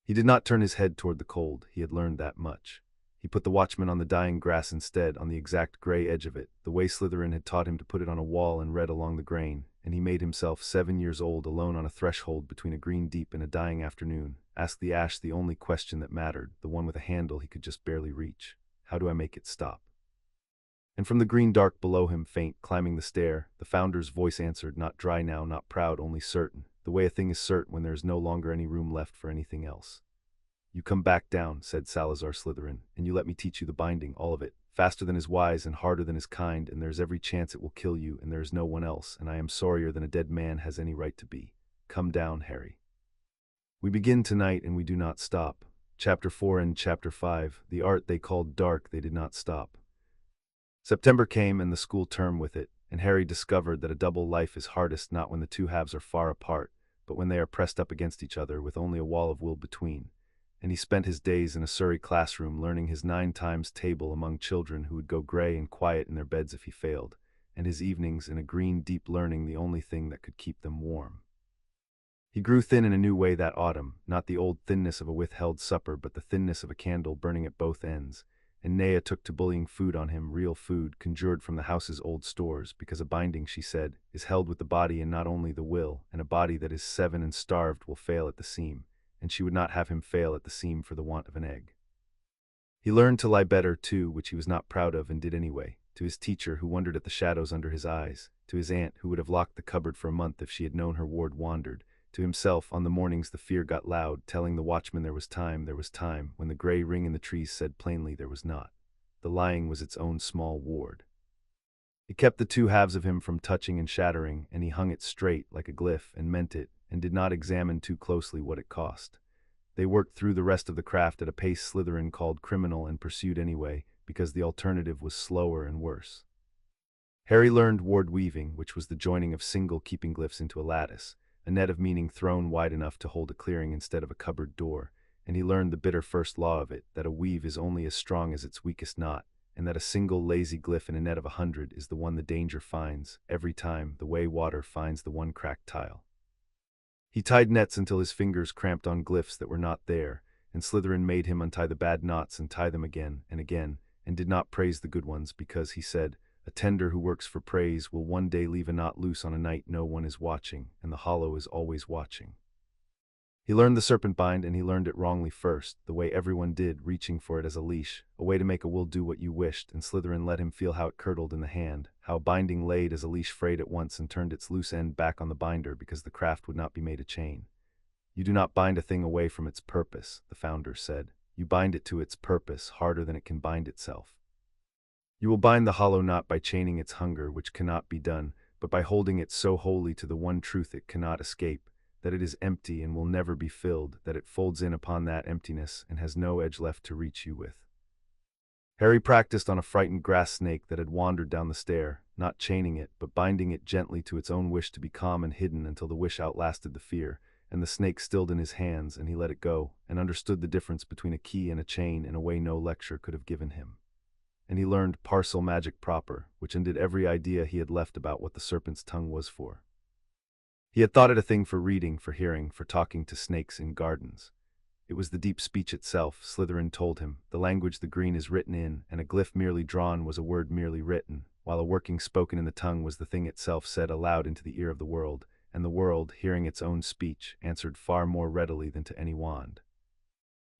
He did not turn his head toward the cold, he had learned that much. He put the watchman on the dying grass instead, on the exact grey edge of it, the way Slytherin had taught him to put it on a wall and read along the grain, and he made himself 7 years old alone on a threshold between a green deep and a dying afternoon, asked the ash the only question that mattered, the one with a handle he could just barely reach. "How do I make it stop?" And from the green dark below him, faint, climbing the stair, the founder's voice answered, not dry now, not proud, only certain, the way a thing is certain when there is no longer any room left for anything else. "You come back down," said Salazar Slytherin, "and you let me teach you the binding, all of it, faster than is wise and harder than is kind, and there's every chance it will kill you, and there is no one else, and I am sorrier than a dead man has any right to be. Come down, Harry. We begin tonight and we do not stop." Chapter 4 and Chapter 5, the art they called dark they did not stop. September came and the school term with it, and Harry discovered that a double life is hardest not when the two halves are far apart, but when they are pressed up against each other with only a wall of will between. and he spent his days in a Surrey classroom learning his 9 times table among children who would go gray and quiet in their beds if he failed, and his evenings in a green deep learning the only thing that could keep them warm. He grew thin in a new way that autumn, not the old thinness of a withheld supper but the thinness of a candle burning at both ends, and Nea took to bullying food on him, real food conjured from the house's old stores, because a binding, she said, is held with the body and not only the will, and a body that is 7 and starved will fail at the seam, and she would not have him fail at the seam for the want of an egg. He learned to lie better, too, which he was not proud of and did anyway, to his teacher who wondered at the shadows under his eyes, to his aunt who would have locked the cupboard for a month if she had known her ward wandered, to himself on the mornings the fear got loud, telling the watchman there was time, when the gray ring in the trees said plainly there was not. The lying was its own small ward. It kept the 2 halves of him from touching and shattering, and he hung it straight like a glyph and meant it, and did not examine too closely what it cost. They worked through the rest of the craft at a pace Slytherin called criminal and pursued anyway, because the alternative was slower and worse. Harry learned ward weaving, which was the joining of single keeping glyphs into a lattice, a net of meaning thrown wide enough to hold a clearing instead of a cupboard door, and he learned the bitter first law of it, that a weave is only as strong as its weakest knot, and that a single lazy glyph in a net of 100 is the one the danger finds, every time, the way water finds the one cracked tile. He tied nets until his fingers cramped on glyphs that were not there, and Slytherin made him untie the bad knots and tie them again, and did not praise the good ones, because, he said, a tender who works for praise will one day leave a knot loose on a night no one is watching, and the hollow is always watching. He learned the serpent bind, and he learned it wrongly first, the way everyone did, reaching for it as a leash, a way to make a will do what you wished, and Slytherin let him feel how it curdled in the hand, how a binding laid as a leash frayed at once and turned its loose end back on the binder because the craft would not be made a chain. You do not bind a thing away from its purpose, the founder said. You bind it to its purpose harder than it can bind itself. You will bind the hollow not by chaining its hunger, which cannot be done, but by holding it so wholly to the one truth it cannot escape, that it is empty and will never be filled, that it folds in upon that emptiness and has no edge left to reach you with. Harry practiced on a frightened grass snake that had wandered down the stair, not chaining it, but binding it gently to its own wish to be calm and hidden until the wish outlasted the fear, and the snake stilled in his hands, and he let it go, and understood the difference between a key and a chain in a way no lecture could have given him. And he learned parcel magic proper, which undid every idea he had left about what the serpent's tongue was for. He had thought it a thing for reading, for hearing, for talking to snakes in gardens. It was the deep speech itself, Slytherin told him, the language the green is written in, and a glyph merely drawn was a word merely written, while a working spoken in the tongue was the thing itself said aloud into the ear of the world, and the world, hearing its own speech, answered far more readily than to any wand.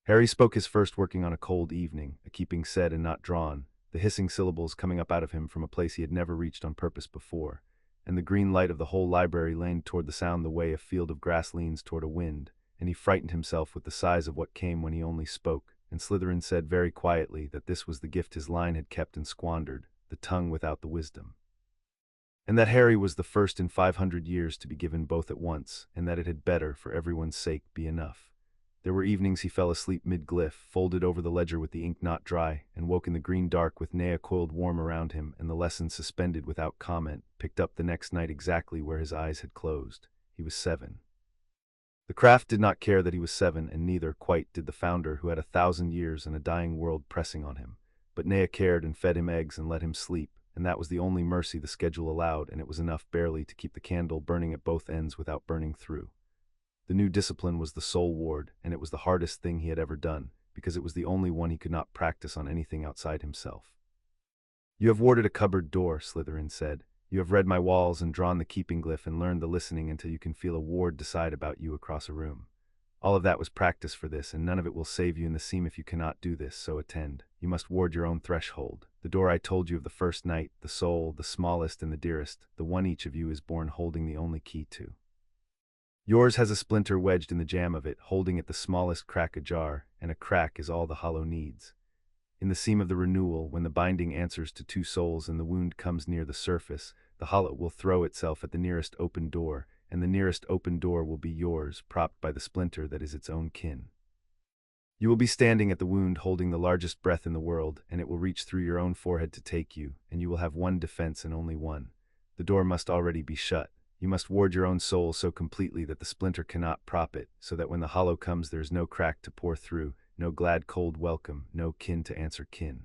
Harry spoke his first working on a cold evening, a keeping said and not drawn, the hissing syllables coming up out of him from a place he had never reached on purpose before, and the green light of the whole library leaned toward the sound the way a field of grass leans toward a wind, and he frightened himself with the size of what came when he only spoke, and Slytherin said very quietly that this was the gift his line had kept and squandered, the tongue without the wisdom. And that Harry was the first in 500 years to be given both at once, and that it had better, for everyone's sake, be enough. There were evenings he fell asleep mid-glyph, folded over the ledger with the ink not dry, and woke in the green dark with Nea coiled warm around him and the lesson suspended without comment, picked up the next night exactly where his eyes had closed. He was 7. The craft did not care that he was 7, and neither, quite, did the founder who had 1,000 years and a dying world pressing on him. But Nea cared and fed him eggs and let him sleep, and that was the only mercy the schedule allowed, and it was enough barely to keep the candle burning at both ends without burning through. The new discipline was the soul ward, and it was the hardest thing he had ever done, because it was the only one he could not practice on anything outside himself. You have warded a cupboard door, Slytherin said. You have read my walls and drawn the keeping glyph and learned the listening until you can feel a ward decide about you across a room. All of that was practice for this, and none of it will save you in the seam if you cannot do this, so attend. You must ward your own threshold. The door I told you of the first night, the soul, the smallest and the dearest, the one each of you is born holding the only key to. Yours has a splinter wedged in the jamb of it, holding it the smallest crack ajar, and a crack is all the hollow needs. In the seam of the renewal, when the binding answers to 2 souls and the wound comes near the surface, the hollow will throw itself at the nearest open door, and the nearest open door will be yours, propped by the splinter that is its own kin. You will be standing at the wound holding the largest breath in the world, and it will reach through your own forehead to take you, and you will have one defense and only one. The door must already be shut. You must ward your own soul so completely that the splinter cannot prop it, so that when the hollow comes there is no crack to pour through, no glad cold welcome, no kin to answer kin.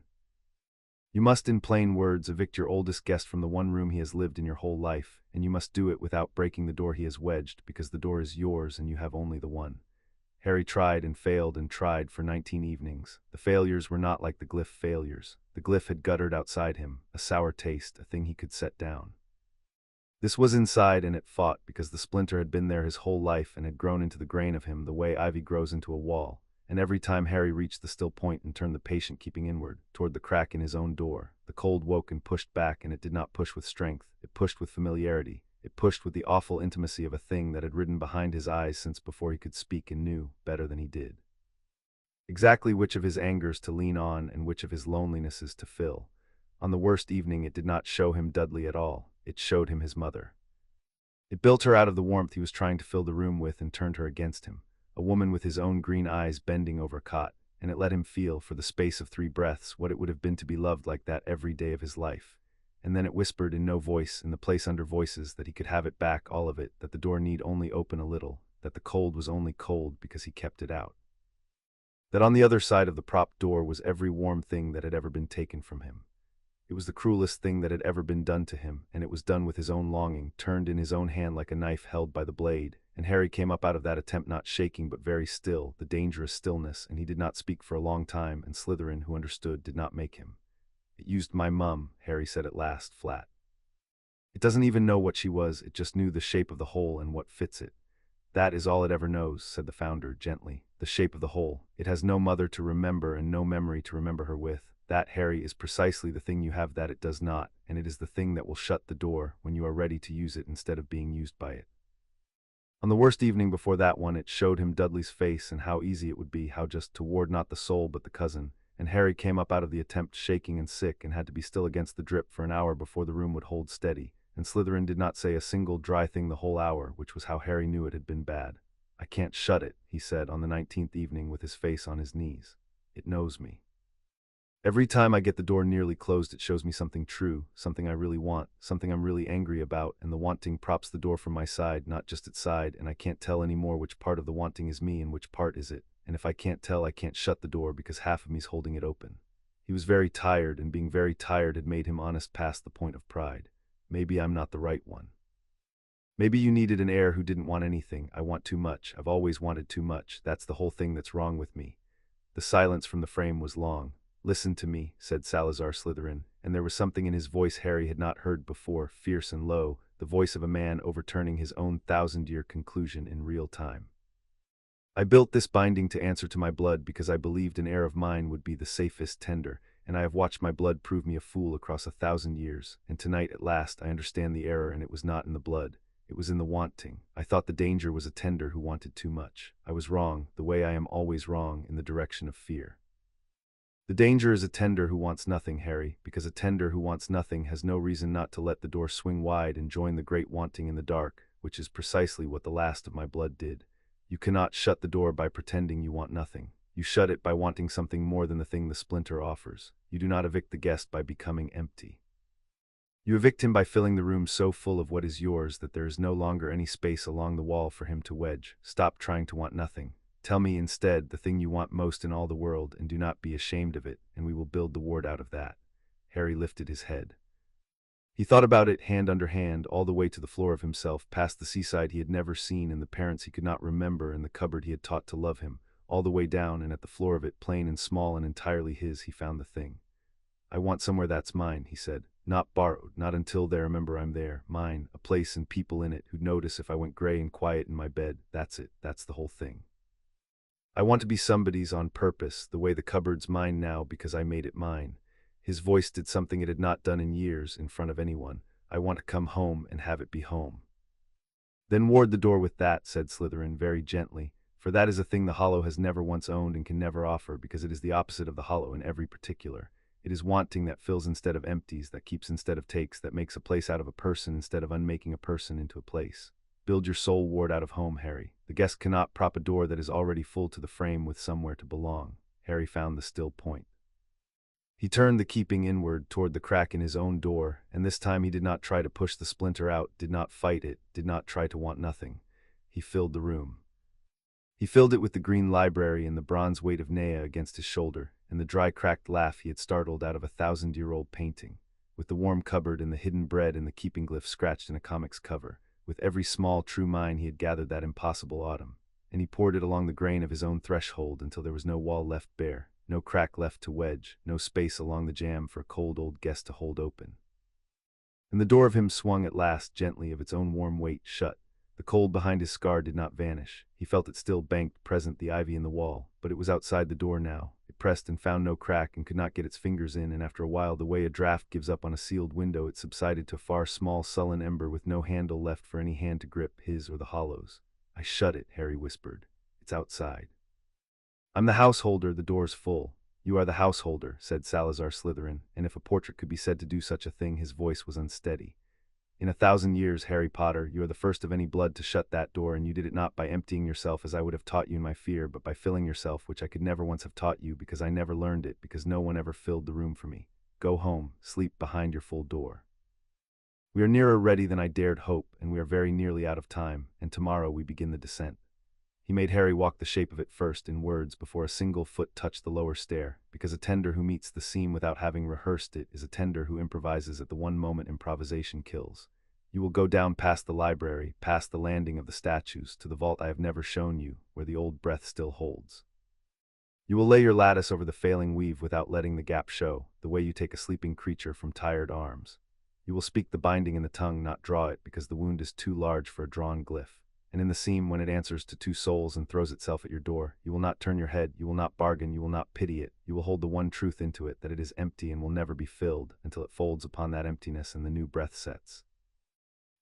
You must, in plain words, evict your oldest guest from the one room he has lived in your whole life, and you must do it without breaking the door he has wedged, because the door is yours and you have only the one. Harry tried and failed and tried for 19 evenings. The failures were not like the glyph failures. The glyph had guttered outside him, a sour taste, a thing he could set down. This was inside, and it fought, because the splinter had been there his whole life and had grown into the grain of him the way ivy grows into a wall. And every time Harry reached the still point and turned the patient keeping inward, toward the crack in his own door, the cold woke and pushed back, and it did not push with strength, it pushed with familiarity, it pushed with the awful intimacy of a thing that had ridden behind his eyes since before he could speak and knew, better than he did, exactly which of his angers to lean on and which of his lonelinesses to fill. On the worst evening it did not show him Dudley at all, it showed him his mother. It built her out of the warmth he was trying to fill the room with and turned her against him, a woman with his own green eyes bending over a cot, and it let him feel, for the space of 3 breaths, what it would have been to be loved like that every day of his life. And then it whispered in no voice, in the place under voices, that he could have it back, all of it, that the door need only open a little, that the cold was only cold because he kept it out. That on the other side of the propped door was every warm thing that had ever been taken from him. It was the cruelest thing that had ever been done to him, and it was done with his own longing, turned in his own hand like a knife held by the blade, and Harry came up out of that attempt not shaking but very still, the dangerous stillness, and he did not speak for a long time, and Slytherin, who understood, did not make him. "It used my mum," Harry said at last, flat. "It doesn't even know what she was, it just knew the shape of the hole and what fits it. That is all it ever knows," said the founder, gently, "the shape of the hole. It has no mother to remember and no memory to remember her with. That, Harry, is precisely the thing you have that it does not, and it is the thing that will shut the door when you are ready to use it instead of being used by it." On the worst evening before that one, it showed him Dudley's face and how easy it would be, how just to ward not the soul but the cousin, and Harry came up out of the attempt shaking and sick and had to be still against the drip for an hour before the room would hold steady, and Slytherin did not say a single dry thing the whole hour, which was how Harry knew it had been bad. "I can't shut it," he said on the 19th evening with his face on his knees. "It knows me. Every time I get the door nearly closed it shows me something true, something I really want, something I'm really angry about, and the wanting props the door from my side, not just its side, and I can't tell any more which part of the wanting is me and which part is it, and if I can't tell I can't shut the door because half of me's holding it open." He was very tired, and being very tired had made him honest past the point of pride. "Maybe I'm not the right one. Maybe you needed an heir who didn't want anything. I want too much. I've always wanted too much. That's the whole thing that's wrong with me." The silence from the frame was long. "Listen to me," said Salazar Slytherin, and there was something in his voice Harry had not heard before, fierce and low, the voice of a man overturning his own 1,000-year conclusion in real time. "I built this binding to answer to my blood because I believed an heir of mine would be the safest tender, and I have watched my blood prove me a fool across 1,000 years, and tonight at last I understand the error, and it was not in the blood. It was in the wanting. I thought the danger was a tender who wanted too much. I was wrong, the way I am always wrong, in the direction of fear. The danger is a tender who wants nothing, Harry, because a tender who wants nothing has no reason not to let the door swing wide and join the great wanting in the dark, which is precisely what the last of my blood did. You cannot shut the door by pretending you want nothing. You shut it by wanting something more than the thing the splinter offers. You do not evict the guest by becoming empty. You evict him by filling the room so full of what is yours that there is no longer any space along the wall for him to wedge. Stop trying to want nothing. Tell me instead the thing you want most in all the world, and do not be ashamed of it, and we will build the ward out of that." Harry lifted his head. He thought about it, hand under hand, all the way to the floor of himself, past the seaside he had never seen and the parents he could not remember and the cupboard he had taught to love him, all the way down, and at the floor of it, plain and small and entirely his, he found the thing. "I want somewhere that's mine," he said. "Not borrowed, not until they remember I'm there. Mine, a place and people in it who'd notice if I went gray and quiet in my bed. That's it, that's the whole thing. I want to be somebody's on purpose, the way the cupboard's mine now because I made it mine." His voice did something it had not done in years, in front of anyone. "I want to come home and have it be home." "Then ward the door with that," said Slytherin very gently, "for that is a thing the hollow has never once owned and can never offer, because it is the opposite of the hollow in every particular. It is wanting that fills instead of empties, that keeps instead of takes, that makes a place out of a person instead of unmaking a person into a place. Build your soul ward out of home, Harry. The guest cannot prop a door that is already full to the frame with somewhere to belong." Harry found the still point. He turned the keeping inward toward the crack in his own door, and this time he did not try to push the splinter out, did not fight it, did not try to want nothing. He filled the room. He filled it with the green library and the bronze weight of Nea against his shoulder, and the dry cracked laugh he had startled out of a 1,000-year-old painting, with the warm cupboard and the hidden bread and the keeping glyph scratched in a comic's cover. With every small true mine he had gathered that impossible autumn, and he poured it along the grain of his own threshold until there was no wall left bare, no crack left to wedge, no space along the jamb for a cold old guest to hold open. And the door of him swung at last gently of its own warm weight shut. The cold behind his scar did not vanish. He felt it still banked present the ivy in the wall, but it was outside the door now. It pressed and found no crack and could not get its fingers in, and after a while, the way a draft gives up on a sealed window, it subsided to a far small sullen ember with no handle left for any hand to grip his or the hollows. "I shut it," Harry whispered. "It's outside." "I'm the householder, the door's full." "You are the householder," said Salazar Slytherin, and if a portrait could be said to do such a thing, his voice was unsteady. "In 1,000 years, Harry Potter, you are the first of any blood to shut that door, and you did it not by emptying yourself as I would have taught you in my fear, but by filling yourself, which I could never once have taught you, because I never learned it, because no one ever filled the room for me. Go home, sleep behind your full door. We are nearer ready than I dared hope, and we are very nearly out of time, and tomorrow we begin the descent." He made Harry walk the shape of it first in words before a single foot touched the lower stair, because a tender who meets the seam without having rehearsed it is a tender who improvises at the one moment improvisation kills. "You will go down past the library, past the landing of the statues, to the vault I have never shown you, where the old breath still holds. You will lay your lattice over the failing weave without letting the gap show, the way you take a sleeping creature from tired arms. You will speak the binding in the tongue, not draw it, because the wound is too large for a drawn glyph. And in the seam, when it answers to two souls and throws itself at your door, you will not turn your head, you will not bargain, you will not pity it, you will hold the one truth into it, that it is empty and will never be filled, until it folds upon that emptiness and the new breath sets.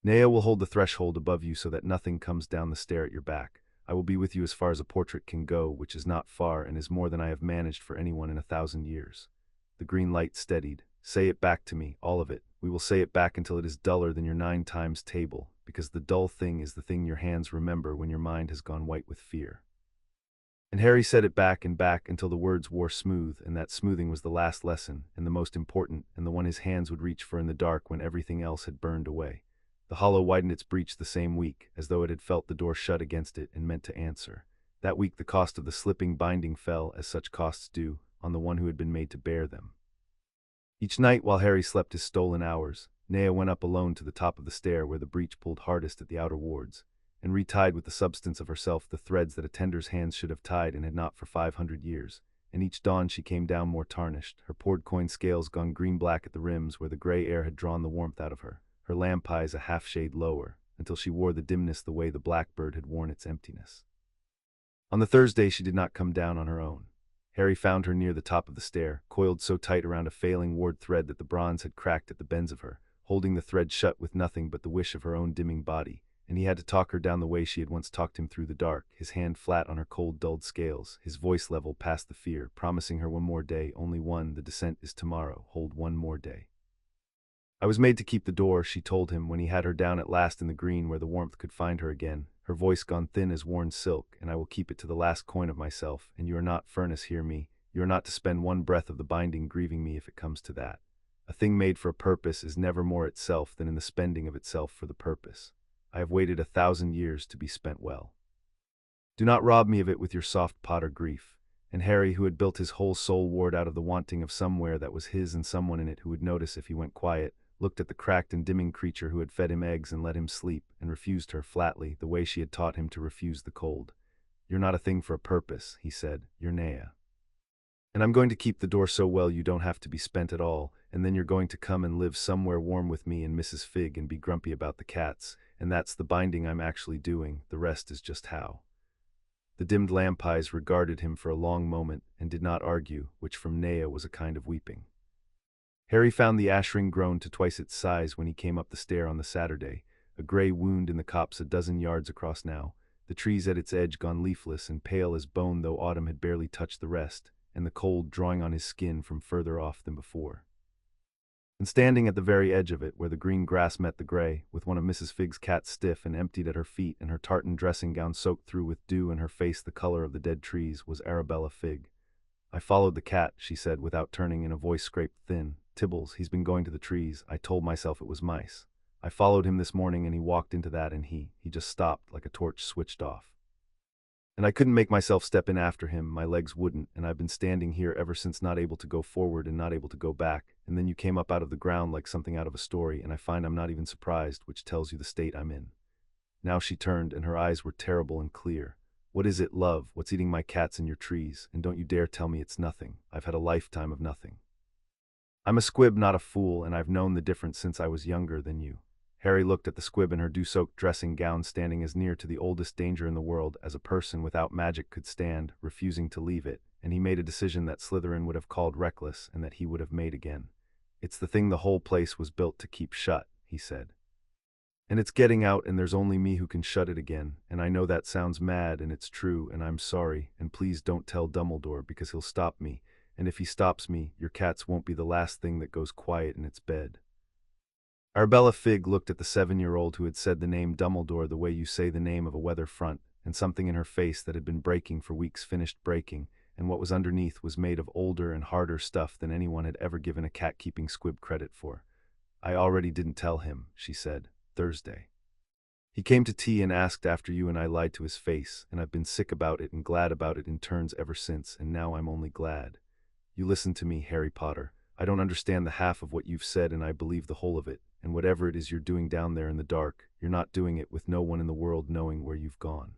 Nea will hold the threshold above you so that nothing comes down the stair at your back. I will be with you as far as a portrait can go, which is not far and is more than I have managed for anyone in 1,000 years. The green light steadied. Say it back to me, all of it. We will say it back until it is duller than your 9 times table, because the dull thing is the thing your hands remember when your mind has gone white with fear. And Harry said it back and back until the words wore smooth, and that smoothing was the last lesson, and the most important, and the one his hands would reach for in the dark when everything else had burned away. The hollow widened its breach the same week, as though it had felt the door shut against it and meant to answer. That week the cost of the slipping binding fell, as such costs do, on the one who had been made to bear them. Each night, while Harry slept his stolen hours, Nea went up alone to the top of the stair where the breach pulled hardest at the outer wards, and retied with the substance of herself the threads that a tender's hands should have tied and had not for 500 years. And each dawn she came down more tarnished, her poured coin scales gone green-black at the rims where the gray air had drawn the warmth out of her, her lamp eyes a half-shade lower, until she wore the dimness the way the blackbird had worn its emptiness. On the Thursday she did not come down on her own. Harry found her near the top of the stair, coiled so tight around a failing ward thread that the bronze had cracked at the bends of her, holding the thread shut with nothing but the wish of her own dimming body, and he had to talk her down the way she had once talked him through the dark, his hand flat on her cold, dulled scales, his voice level past the fear, promising her one more day, only one, the descent is tomorrow, hold one more day. "I was made to keep the door," she told him when he had her down at last in the green where the warmth could find her again, her voice gone thin as worn silk, "and I will keep it to the last coin of myself, and you are not, furnace, hear me, you are not to spend one breath of the binding grieving me if it comes to that. A thing made for a purpose is never more itself than in the spending of itself for the purpose. I have waited 1,000 years to be spent well. Do not rob me of it with your soft Potter grief." And Harry, who had built his whole soul ward out of the wanting of somewhere that was his and someone in it who would notice if he went quiet, looked at the cracked and dimming creature who had fed him eggs and let him sleep, and refused her flatly, the way she had taught him to refuse the cold. "You're not a thing for a purpose," he said. "You're Nea. And I'm going to keep the door so well you don't have to be spent at all, and then you're going to come and live somewhere warm with me and Mrs. Fig and be grumpy about the cats, and that's the binding I'm actually doing, the rest is just how." The dimmed lamp eyes regarded him for a long moment and did not argue, which from Nea was a kind of weeping. Harry found the ash ring grown to twice its size when he came up the stair on the Saturday, a gray wound in the copse a dozen yards across now, the trees at its edge gone leafless and pale as bone though autumn had barely touched the rest, and the cold drawing on his skin from further off than before. And standing at the very edge of it, where the green grass met the gray, with one of Mrs. Fig's cats stiff and emptied at her feet and her tartan dressing gown soaked through with dew and her face the color of the dead trees, was Arabella Fig. I followed the cat, she said without turning, in a voice scraped thin. Tibbles, he's been going to the trees. I told myself it was mice. I followed him this morning and he walked into that and he just stopped like a torch switched off. And I couldn't make myself step in after him, my legs wouldn't, and I've been standing here ever since, not able to go forward and not able to go back, and then you came up out of the ground like something out of a story, and I find I'm not even surprised, which tells you the state I'm in. Now she turned, and her eyes were terrible and clear. What is it, love? What's eating my cats in your trees? And don't you dare tell me it's nothing. I've had a lifetime of nothing. I'm a squib, not a fool, and I've known the difference since I was younger than you. Harry looked at the squib in her dew-soaked dressing gown, standing as near to the oldest danger in the world as a person without magic could stand, refusing to leave it, and he made a decision that Slytherin would have called reckless and that he would have made again. It's the thing the whole place was built to keep shut, he said. And it's getting out, and there's only me who can shut it again, and I know that sounds mad, and it's true, and I'm sorry, and please don't tell Dumbledore because he'll stop me, and if he stops me, your cats won't be the last thing that goes quiet in its bed. Arabella Figg looked at the 7-year-old who had said the name Dumbledore the way you say the name of a weather front, and something in her face that had been breaking for weeks finished breaking, and what was underneath was made of older and harder stuff than anyone had ever given a cat-keeping squib credit for. I already didn't tell him, she said. Thursday. He came to tea and asked after you, and I lied to his face, and I've been sick about it and glad about it in turns ever since, and now I'm only glad. You listen to me, Harry Potter. I don't understand the half of what you've said, and I believe the whole of it, and whatever it is you're doing down there in the dark, you're not doing it with no one in the world knowing where you've gone.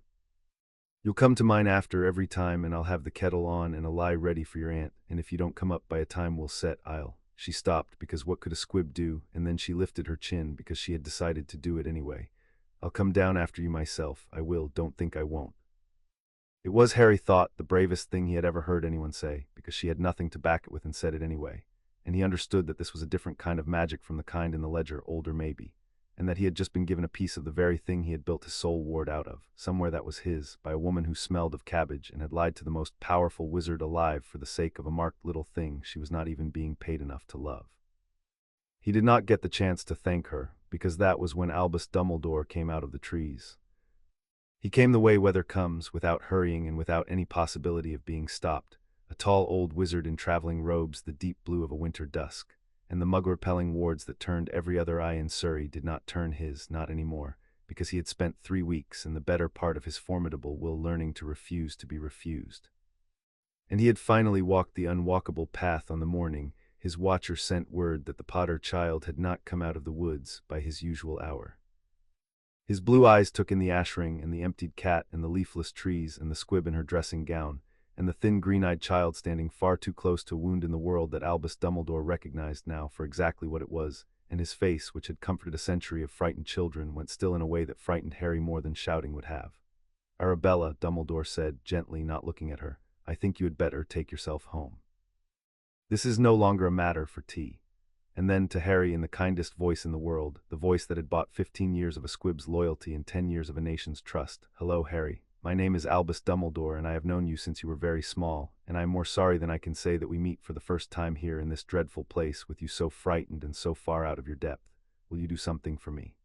You'll come to mine after every time, and I'll have the kettle on and a lie ready for your aunt, and if you don't come up by a time we'll set, She stopped, because what could a squib do, and then she lifted her chin because she had decided to do it anyway. I'll come down after you myself, I will, don't think I won't. It was, Harry thought, the bravest thing he had ever heard anyone say, because she had nothing to back it with and said it anyway, and he understood that this was a different kind of magic from the kind in the ledger, older maybe, and that he had just been given a piece of the very thing he had built his soul ward out of, somewhere that was his, by a woman who smelled of cabbage and had lied to the most powerful wizard alive for the sake of a marked little thing she was not even being paid enough to love. He did not get the chance to thank her, because that was when Albus Dumbledore came out of the trees. He came the way weather comes, without hurrying and without any possibility of being stopped, a tall old wizard in traveling robes the deep blue of a winter dusk, and the mug-repelling wards that turned every other eye in Surrey did not turn his, not anymore, because he had spent 3 weeks and the better part of his formidable will learning to refuse to be refused. And he had finally walked the unwalkable path on the morning his watcher sent word that the Potter child had not come out of the woods by his usual hour. His blue eyes took in the ash ring and the emptied cat and the leafless trees and the squib in her dressing gown, and the thin green-eyed child standing far too close to a wound in the world that Albus Dumbledore recognized now for exactly what it was, and his face, which had comforted a century of frightened children, went still in a way that frightened Harry more than shouting would have. Arabella, Dumbledore said, gently, not looking at her, I think you had better take yourself home. This is no longer a matter for tea. And then to Harry, in the kindest voice in the world, the voice that had bought 15 years of a squib's loyalty and 10 years of a nation's trust. Hello, Harry. My name is Albus Dumbledore, and I have known you since you were very small, and I am more sorry than I can say that we meet for the first time here in this dreadful place with you so frightened and so far out of your depth. Will you do something for me?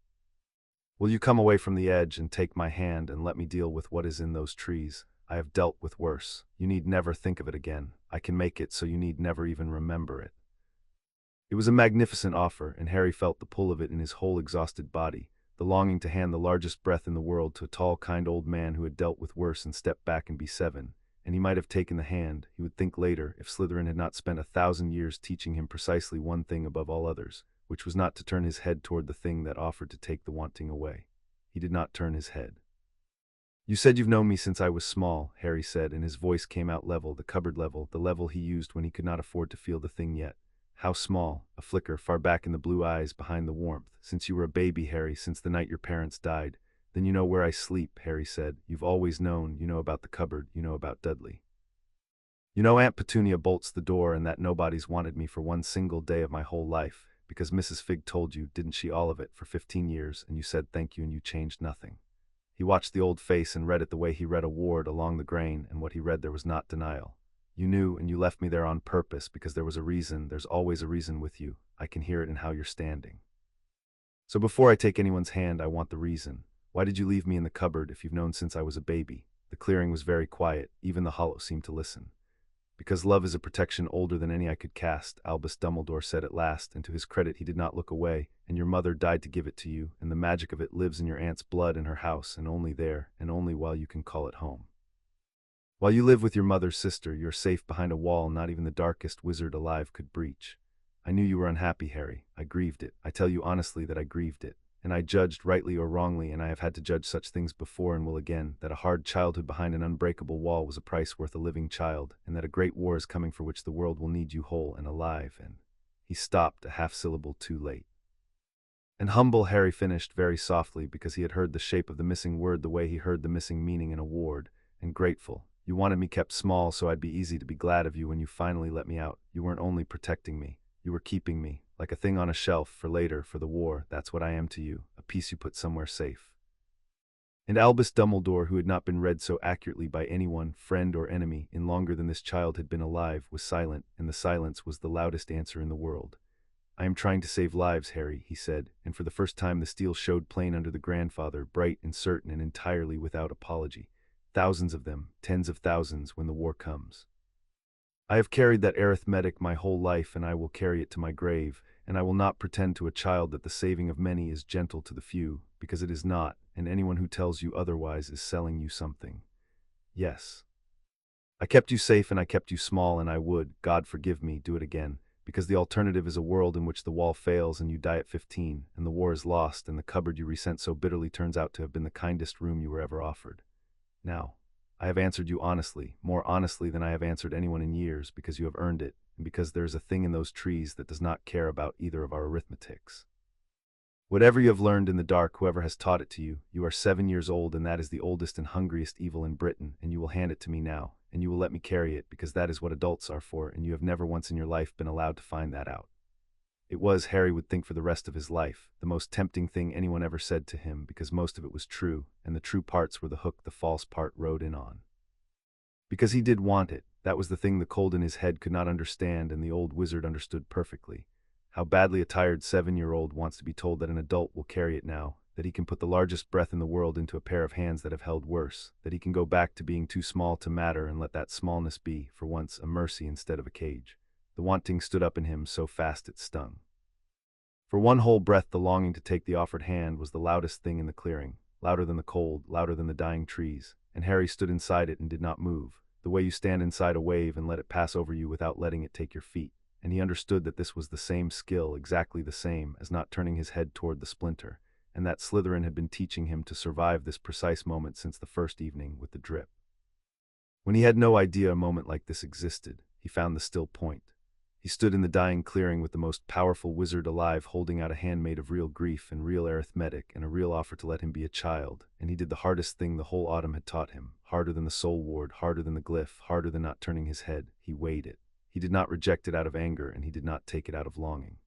Will you come away from the edge and take my hand and let me deal with what is in those trees? I have dealt with worse. You need never think of it again. I can make it so you need never even remember it. It was a magnificent offer, and Harry felt the pull of it in his whole exhausted body, the longing to hand the largest breath in the world to a tall, kind old man who had dealt with worse and step back and be 7, and he might have taken the hand, he would think later, if Slytherin had not spent 1,000 years teaching him precisely one thing above all others, which was not to turn his head toward the thing that offered to take the wanting away. He did not turn his head. You said you've known me since I was small, Harry said, and his voice came out level, the cupboard level, the level he used when he could not afford to feel the thing yet. How small, a flicker far back in the blue eyes behind the warmth. Since you were a baby, Harry, since the night your parents died. Then you know where I sleep, Harry said. You've always known, you know about the cupboard, you know about Dudley. You know Aunt Petunia bolts the door and that nobody's wanted me for one single day of my whole life, because Mrs. Figg told you, didn't she, all of it, for 15 years, and you said thank you and you changed nothing. He watched the old face and read it the way he read a ward along the grain, and what he read there was not denial. You knew, and you left me there on purpose, because there was a reason. There's always a reason with you. I can hear it in how you're standing. So before I take anyone's hand, I want the reason. Why did you leave me in the cupboard if you've known since I was a baby? The clearing was very quiet. Even the hollow seemed to listen. Because love is a protection older than any I could cast, Albus Dumbledore said at last, and to his credit he did not look away, and your mother died to give it to you, and the magic of it lives in your aunt's blood in her house, and only there, and only while you can call it home. While you live with your mother's sister, you're safe behind a wall not even the darkest wizard alive could breach. I knew you were unhappy, Harry. I grieved it. I tell you honestly that I grieved it. And I judged rightly or wrongly, and I have had to judge such things before and will again, that a hard childhood behind an unbreakable wall was a price worth a living child, and that a great war is coming for which the world will need you whole and alive, and— He stopped, a half-syllable too late. And humble, Harry finished very softly, because he had heard the shape of the missing word the way he heard the missing meaning in a ward, and grateful. You wanted me kept small so I'd be easy to be glad of you when you finally let me out. You weren't only protecting me, you were keeping me, like a thing on a shelf, for later, for the war. That's what I am to you, a piece you put somewhere safe. And Albus Dumbledore, who had not been read so accurately by anyone, friend or enemy, in longer than this child had been alive, was silent, and the silence was the loudest answer in the world. I am trying to save lives, Harry, he said, and for the first time the steel showed plain under the grandfather, bright and certain and entirely without apology. Thousands of them, tens of thousands, when the war comes. I have carried that arithmetic my whole life, and I will carry it to my grave, and I will not pretend to a child that the saving of many is gentle to the few, because it is not, and anyone who tells you otherwise is selling you something. Yes. I kept you safe and I kept you small, and I would, God forgive me, do it again, because the alternative is a world in which the wall fails and you die at 15, and the war is lost, and the cupboard you resent so bitterly turns out to have been the kindest room you were ever offered. Now, I have answered you honestly, more honestly than I have answered anyone in years, because you have earned it, and because there is a thing in those trees that does not care about either of our arithmetics. Whatever you have learned in the dark, whoever has taught it to you, you are 7 years old, and that is the oldest and hungriest evil in Britain, and you will hand it to me now, and you will let me carry it, because that is what adults are for, and you have never once in your life been allowed to find that out. It was, Harry would think for the rest of his life, the most tempting thing anyone ever said to him, because most of it was true, and the true parts were the hook the false part rode in on. Because he did want it, that was the thing the cold in his head could not understand, and the old wizard understood perfectly. How badly a tired 7-year-old wants to be told that an adult will carry it now, that he can put the largest breath in the world into a pair of hands that have held worse, that he can go back to being too small to matter and let that smallness be, for once, a mercy instead of a cage. The wanting stood up in him so fast it stung. For one whole breath the longing to take the offered hand was the loudest thing in the clearing, louder than the cold, louder than the dying trees, and Harry stood inside it and did not move, the way you stand inside a wave and let it pass over you without letting it take your feet, and he understood that this was the same skill, exactly the same, as not turning his head toward the splinter, and that Slytherin had been teaching him to survive this precise moment since the first evening with the drip. When he had no idea a moment like this existed, he found the still point. He stood in the dying clearing with the most powerful wizard alive, holding out a hand made of real grief and real arithmetic and a real offer to let him be a child, and he did the hardest thing the whole autumn had taught him, harder than the soul ward, harder than the glyph, harder than not turning his head. He weighed it. He did not reject it out of anger, and he did not take it out of longing.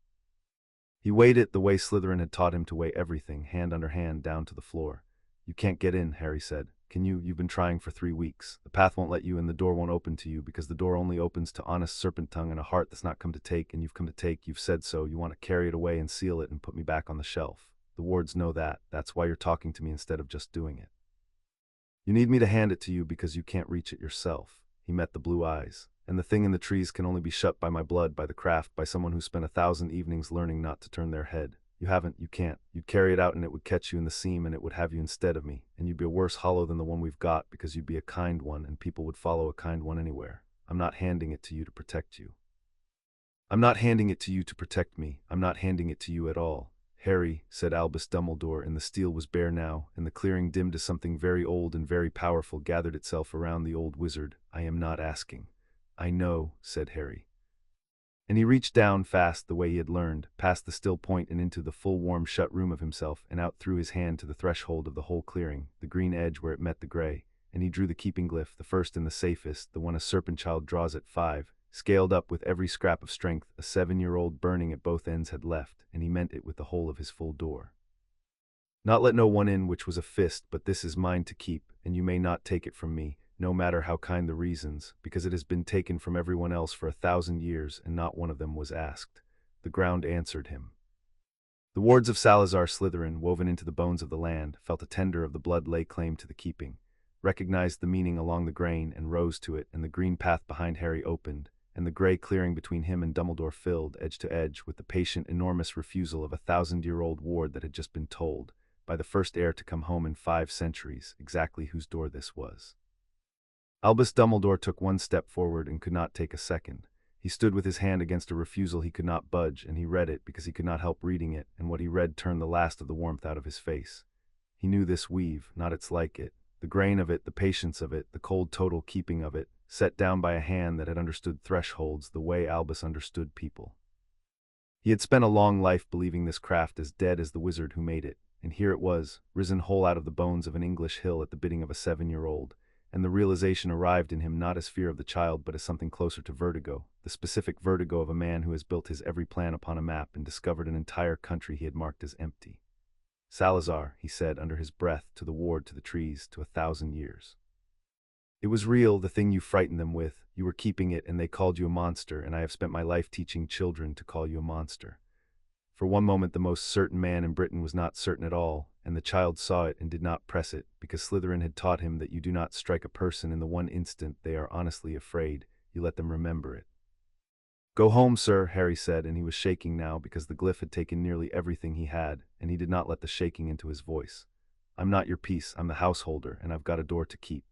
He weighed it the way Slytherin had taught him to weigh everything, hand under hand, down to the floor. You can't get in, Harry said. Can you? You've been trying for 3 weeks. The path won't let you, and the door won't open to you, because the door only opens to honest serpent tongue and a heart that's not come to take, and you've come to take. You've said so. You want to carry it away and seal it and put me back on the shelf. The wards know that. That's why you're talking to me instead of just doing it. You need me to hand it to you because you can't reach it yourself. He met the blue eyes. And the thing in the trees can only be shut by my blood, by the craft, by someone who spent 1,000 evenings learning not to turn their head. You haven't, you can't. You'd carry it out and it would catch you in the seam and it would have you instead of me, and you'd be a worse hollow than the one we've got, because you'd be a kind one and people would follow a kind one anywhere. I'm not handing it to you to protect you. I'm not handing it to you to protect me. I'm not handing it to you at all. Harry, said Albus Dumbledore, and the steel was bare now, and the clearing, dimmed as something very old and very powerful, gathered itself around the old wizard. I am not asking. I know, said Harry. And he reached down fast the way he had learned, past the still point and into the full warm shut room of himself, and out through his hand to the threshold of the whole clearing, the green edge where it met the gray, and he drew the keeping glyph, the first and the safest, the one a serpent child draws at 5, scaled up with every scrap of strength a 7-year-old burning at both ends had left, and he meant it with the whole of his full door. Not let no one in, which was a fist, but this is mine to keep, and you may not take it from me, no matter how kind the reasons, because it has been taken from everyone else for 1,000 years, and not one of them was asked. The ground answered him. The wards of Salazar Slytherin, woven into the bones of the land, felt a tender of the blood lay claim to the keeping. recognized the meaning along the grain and rose to it, and the green path behind Harry opened, and the gray clearing between him and Dumbledore filled, edge to edge, with the patient, enormous refusal of a 1,000-year-old ward that had just been told, by the first heir to come home in 5 centuries, exactly whose door this was. Albus Dumbledore took one step forward and could not take a second. He stood with his hand against a refusal he could not budge, and he read it because he could not help reading it, and what he read turned the last of the warmth out of his face. He knew this weave, not its like it, the grain of it, the patience of it, the cold total keeping of it, set down by a hand that had understood thresholds the way Albus understood people. He had spent a long life believing this craft as dead as the wizard who made it, and here it was, risen whole out of the bones of an English hill at the bidding of a 7-year-old, and the realization arrived in him not as fear of the child but as something closer to vertigo, the specific vertigo of a man who has built his every plan upon a map and discovered an entire country he had marked as empty. Salazar, he said under his breath, to the ward, to the trees, to 1,000 years. It was real, the thing you frightened them with. You were keeping it, and they called you a monster, and I have spent my life teaching children to call you a monster. For one moment the most certain man in Britain was not certain at all, and the child saw it and did not press it, because Slytherin had taught him that you do not strike a person in the one instant they are honestly afraid, you let them remember it. "Go home, sir," Harry said, and he was shaking now because the glyph had taken nearly everything he had, and he did not let the shaking into his voice. "I'm not your piece, I'm the householder, and I've got a door to keep."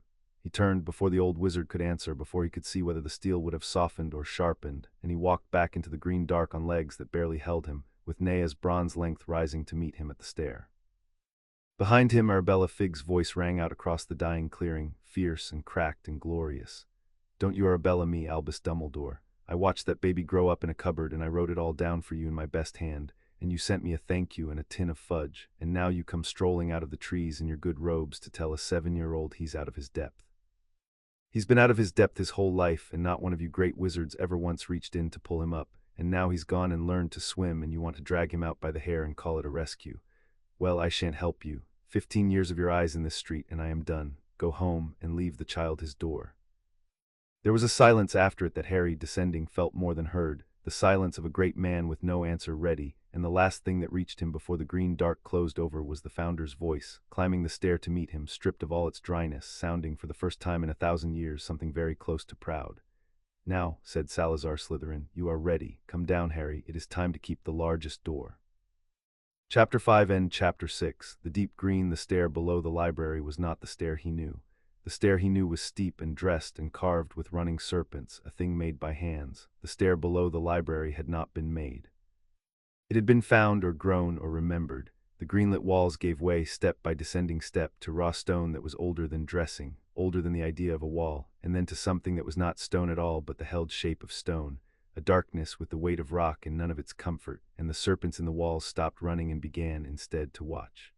He turned before the old wizard could answer, before he could see whether the steel would have softened or sharpened, and he walked back into the green dark on legs that barely held him, with Nea's bronze length rising to meet him at the stair. Behind him, Arabella Figg's voice rang out across the dying clearing, fierce and cracked and glorious. "Don't you Arabella me, Albus Dumbledore. I watched that baby grow up in a cupboard, and I wrote it all down for you in my best hand, and you sent me a thank you and a tin of fudge, and now you come strolling out of the trees in your good robes to tell a 7-year-old he's out of his depth. He's been out of his depth his whole life, and not one of you great wizards ever once reached in to pull him up, and now he's gone and learned to swim, and you want to drag him out by the hair and call it a rescue. Well, I shan't help you. 15 years of your eyes in this street, and I am done. Go home and leave the child his door." There was a silence after it that Harry, descending, felt more than heard, the silence of a great man with no answer ready, and the last thing that reached him before the green dark closed over was the Founder's voice, climbing the stair to meet him, stripped of all its dryness, sounding for the first time in 1,000 years something very close to proud. "Now," said Salazar Slytherin, "you are ready. Come down, Harry. It is time to keep the largest door." Chapter 5 and Chapter 6. The deep green, the stair below the library, was not the stair he knew. The stair he knew was steep and dressed and carved with running serpents, a thing made by hands. The stair below the library had not been made. It had been found or grown or remembered. The greenlit walls gave way, step by descending step, to raw stone that was older than dressing, older than the idea of a wall, and then to something that was not stone at all but the held shape of stone, a darkness with the weight of rock and none of its comfort, and the serpents in the walls stopped running and began, instead, to watch.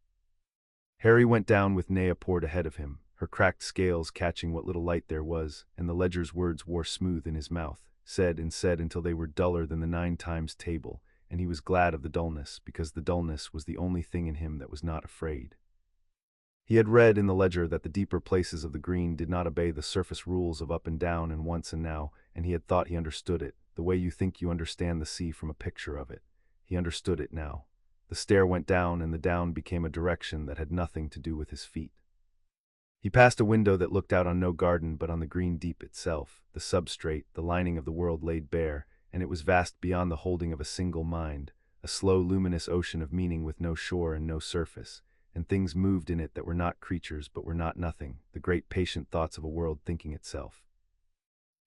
Harry went down with Nea poured ahead of him, her cracked scales catching what little light there was, and the ledger's words wore smooth in his mouth, said and said until they were duller than the 9 times table, and he was glad of the dullness, because the dullness was the only thing in him that was not afraid. He had read in the ledger that the deeper places of the green did not obey the surface rules of up and down and once and now, and he had thought he understood it, the way you think you understand the sea from a picture of it. He understood it now. The stair went down, and the down became a direction that had nothing to do with his feet. He passed a window that looked out on no garden but on the green deep itself, the substrate, the lining of the world laid bare, and it was vast beyond the holding of a single mind, a slow luminous ocean of meaning with no shore and no surface, and things moved in it that were not creatures but were not nothing, the great patient thoughts of a world thinking itself.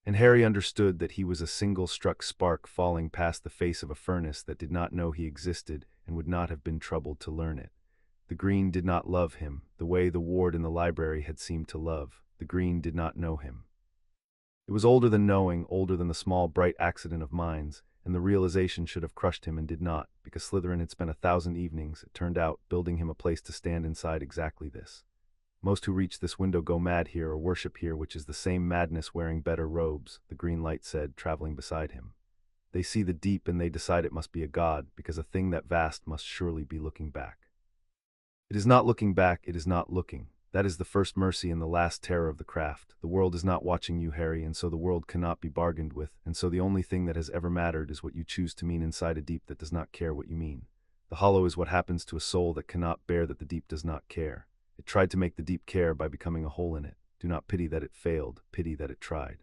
And Harry understood that he was a single struck spark falling past the face of a furnace that did not know he existed and would not have been troubled to learn it. The green did not love him, the way the ward in the library had seemed to love. The green did not know him. It was older than knowing, older than the small bright accident of minds, and the realization should have crushed him and did not, because Slytherin had spent 1,000 evenings, it turned out, building him a place to stand inside exactly this. Most who reach this window go mad here or worship here, which is the same madness wearing better robes, the green light said, traveling beside him. They see the deep and they decide it must be a god, because a thing that vast must surely be looking back. It is not looking back, it is not looking. That is the first mercy and the last terror of the craft. The world is not watching you, Harry, and so the world cannot be bargained with, and so the only thing that has ever mattered is what you choose to mean inside a deep that does not care what you mean. The hollow is what happens to a soul that cannot bear that the deep does not care. It tried to make the deep care by becoming a hole in it. Do not pity that it failed, pity that it tried.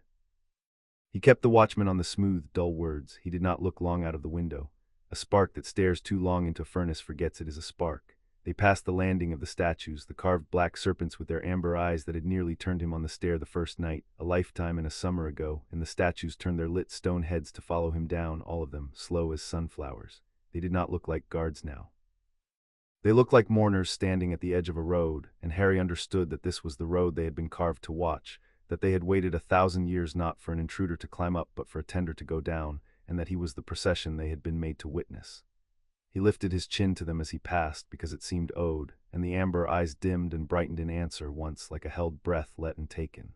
He kept the watchman on the smooth, dull words. He did not look long out of the window. A spark that stares too long into a furnace forgets it is a spark. They passed the landing of the statues, the carved black serpents with their amber eyes that had nearly turned him on the stair the first night, a lifetime and a summer ago, and the statues turned their lit stone heads to follow him down, all of them, slow as sunflowers. They did not look like guards now. They looked like mourners standing at the edge of a road, and Harry understood that this was the road they had been carved to watch, that they had waited 1,000 years not for an intruder to climb up but for a tender to go down, and that he was the procession they had been made to witness. He lifted his chin to them as he passed because it seemed owed, and the amber eyes dimmed and brightened in answer once like a held breath let and taken.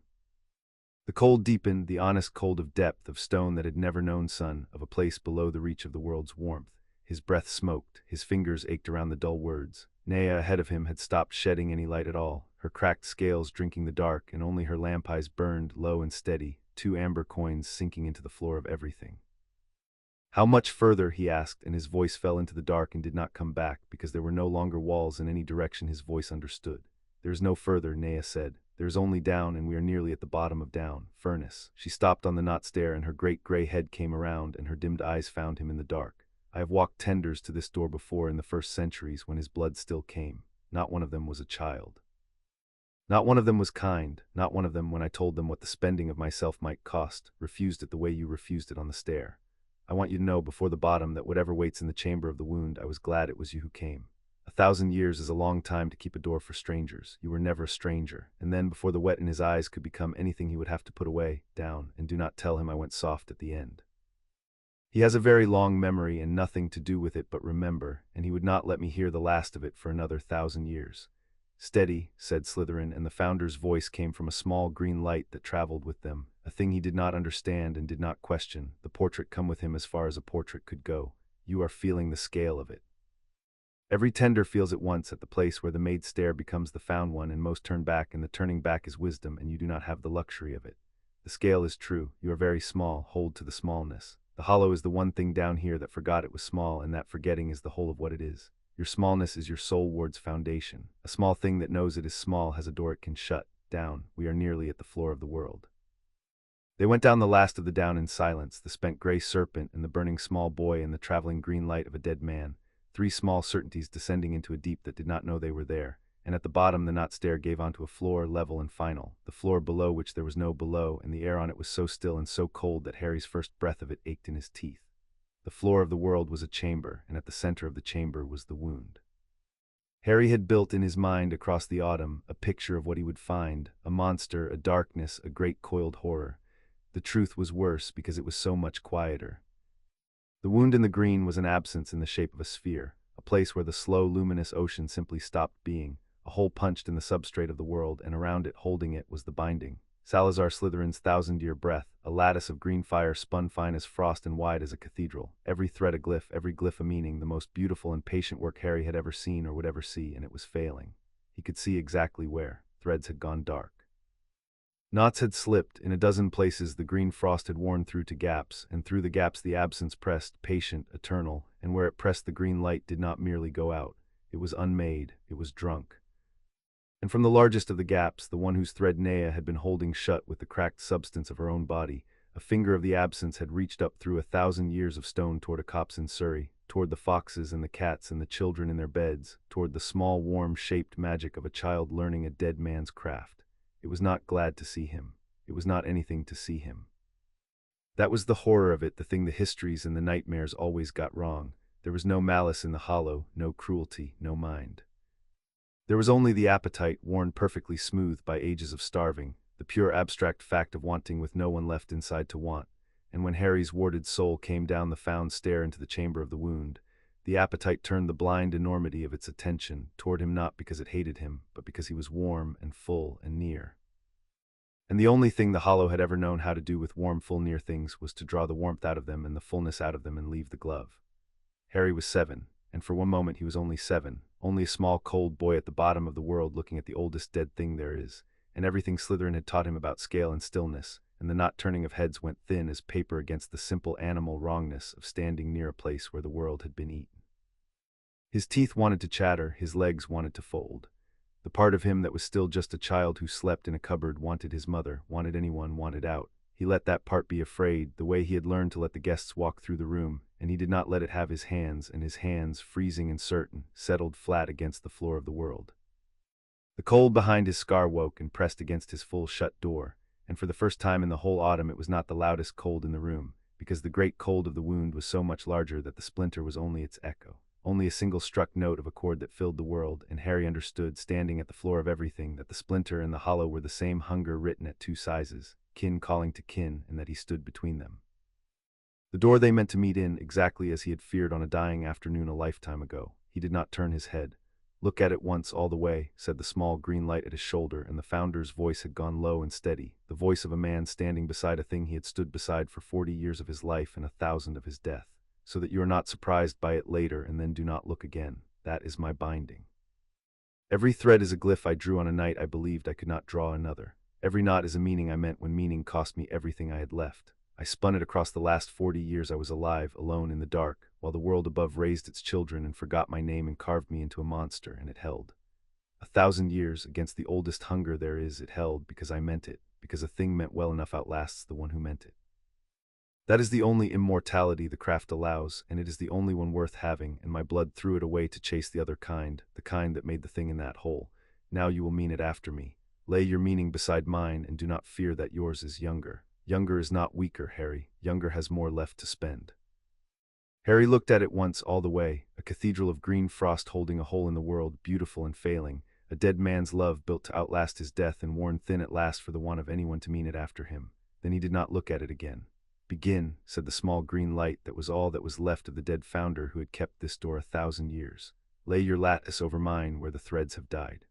The cold deepened, the honest cold of depth, of stone that had never known sun, of a place below the reach of the world's warmth. His breath smoked, his fingers ached around the dull words. Nea ahead of him had stopped shedding any light at all, her cracked scales drinking the dark, and only her lamp eyes burned, low and steady, 2 amber coins sinking into the floor of everything. How much further, he asked, and his voice fell into the dark and did not come back, because there were no longer walls in any direction his voice understood. There is no further, Nea said. There is only down, and we are nearly at the bottom of down. Furnace. She stopped on the knot stair, and her great gray head came around, and her dimmed eyes found him in the dark. I have walked tenders to this door before in the first centuries when his blood still came. Not one of them was a child. Not one of them was kind. Not one of them, when I told them what the spending of myself might cost, refused it the way you refused it on the stair. I want you to know before the bottom that whatever waits in the chamber of the wound, I was glad it was you who came. 1,000 years is a long time to keep a door for strangers. You were never a stranger. And then, before the wet in his eyes could become anything he would have to put away, down, and do not tell him I went soft at the end. He has a very long memory and nothing to do with it but remember, and he would not let me hear the last of it for another 1,000 years. Steady, said Slytherin, and the founder's voice came from a small green light that traveled with them, a thing he did not understand and did not question, the portrait come with him as far as a portrait could go. You are feeling the scale of it. Every tender feels it once at the place where the made stair becomes the found one, and most turn back, and the turning back is wisdom, and you do not have the luxury of it. The scale is true, you are very small, hold to the smallness. The hollow is the one thing down here that forgot it was small, and that forgetting is the whole of what it is. Your smallness is your soul ward's foundation. A small thing that knows it is small has a door it can shut. Down, we are nearly at the floor of the world. They went down the last of the down in silence, the spent gray serpent and the burning small boy and the traveling green light of a dead man, 3 small certainties descending into a deep that did not know they were there, and at the bottom the knot stair gave onto a floor level and final, the floor below which there was no below, and the air on it was so still and so cold that Harry's first breath of it ached in his teeth. The floor of the world was a chamber, and at the center of the chamber was the wound. Harry had built in his mind across the autumn a picture of what he would find, a monster, a darkness, a great coiled horror. The truth was worse because it was so much quieter. The wound in the green was an absence in the shape of a sphere, a place where the slow, luminous ocean simply stopped being, a hole punched in the substrate of the world, and around it, holding it, was the binding. Salazar Slytherin's 1,000-year breath, a lattice of green fire spun fine as frost and wide as a cathedral. Every thread a glyph, every glyph a meaning, the most beautiful and patient work Harry had ever seen or would ever see, and it was failing. He could see exactly where. Threads had gone dark. Knots had slipped. In a dozen places the green frost had worn through to gaps, and through the gaps the absence pressed, patient, eternal, and where it pressed the green light did not merely go out. It was unmade, it was drunk. And from the largest of the gaps, the one whose thread Nea had been holding shut with the cracked substance of her own body, a finger of the absence had reached up through 1,000 years of stone toward a copse in Surrey, toward the foxes and the cats and the children in their beds, toward the small, warm-shaped magic of a child learning a dead man's craft. It was not glad to see him. It was not anything to see him. That was the horror of it, the thing the histories and the nightmares always got wrong. There was no malice in the hollow, no cruelty, no mind. There was only the appetite, worn perfectly smooth by ages of starving, the pure abstract fact of wanting with no one left inside to want. And when Harry's warded soul came down the found stair into the chamber of the wound, the appetite turned the blind enormity of its attention toward him, not because it hated him, but because he was warm and full and near. And the only thing the hollow had ever known how to do with warm, full, near things was to draw the warmth out of them and the fullness out of them and leave the glove. Harry was 7, and for one moment he was only 7, only a small cold boy at the bottom of the world looking at the oldest dead thing there is, and everything Slytherin had taught him about scale and stillness, and the knot turning of heads went thin as paper against the simple animal wrongness of standing near a place where the world had been eaten. His teeth wanted to chatter, his legs wanted to fold. The part of him that was still just a child who slept in a cupboard, wanted his mother, wanted anyone, wanted out. He let that part be afraid, the way he had learned to let the guests walk through the room, and he did not let it have his hands, and his hands, freezing and certain, settled flat against the floor of the world. The cold behind his scar woke and pressed against his full-shut door, and for the first time in the whole autumn it was not the loudest cold in the room, because the great cold of the wound was so much larger that the splinter was only its echo, only a single struck note of a chord that filled the world, and Harry understood, standing at the floor of everything, that the splinter and the hollow were the same hunger written at two sizes, kin calling to kin, and that he stood between them. The door they meant to meet in, exactly as he had feared on a dying afternoon a lifetime ago. He did not turn his head. "Look at it once all the way," said the small green light at his shoulder, and the founder's voice had gone low and steady, the voice of a man standing beside a thing he had stood beside for 40 years of his life and 1,000 of his death, "so that you are not surprised by it later, and then do not look again. That is my binding. Every thread is a glyph I drew on a night I believed I could not draw another. Every knot is a meaning I meant when meaning cost me everything I had left. I spun it across the last 40 years I was alive, alone in the dark, while the world above raised its children and forgot my name and carved me into a monster, and it held. 1,000 years, against the oldest hunger there is, it held, because I meant it, because a thing meant well enough outlasts the one who meant it. That is the only immortality the craft allows, and it is the only one worth having, and my blood threw it away to chase the other kind, the kind that made the thing in that hole. Now you will mean it after me. Lay your meaning beside mine, and do not fear that yours is younger. Younger is not weaker, Harry. Younger has more left to spend." Harry looked at it once all the way, a cathedral of green frost holding a hole in the world, beautiful and failing, a dead man's love built to outlast his death and worn thin at last for the want of anyone to mean it after him. Then he did not look at it again. "Begin," said the small green light that was all that was left of the dead founder who had kept this door 1,000 years. "Lay your lattice over mine where the threads have died.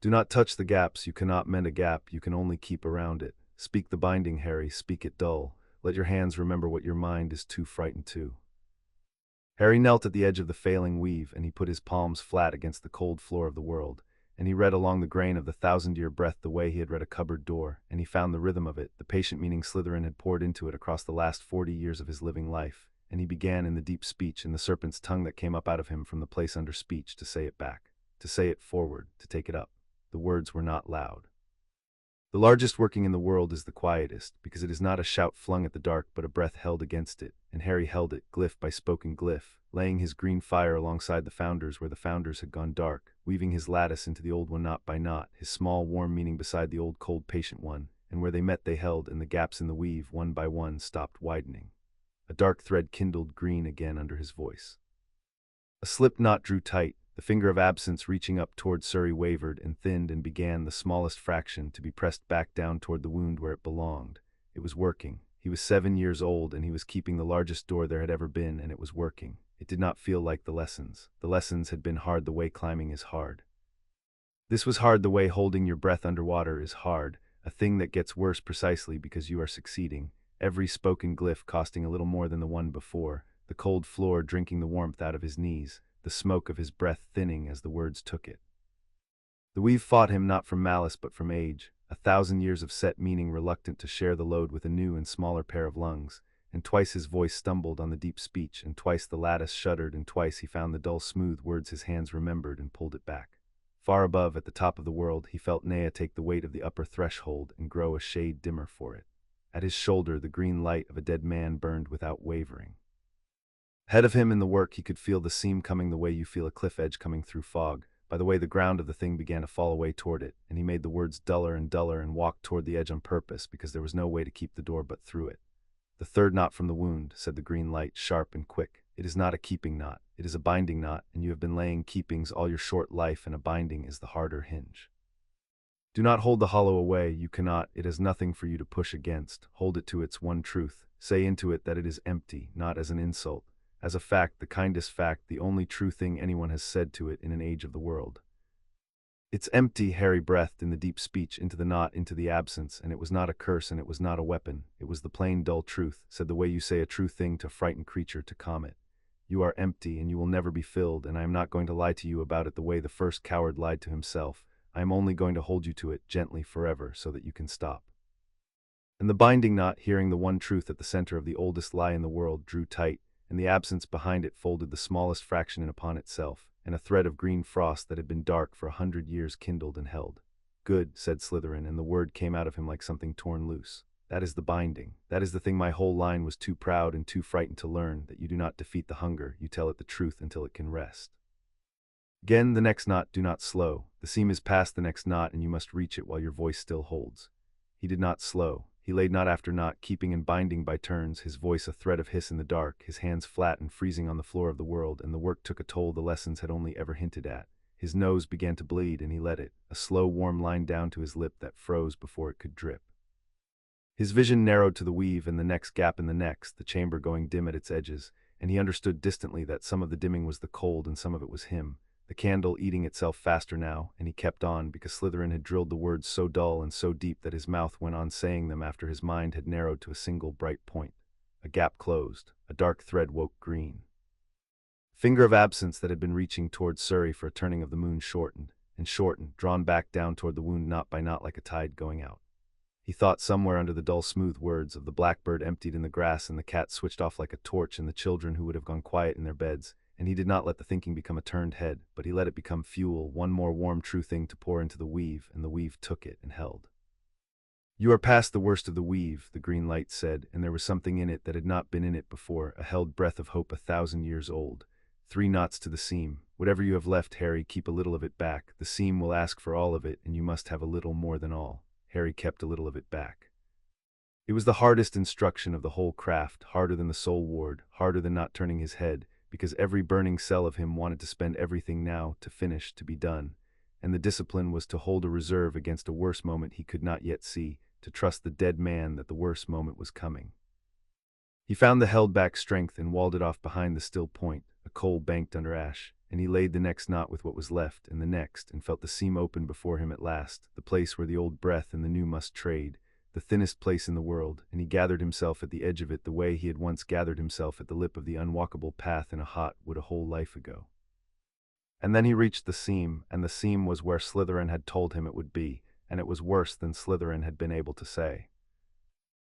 Do not touch the gaps, you cannot mend a gap, you can only keep around it. Speak the binding, Harry, speak it dull. Let your hands remember what your mind is too frightened to." Harry knelt at the edge of the failing weave, and he put his palms flat against the cold floor of the world, and he read along the grain of the 1,000-year breath the way he had read a cupboard door, and he found the rhythm of it, the patient meaning Slytherin had poured into it across the last 40 years of his living life, and he began in the deep speech, in the serpent's tongue that came up out of him from the place under speech, to say it back, to say it forward, to take it up. The words were not loud. The largest working in the world is the quietest, because it is not a shout flung at the dark but a breath held against it, and Harry held it, glyph by spoken glyph, laying his green fire alongside the founders where the founders had gone dark, weaving his lattice into the old one knot by knot, his small warm meaning beside the old cold patient one, and where they met they held, and the gaps in the weave, one by one, stopped widening. A dark thread kindled green again under his voice. A slipped knot drew tight. The finger of absence reaching up toward Surrey wavered and thinned and began, the smallest fraction, to be pressed back down toward the wound where it belonged. It was working. He was 7 years old, and he was keeping the largest door there had ever been, and it was working. It did not feel like the lessons. The lessons had been hard the way climbing is hard. This was hard the way holding your breath underwater is hard, a thing that gets worse precisely because you are succeeding. Every spoken glyph costing a little more than the one before, the cold floor drinking the warmth out of his knees, the smoke of his breath thinning as the words took it. The weave fought him not from malice but from age, 1,000 years of set meaning reluctant to share the load with a new and smaller pair of lungs, and twice his voice stumbled on the deep speech, and twice the lattice shuddered, and twice he found the dull smooth words his hands remembered and pulled it back. Far above, at the top of the world, he felt Nea take the weight of the upper threshold and grow a shade dimmer for it. At his shoulder the green light of a dead man burned without wavering. Ahead of him in the work he could feel the seam coming the way you feel a cliff edge coming through fog, by the way the ground of the thing began to fall away toward it, and he made the words duller and walked toward the edge on purpose because there was no way to keep the door but through it. "The third knot from the wound," said the green light, sharp and quick. "It is not a keeping knot, it is a binding knot, and you have been laying keepings all your short life, and a binding is the harder hinge. Do not hold the hollow away, you cannot, it has nothing for you to push against. Hold it to its one truth. Say into it that it is empty, not as an insult. As a fact, the kindest fact, the only true thing anyone has said to it in an age of the world." "It's empty," Harry breathed in the deep speech, into the knot, into the absence, and it was not a curse and it was not a weapon. It was the plain dull truth, said the way you say a true thing to a frightened creature to calm it. You are empty and you will never be filled, and I am not going to lie to you about it the way the first coward lied to himself. I am only going to hold you to it gently forever so that you can stop. And the binding knot, hearing the one truth at the center of the oldest lie in the world, drew tight, and the absence behind it folded the smallest fraction in upon itself, and a thread of green frost that had been dark for 100 years kindled and held. "Good," said Slytherin, and the word came out of him like something torn loose. "That is the binding. That is the thing my whole line was too proud and too frightened to learn, that you do not defeat the hunger, you tell it the truth until it can rest. Again, the next knot, do not slow. The seam is past the next knot, and you must reach it while your voice still holds." He did not slow. He laid knot after knot, keeping and binding by turns, his voice a thread of hiss in the dark, his hands flat and freezing on the floor of the world, and the work took a toll the lessons had only ever hinted at. His nose began to bleed, and he let it, a slow warm line down to his lip that froze before it could drip. His vision narrowed to the weave and the next gap in the next, the chamber going dim at its edges, and he understood distantly that some of the dimming was the cold and some of it was him, the candle eating itself faster now, and he kept on because Slytherin had drilled the words so dull and so deep that his mouth went on saying them after his mind had narrowed to a single bright point. A gap closed, a dark thread woke green. Finger of absence that had been reaching toward Surrey for a turning of the moon shortened, and shortened, drawn back down toward the wound knot by knot like a tide going out. He thought somewhere under the dull smooth words of the blackbird emptied in the grass and the cat switched off like a torch and the children who would have gone quiet in their beds, and he did not let the thinking become a turned head, but he let it become fuel, one more warm true thing to pour into the weave, and the weave took it and held. "You are past the worst of the weave," the green light said, and there was something in it that had not been in it before, a held breath of hope 1,000 years old. 3 knots to the seam. Whatever you have left, Harry, keep a little of it back. The seam will ask for all of it, and you must have a little more than all. Harry kept a little of it back. It was the hardest instruction of the whole craft, harder than the soul ward, harder than not turning his head, because every burning cell of him wanted to spend everything now, to finish, to be done. And the discipline was to hold a reserve against a worse moment he could not yet see, to trust the dead man that the worse moment was coming. He found the held-back strength and walled it off behind the still point, a coal banked under ash, and he laid the next knot with what was left, and the next, and felt the seam open before him at last, the place where the old breath and the new must trade, the thinnest place in the world, and he gathered himself at the edge of it the way he had once gathered himself at the lip of the unwalkable path in a hot wood a whole life ago. And then he reached the seam, and the seam was where Slytherin had told him it would be, and it was worse than Slytherin had been able to say.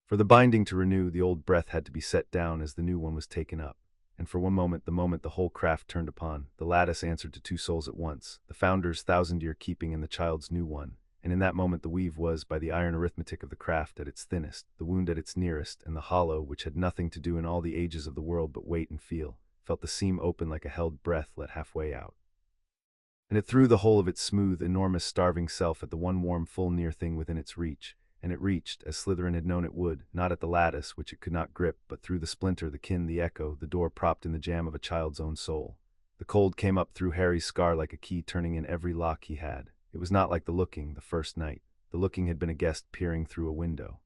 For the binding to renew, the old breath had to be set down as the new one was taken up. And for one moment, the moment the whole craft turned upon, the lattice answered to 2 souls at once, the founder's 1,000-year keeping and the child's new one. And in that moment the weave was, by the iron arithmetic of the craft, at its thinnest, the wound at its nearest, and the hollow, which had nothing to do in all the ages of the world but wait and feel, felt the seam open like a held breath let halfway out. And it threw the whole of its smooth, enormous, starving self at the one warm, full, near thing within its reach, and it reached, as Slytherin had known it would, not at the lattice, which it could not grip, but through the splinter, the kin, the echo, the door propped in the jamb of a child's own soul. The cold came up through Harry's scar like a key turning in every lock he had. It was not like the looking, the first night. The looking had been a guest peering through a window.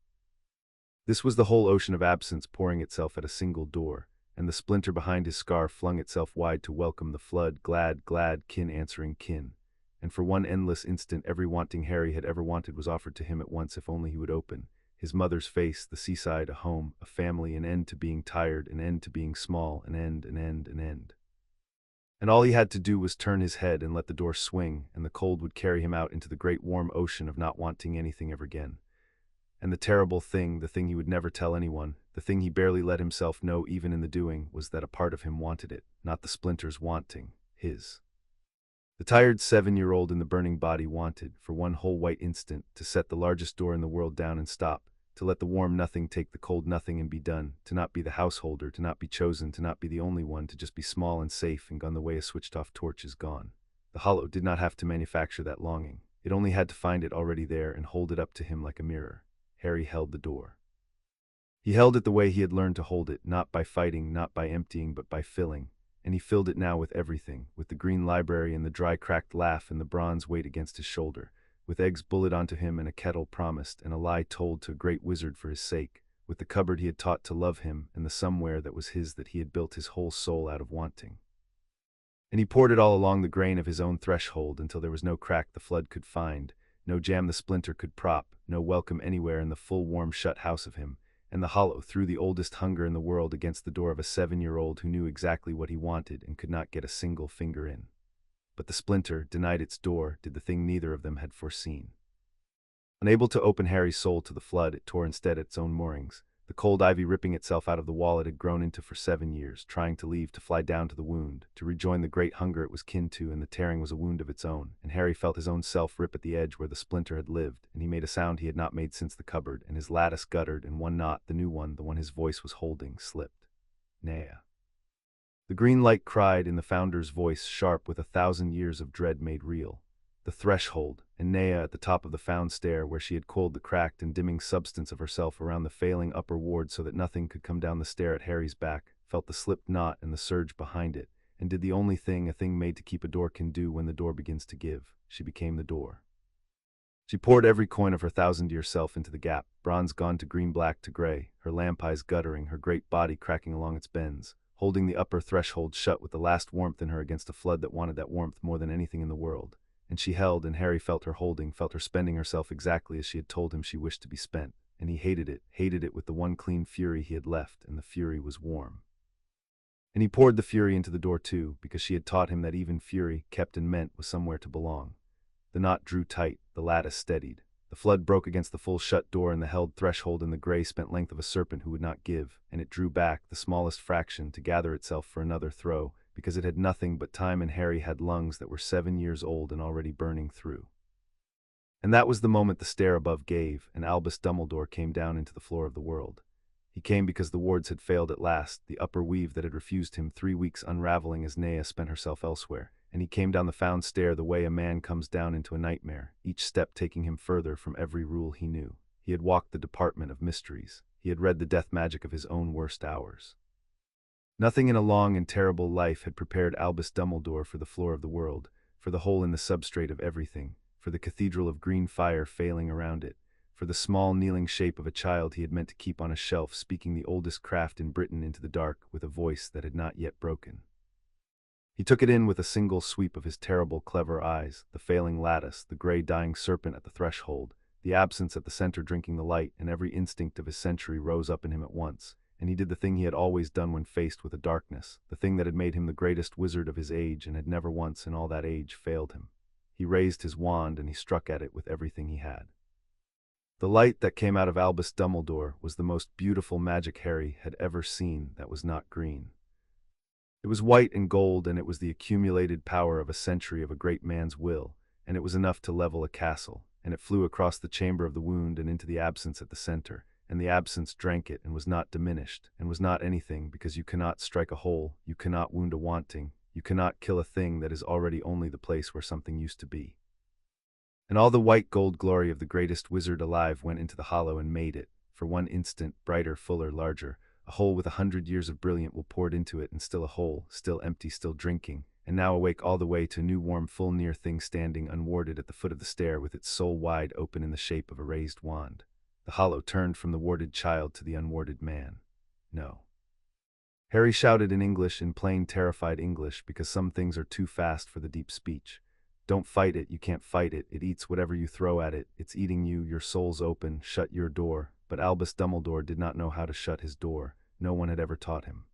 This was the whole ocean of absence pouring itself at a single door, and the splinter behind his scar flung itself wide to welcome the flood, glad, glad, kin answering kin. And for one endless instant every wanting Harry had ever wanted was offered to him at once if only he would open. His mother's face, the seaside, a home, a family, an end to being tired, an end to being small, an end, an end, an end. And all he had to do was turn his head and let the door swing, and the cold would carry him out into the great warm ocean of not wanting anything ever again. And the terrible thing, the thing he would never tell anyone, the thing he barely let himself know even in the doing, was that a part of him wanted it, not the splinter's wanting, his. The tired 7-year-old in the burning body wanted, for one whole white instant, to set the largest door in the world down and stop, to let the warm nothing take the cold nothing and be done, to not be the householder, to not be chosen, to not be the only one, to just be small and safe and gone the way a switched-off torch is gone. The hollow did not have to manufacture that longing. It only had to find it already there and hold it up to him like a mirror. Harry held the door. He held it the way he had learned to hold it, not by fighting, not by emptying, but by filling. And he filled it now with everything, with the green library and the dry cracked laugh and the bronze weight against his shoulder, with eggs bullied onto him and a kettle promised and a lie told to a great wizard for his sake, with the cupboard he had taught to love him and the somewhere that was his that he had built his whole soul out of wanting. And he poured it all along the grain of his own threshold until there was no crack the flood could find, no jam the splinter could prop, no welcome anywhere in the full warm shut house of him, and the hollow threw the oldest hunger in the world against the door of a 7-year-old who knew exactly what he wanted and could not get a single finger in. But the splinter, denied its door, did the thing neither of them had foreseen. Unable to open Harry's soul to the flood, it tore instead at its own moorings. the cold ivy ripping itself out of the wall it had grown into for 7 years, trying to leave, to fly down to the wound, to rejoin the great hunger it was kin to, and the tearing was a wound of its own, and Harry felt his own self rip at the edge where the splinter had lived, and he made a sound he had not made since the cupboard, and his lattice guttered, and one knot, the new one, the one his voice was holding, slipped. Nea. The green light cried in the Founder's voice, sharp with 1,000 years of dread made real. The threshold, and Nea at the top of the found stair where she had coiled the cracked and dimming substance of herself around the failing upper ward so that nothing could come down the stair at Harry's back, felt the slipped knot and the surge behind it, and did the only thing a thing made to keep a door can do when the door begins to give. She became the door. She poured every coin of her 1,000-year self into the gap, bronze gone to green-black to gray, her lamp eyes guttering, her great body cracking along its bends, holding the upper threshold shut with the last warmth in her against a flood that wanted that warmth more than anything in the world. And she held, and Harry felt her holding, felt her spending herself exactly as she had told him she wished to be spent, and he hated it with the one clean fury he had left, and the fury was warm. And he poured the fury into the door too, because she had taught him that even fury, kept and meant, was somewhere to belong. The knot drew tight, the lattice steadied. The flood broke against the full shut door and the held threshold in the gray spent length of a serpent who would not give, and it drew back, the smallest fraction, to gather itself for another throw, because it had nothing but time, and Harry had lungs that were 7 years old and already burning through. And that was the moment the stair above gave, and Albus Dumbledore came down into the floor of the world. He came because the wards had failed at last, the upper weave that had refused him 3 weeks unraveling as Nea spent herself elsewhere, and he came down the found stair the way a man comes down into a nightmare, each step taking him further from every rule he knew. He had walked the department of mysteries. He had read the death magic of his own worst hours. Nothing in a long and terrible life had prepared Albus Dumbledore for the floor of the world, for the hole in the substrate of everything, for the cathedral of green fire failing around it, for the small kneeling shape of a child he had meant to keep on a shelf speaking the oldest craft in Britain into the dark with a voice that had not yet broken. He took it in with a single sweep of his terrible, clever eyes, the failing lattice, the gray dying serpent at the threshold, the absence at the center drinking the light, and every instinct of his century rose up in him at once, and he did the thing he had always done when faced with a darkness, the thing that had made him the greatest wizard of his age and had never once in all that age failed him. He raised his wand and he struck at it with everything he had. The light that came out of Albus Dumbledore was the most beautiful magic Harry had ever seen that was not green. It was white and gold, and it was the accumulated power of a century of a great man's will, and it was enough to level a castle, and it flew across the chamber of the wound and into the absence at the center, and the absence drank it and was not diminished, and was not anything, because you cannot strike a hole, you cannot wound a wanting, you cannot kill a thing that is already only the place where something used to be. And all the white gold glory of the greatest wizard alive went into the hollow and made it, for one instant, brighter, fuller, larger, a hole with 100 years of brilliant will poured into it, and still a hole, still empty, still drinking, and now awake all the way to a new warm full near thing standing unwarded at the foot of the stair with its soul wide open in the shape of a raised wand. The hollow turned from the warded child to the unwarded man. No. Harry shouted in English, in plain terrified English, because some things are too fast for the deep speech. Don't fight it, you can't fight it, it eats whatever you throw at it, it's eating you, your soul's open, shut your door. But Albus Dumbledore did not know how to shut his door. No one had ever taught him.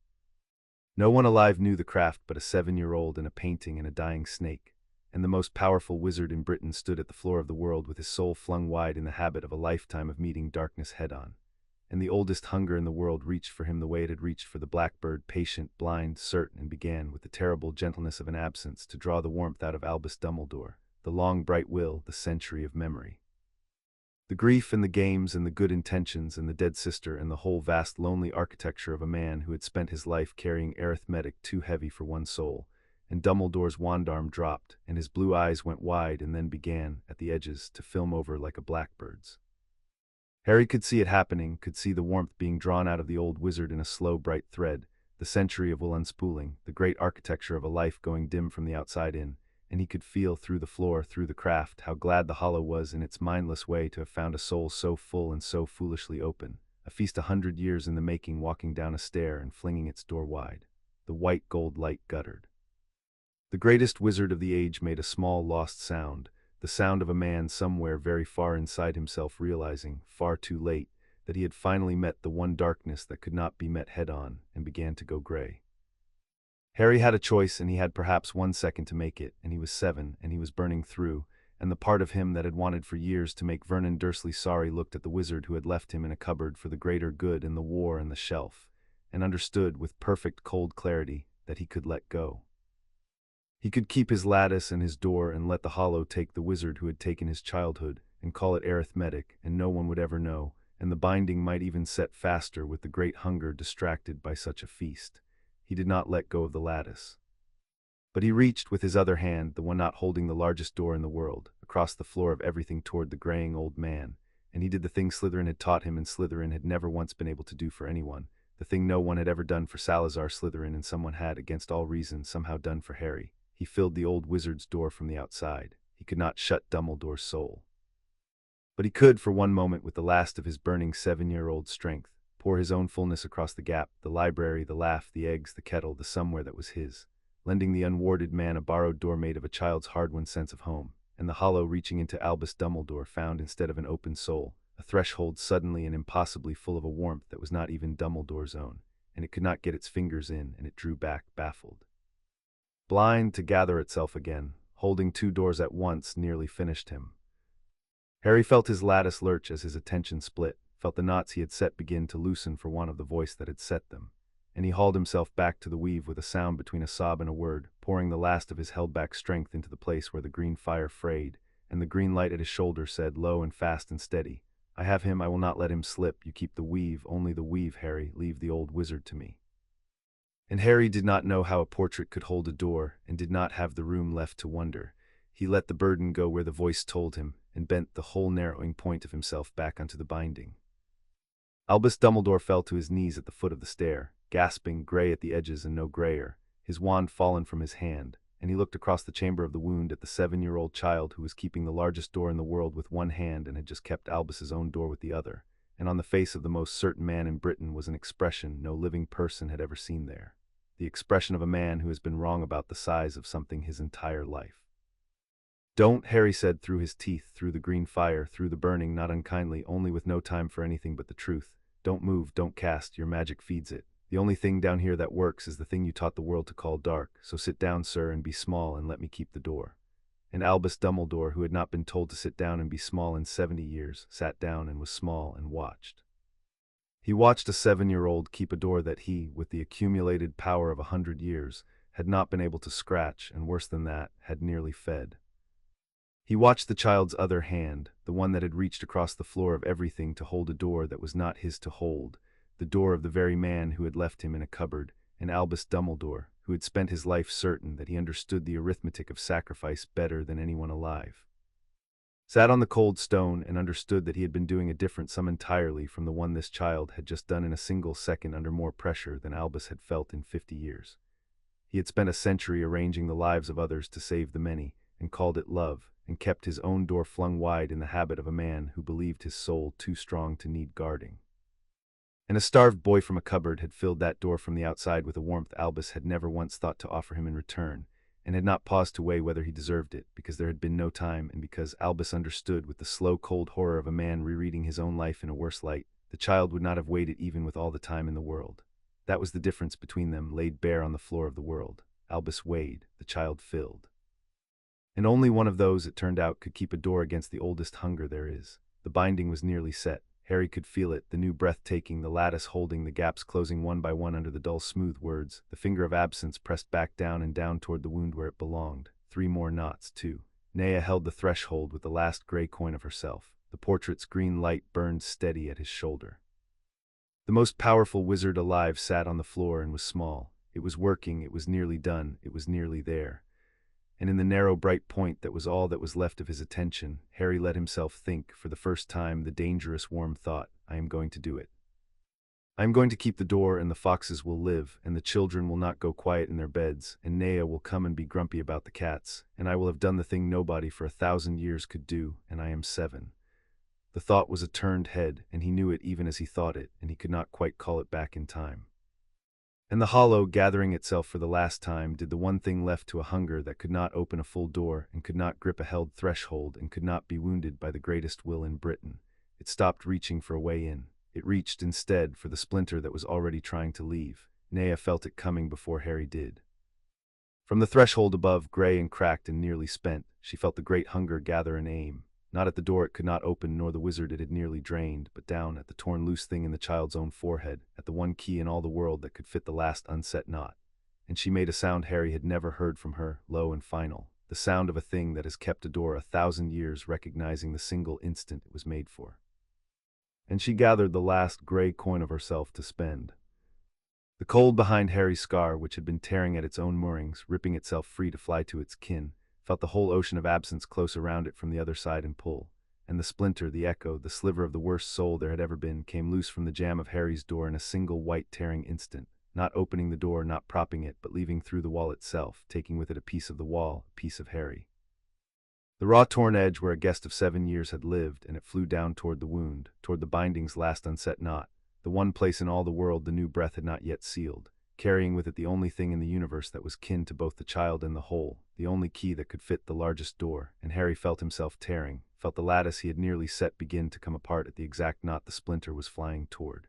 No one alive knew the craft but a 7-year-old and a painting and a dying snake. And the most powerful wizard in Britain stood at the floor of the world with his soul flung wide in the habit of a lifetime of meeting darkness head-on. And the oldest hunger in the world reached for him the way it had reached for the blackbird, patient, blind, certain, and began, with the terrible gentleness of an absence, to draw the warmth out of Albus Dumbledore, the long bright will, the century of memory. The grief and the games and the good intentions and the dead sister and the whole vast lonely architecture of a man who had spent his life carrying arithmetic too heavy for one soul, and Dumbledore's wand arm dropped, and his blue eyes went wide and then began, at the edges, to film over like a blackbird's. Harry could see it happening, could see the warmth being drawn out of the old wizard in a slow bright thread, the century of will unspooling, the great architecture of a life going dim from the outside in, and he could feel through the floor, through the craft, how glad the hollow was in its mindless way to have found a soul so full and so foolishly open, a feast 100 years in the making, walking down a stair and flinging its door wide. The white gold light guttered. The greatest wizard of the age made a small lost sound, the sound of a man somewhere very far inside himself realizing, far too late, that he had finally met the one darkness that could not be met head-on, and began to go gray. Harry had a choice, and he had perhaps 1 second to make it, and he was 7, and he was burning through, and the part of him that had wanted for years to make Vernon Dursley sorry looked at the wizard who had left him in a cupboard for the greater good in the war and the shelf, and understood with perfect cold clarity that he could let go. He could keep his lattice and his door and let the hollow take the wizard who had taken his childhood, and call it arithmetic, and no one would ever know, and the binding might even set faster with the great hunger distracted by such a feast. He did not let go of the lattice. But he reached with his other hand, the one not holding the largest door in the world, across the floor of everything toward the graying old man, and he did the thing Slytherin had taught him and Slytherin had never once been able to do for anyone, the thing no one had ever done for Salazar Slytherin and someone had, against all reason, somehow done for Harry. He filled the old wizard's door from the outside. He could not shut Dumbledore's soul. But he could, for one moment, with the last of his burning 7-year-old strength, pour his own fullness across the gap, the library, the laugh, the eggs, the kettle, the somewhere that was his, lending the unwarded man a borrowed door made of a child's hard-won sense of home, and the hollow reaching into Albus Dumbledore found, instead of an open soul, a threshold suddenly and impossibly full of a warmth that was not even Dumbledore's own, and it could not get its fingers in, and it drew back, baffled. Blind to gather itself again, holding 2 doors at once nearly finished him. Harry felt his lattice lurch as his attention split, felt the knots he had set begin to loosen for want of the voice that had set them, and he hauled himself back to the weave with a sound between a sob and a word, pouring the last of his held-back strength into the place where the green fire frayed, and the green light at his shoulder said, low and fast and steady, "I have him, I will not let him slip. You keep the weave, only the weave, Harry. Leave the old wizard to me." And Harry did not know how a portrait could hold a door, and did not have the room left to wonder. He let the burden go where the voice told him, and bent the whole narrowing point of himself back onto the binding. Albus Dumbledore fell to his knees at the foot of the stair, gasping, gray at the edges and no grayer, his wand fallen from his hand, and he looked across the chamber of the wound at the 7-year-old child who was keeping the largest door in the world with one hand and had just kept Albus's own door with the other, and on the face of the most certain man in Britain was an expression no living person had ever seen there. The expression of a man who has been wrong about the size of something his entire life. "Don't," Harry said through his teeth, through the green fire, through the burning, not unkindly, only with no time for anything but the truth. "Don't move, don't cast, your magic feeds it. The only thing down here that works is the thing you taught the world to call dark, so sit down, sir, and be small, and let me keep the door." And Albus Dumbledore, who had not been told to sit down and be small in 70 years, sat down and was small and watched. He watched a 7-year-old keep a door that he, with the accumulated power of 100 years, had not been able to scratch, and worse than that, had nearly fed. He watched the child's other hand, the one that had reached across the floor of everything to hold a door that was not his to hold, the door of the very man who had left him in a cupboard, and Albus Dumbledore, who had spent his life certain that he understood the arithmetic of sacrifice better than anyone alive, sat on the cold stone and understood that he had been doing a different sum entirely from the one this child had just done in a single second under more pressure than Albus had felt in 50 years. He had spent a century arranging the lives of others to save the many, and called it love, and kept his own door flung wide in the habit of a man who believed his soul too strong to need guarding. And a starved boy from a cupboard had filled that door from the outside with a warmth Albus had never once thought to offer him in return, and had not paused to weigh whether he deserved it, because there had been no time, and because Albus understood with the slow, cold horror of a man rereading his own life in a worse light, the child would not have weighed it even with all the time in the world. That was the difference between them, laid bare on the floor of the world. Albus weighed, the child filled. And only one of those, it turned out, could keep a door against the oldest hunger there is. The binding was nearly set. Harry could feel it, the new breath taking, the lattice holding, the gaps closing one by one under the dull smooth words, the finger of absence pressed back down and down toward the wound where it belonged. 3 more knots, 2. Nea held the threshold with the last gray coin of herself. The portrait's green light burned steady at his shoulder. The most powerful wizard alive sat on the floor and was small. It was working, it was nearly done, it was nearly there. And in the narrow, bright point that was all that was left of his attention, Harry let himself think, for the first time, the dangerous, warm thought, "I am going to do it. I am going to keep the door, and the foxes will live, and the children will not go quiet in their beds, and Nea will come and be grumpy about the cats, and I will have done the thing nobody for 1,000 years could do, and I am 7. The thought was a turned head, and he knew it even as he thought it, and he could not quite call it back in time. And the hollow, gathering itself for the last time, did the one thing left to a hunger that could not open a full door, and could not grip a held threshold, and could not be wounded by the greatest will in Britain. It stopped reaching for a way in. It reached, instead, for the splinter that was already trying to leave. Nea felt it coming before Harry did. From the threshold above, gray and cracked and nearly spent, she felt the great hunger gather and aim. Not at the door it could not open, nor the wizard it had nearly drained, but down at the torn loose thing in the child's own forehead, at the one key in all the world that could fit the last unset knot. And she made a sound Harry had never heard from her, low and final, the sound of a thing that has kept a door 1,000 years, recognizing the single instant it was made for. And she gathered the last gray coin of herself to spend. The cold behind Harry's scar, which had been tearing at its own moorings, ripping itself free to fly to its kin, felt the whole ocean of absence close around it from the other side and pull. And the splinter, the echo, the sliver of the worst soul there had ever been, came loose from the jamb of Harry's door in a single white tearing instant, not opening the door, not propping it, but leaving through the wall itself, taking with it a piece of the wall, a piece of Harry. The raw torn edge where a guest of 7 years had lived, and it flew down toward the wound, toward the binding's last unset knot, the one place in all the world the new breath had not yet sealed, carrying with it the only thing in the universe that was kin to both the child and the whole, the only key that could fit the largest door. And Harry felt himself tearing, felt the lattice he had nearly set begin to come apart at the exact knot the splinter was flying toward.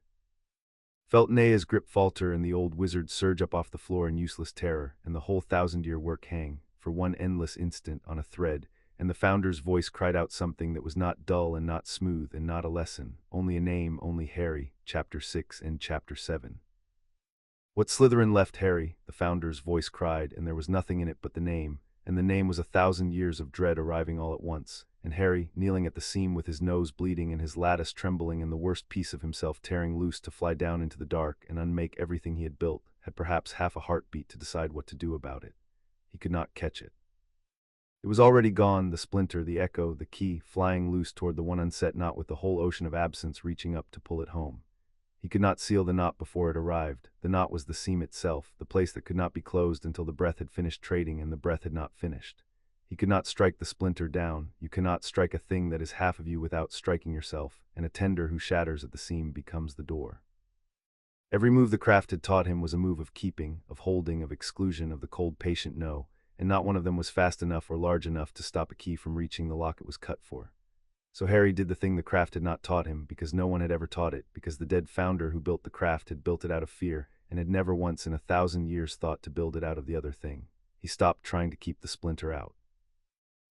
Felt Nea's grip falter and the old wizard surge up off the floor in useless terror, and the whole 1,000-year work hang, for one endless instant, on a thread, and the founder's voice cried out something that was not dull and not smooth and not a lesson, only a name, only Harry, Chapter 6 and Chapter 7. What Slytherin left Harry, the founder's voice cried, and there was nothing in it but the name, and the name was 1,000 years of dread arriving all at once, and Harry, kneeling at the seam with his nose bleeding and his lattice trembling and the worst piece of himself tearing loose to fly down into the dark and unmake everything he had built, had perhaps half a heartbeat to decide what to do about it. He could not catch it. It was already gone, the splinter, the echo, the key, flying loose toward the one unset knot with the whole ocean of absence reaching up to pull it home. He could not seal the knot before it arrived. The knot was the seam itself, the place that could not be closed until the breath had finished trading and the breath had not finished. He could not strike the splinter down. You cannot strike a thing that is half of you without striking yourself, and a tender who shatters at the seam becomes the door. Every move the craft had taught him was a move of keeping, of holding, of exclusion, of the cold patient no, and not one of them was fast enough or large enough to stop a key from reaching the lock it was cut for. So Harry did the thing the craft had not taught him, because no one had ever taught it, because the dead founder who built the craft had built it out of fear, and had never once in 1,000 years thought to build it out of the other thing. He stopped trying to keep the splinter out.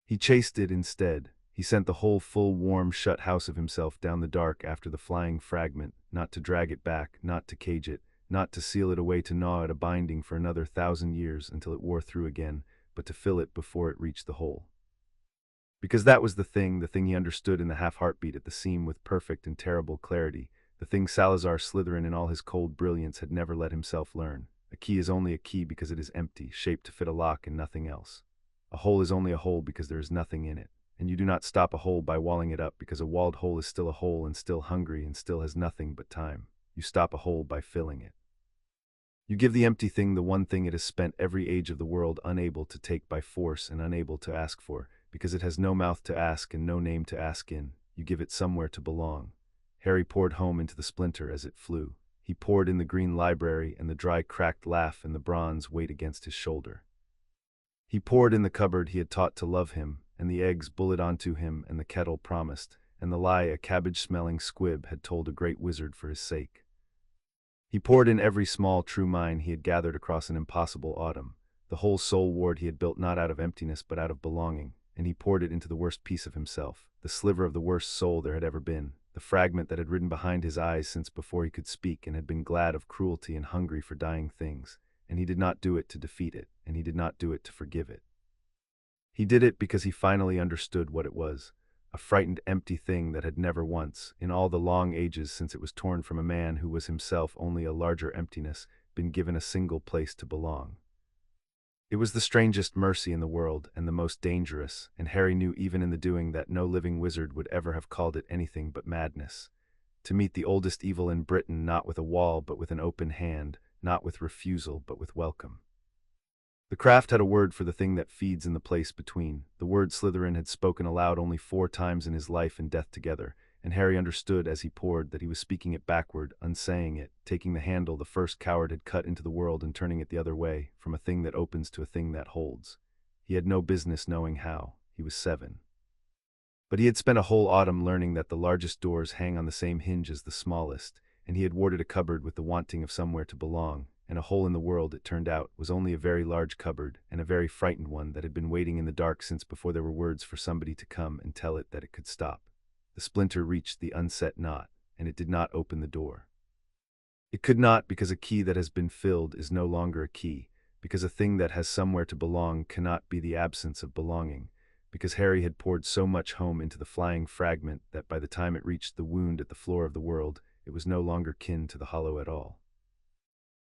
He chased it instead. He sent the whole full, warm, shut house of himself down the dark after the flying fragment, not to drag it back, not to cage it, not to seal it away to gnaw at a binding for another 1,000 years until it wore through again, but to fill it before it reached the hole. Because that was the thing he understood in the half-heartbeat at the seam with perfect and terrible clarity, the thing Salazar Slytherin in all his cold brilliance had never let himself learn. A key is only a key because it is empty, shaped to fit a lock and nothing else. A hole is only a hole because there is nothing in it, and you do not stop a hole by walling it up because a walled hole is still a hole and still hungry and still has nothing but time. You stop a hole by filling it. You give the empty thing the one thing it has spent every age of the world unable to take by force and unable to ask for, because it has no mouth to ask and no name to ask in. You give it somewhere to belong. Harry poured home into the splinter as it flew. He poured in the green library and the dry cracked laugh and the bronze weight against his shoulder. He poured in the cupboard he had taught to love him, and the eggs bullied onto him and the kettle promised, and the lie a cabbage-smelling squib had told a great wizard for his sake. He poured in every small true mine he had gathered across an impossible autumn, the whole soul ward he had built not out of emptiness but out of belonging, and he poured it into the worst piece of himself, the sliver of the worst soul there had ever been, the fragment that had ridden behind his eyes since before he could speak and had been glad of cruelty and hungry for dying things, and he did not do it to defeat it, and he did not do it to forgive it. He did it because he finally understood what it was, a frightened empty thing that had never once, in all the long ages since it was torn from a man who was himself only a larger emptiness, been given a single place to belong. It was the strangest mercy in the world, and the most dangerous, and Harry knew even in the doing that no living wizard would ever have called it anything but madness. To meet the oldest evil in Britain not with a wall but with an open hand, not with refusal but with welcome. The craft had a word for the thing that feeds in the place between. The word Slytherin had spoken aloud only 4 times in his life and death together, and Harry understood as he poured that he was speaking it backward, unsaying it, taking the handle the first coward had cut into the world and turning it the other way, from a thing that opens to a thing that holds. He had no business knowing how. He was 7. But he had spent a whole autumn learning that the largest doors hang on the same hinge as the smallest, and he had warded a cupboard with the wanting of somewhere to belong, and a hole in the world, it turned out, was only a very large cupboard, and a very frightened one that had been waiting in the dark since before there were words for somebody to come and tell it that it could stop. The splinter reached the unset knot, and it did not open the door. It could not, because a key that has been filled is no longer a key, because a thing that has somewhere to belong cannot be the absence of belonging, because Harry had poured so much home into the flying fragment that by the time it reached the wound at the floor of the world, it was no longer kin to the hollow at all.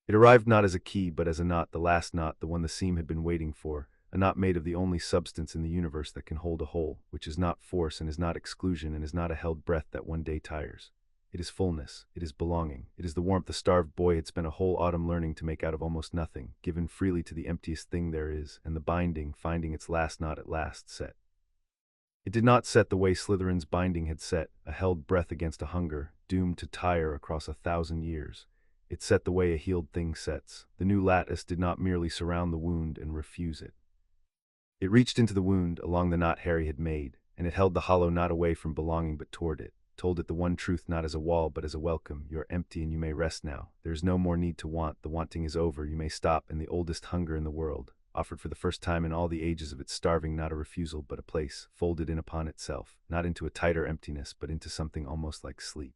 It arrived not as a key but as a knot, the last knot, the one the seam had been waiting for, a knot made of the only substance in the universe that can hold a whole, which is not force and is not exclusion and is not a held breath that one day tires. It is fullness, it is belonging, it is the warmth the starved boy had spent a whole autumn learning to make out of almost nothing, given freely to the emptiest thing there is, and the binding, finding its last knot at last, set. It did not set the way Slytherin's binding had set, a held breath against a hunger, doomed to tire across 1,000 years. It set the way a healed thing sets. The new lattice did not merely surround the wound and refuse it. It reached into the wound, along the knot Harry had made, and it held the hollow not away from belonging but toward it, told it the one truth not as a wall but as a welcome. You are empty and you may rest now. There is no more need to want, the wanting is over, you may stop, and the oldest hunger in the world, offered for the first time in all the ages of its starving, not a refusal but a place, folded in upon itself, not into a tighter emptiness but into something almost like sleep.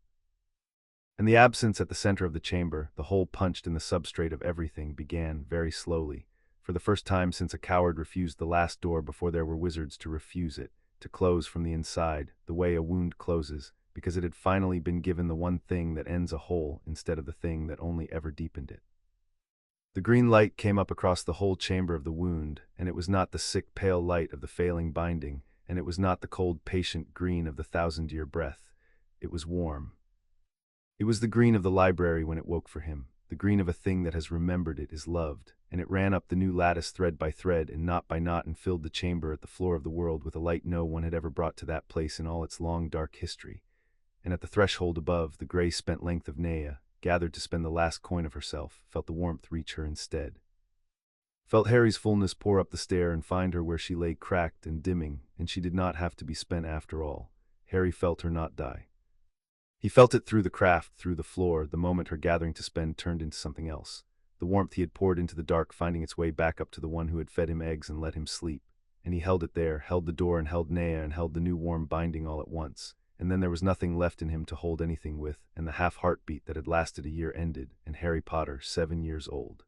And the absence at the center of the chamber, the hole punched in the substrate of everything, began, very slowly, for the first time since a coward refused the last door before there were wizards to refuse it, to close from the inside, the way a wound closes, because it had finally been given the one thing that ends a hole instead of the thing that only ever deepened it. The green light came up across the whole chamber of the wound, and it was not the sick pale light of the failing binding, and it was not the cold patient green of the 1,000-year breath. It was warm. It was the green of the library when it woke for him, the green of a thing that has remembered it is loved, and it ran up the new lattice thread by thread and knot by knot and filled the chamber at the floor of the world with a light no one had ever brought to that place in all its long dark history. And at the threshold above, the gray spent length of Nea, gathered to spend the last coin of herself, felt the warmth reach her instead. Felt Harry's fullness pour up the stair and find her where she lay cracked and dimming, and she did not have to be spent after all. Harry felt her not die. He felt it through the craft, through the floor, the moment her gathering to spend turned into something else. The warmth he had poured into the dark finding its way back up to the one who had fed him eggs and let him sleep. And he held it there, held the door and held Nea and held the new warm binding all at once. And then there was nothing left in him to hold anything with, and the half-heartbeat that had lasted a year ended, and Harry Potter, 7 years old,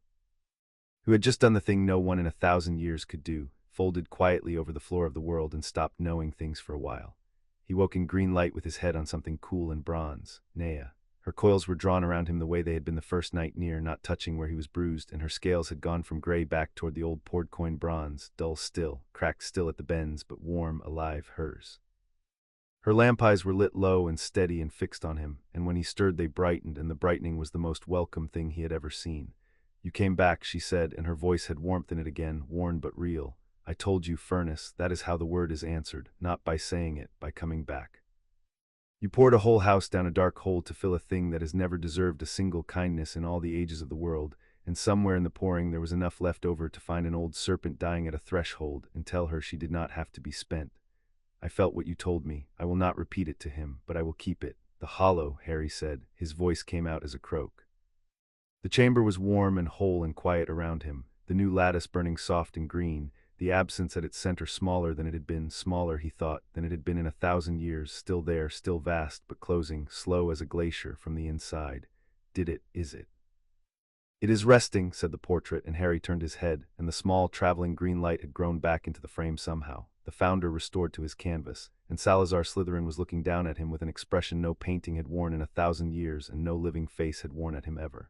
who had just done the thing no one in 1,000 years could do, folded quietly over the floor of the world and stopped knowing things for a while. He woke in green light with his head on something cool and bronze. Nea. Her coils were drawn around him the way they had been the first night near, not touching where he was bruised, and her scales had gone from gray back toward the old poured coin bronze, dull still, cracked still at the bends, but warm, alive, hers. Her lamp eyes were lit low and steady and fixed on him, and when he stirred they brightened, and the brightening was the most welcome thing he had ever seen. You came back, she said, and her voice had warmth in it again, worn but real. I told you, furnace, that is how the word is answered, not by saying it, by coming back. You poured a whole house down a dark hole to fill a thing that has never deserved a single kindness in all the ages of the world, and somewhere in the pouring there was enough left over to find an old serpent dying at a threshold and tell her she did not have to be spent. I felt what you told me. I will not repeat it to him, but I will keep it. The hollow, Harry said. His voice came out as a croak. The chamber was warm and whole and quiet around him, the new lattice burning soft and green, the absence at its center smaller than it had been, smaller, he thought, than it had been in 1,000 years, still there, still vast, but closing, slow as a glacier, from the inside. Did it, is it? It is resting, said the portrait, and Harry turned his head, and the small, traveling green light had grown back into the frame somehow, the founder restored to his canvas, and Salazar Slytherin was looking down at him with an expression no painting had worn in 1,000 years and no living face had worn at him ever.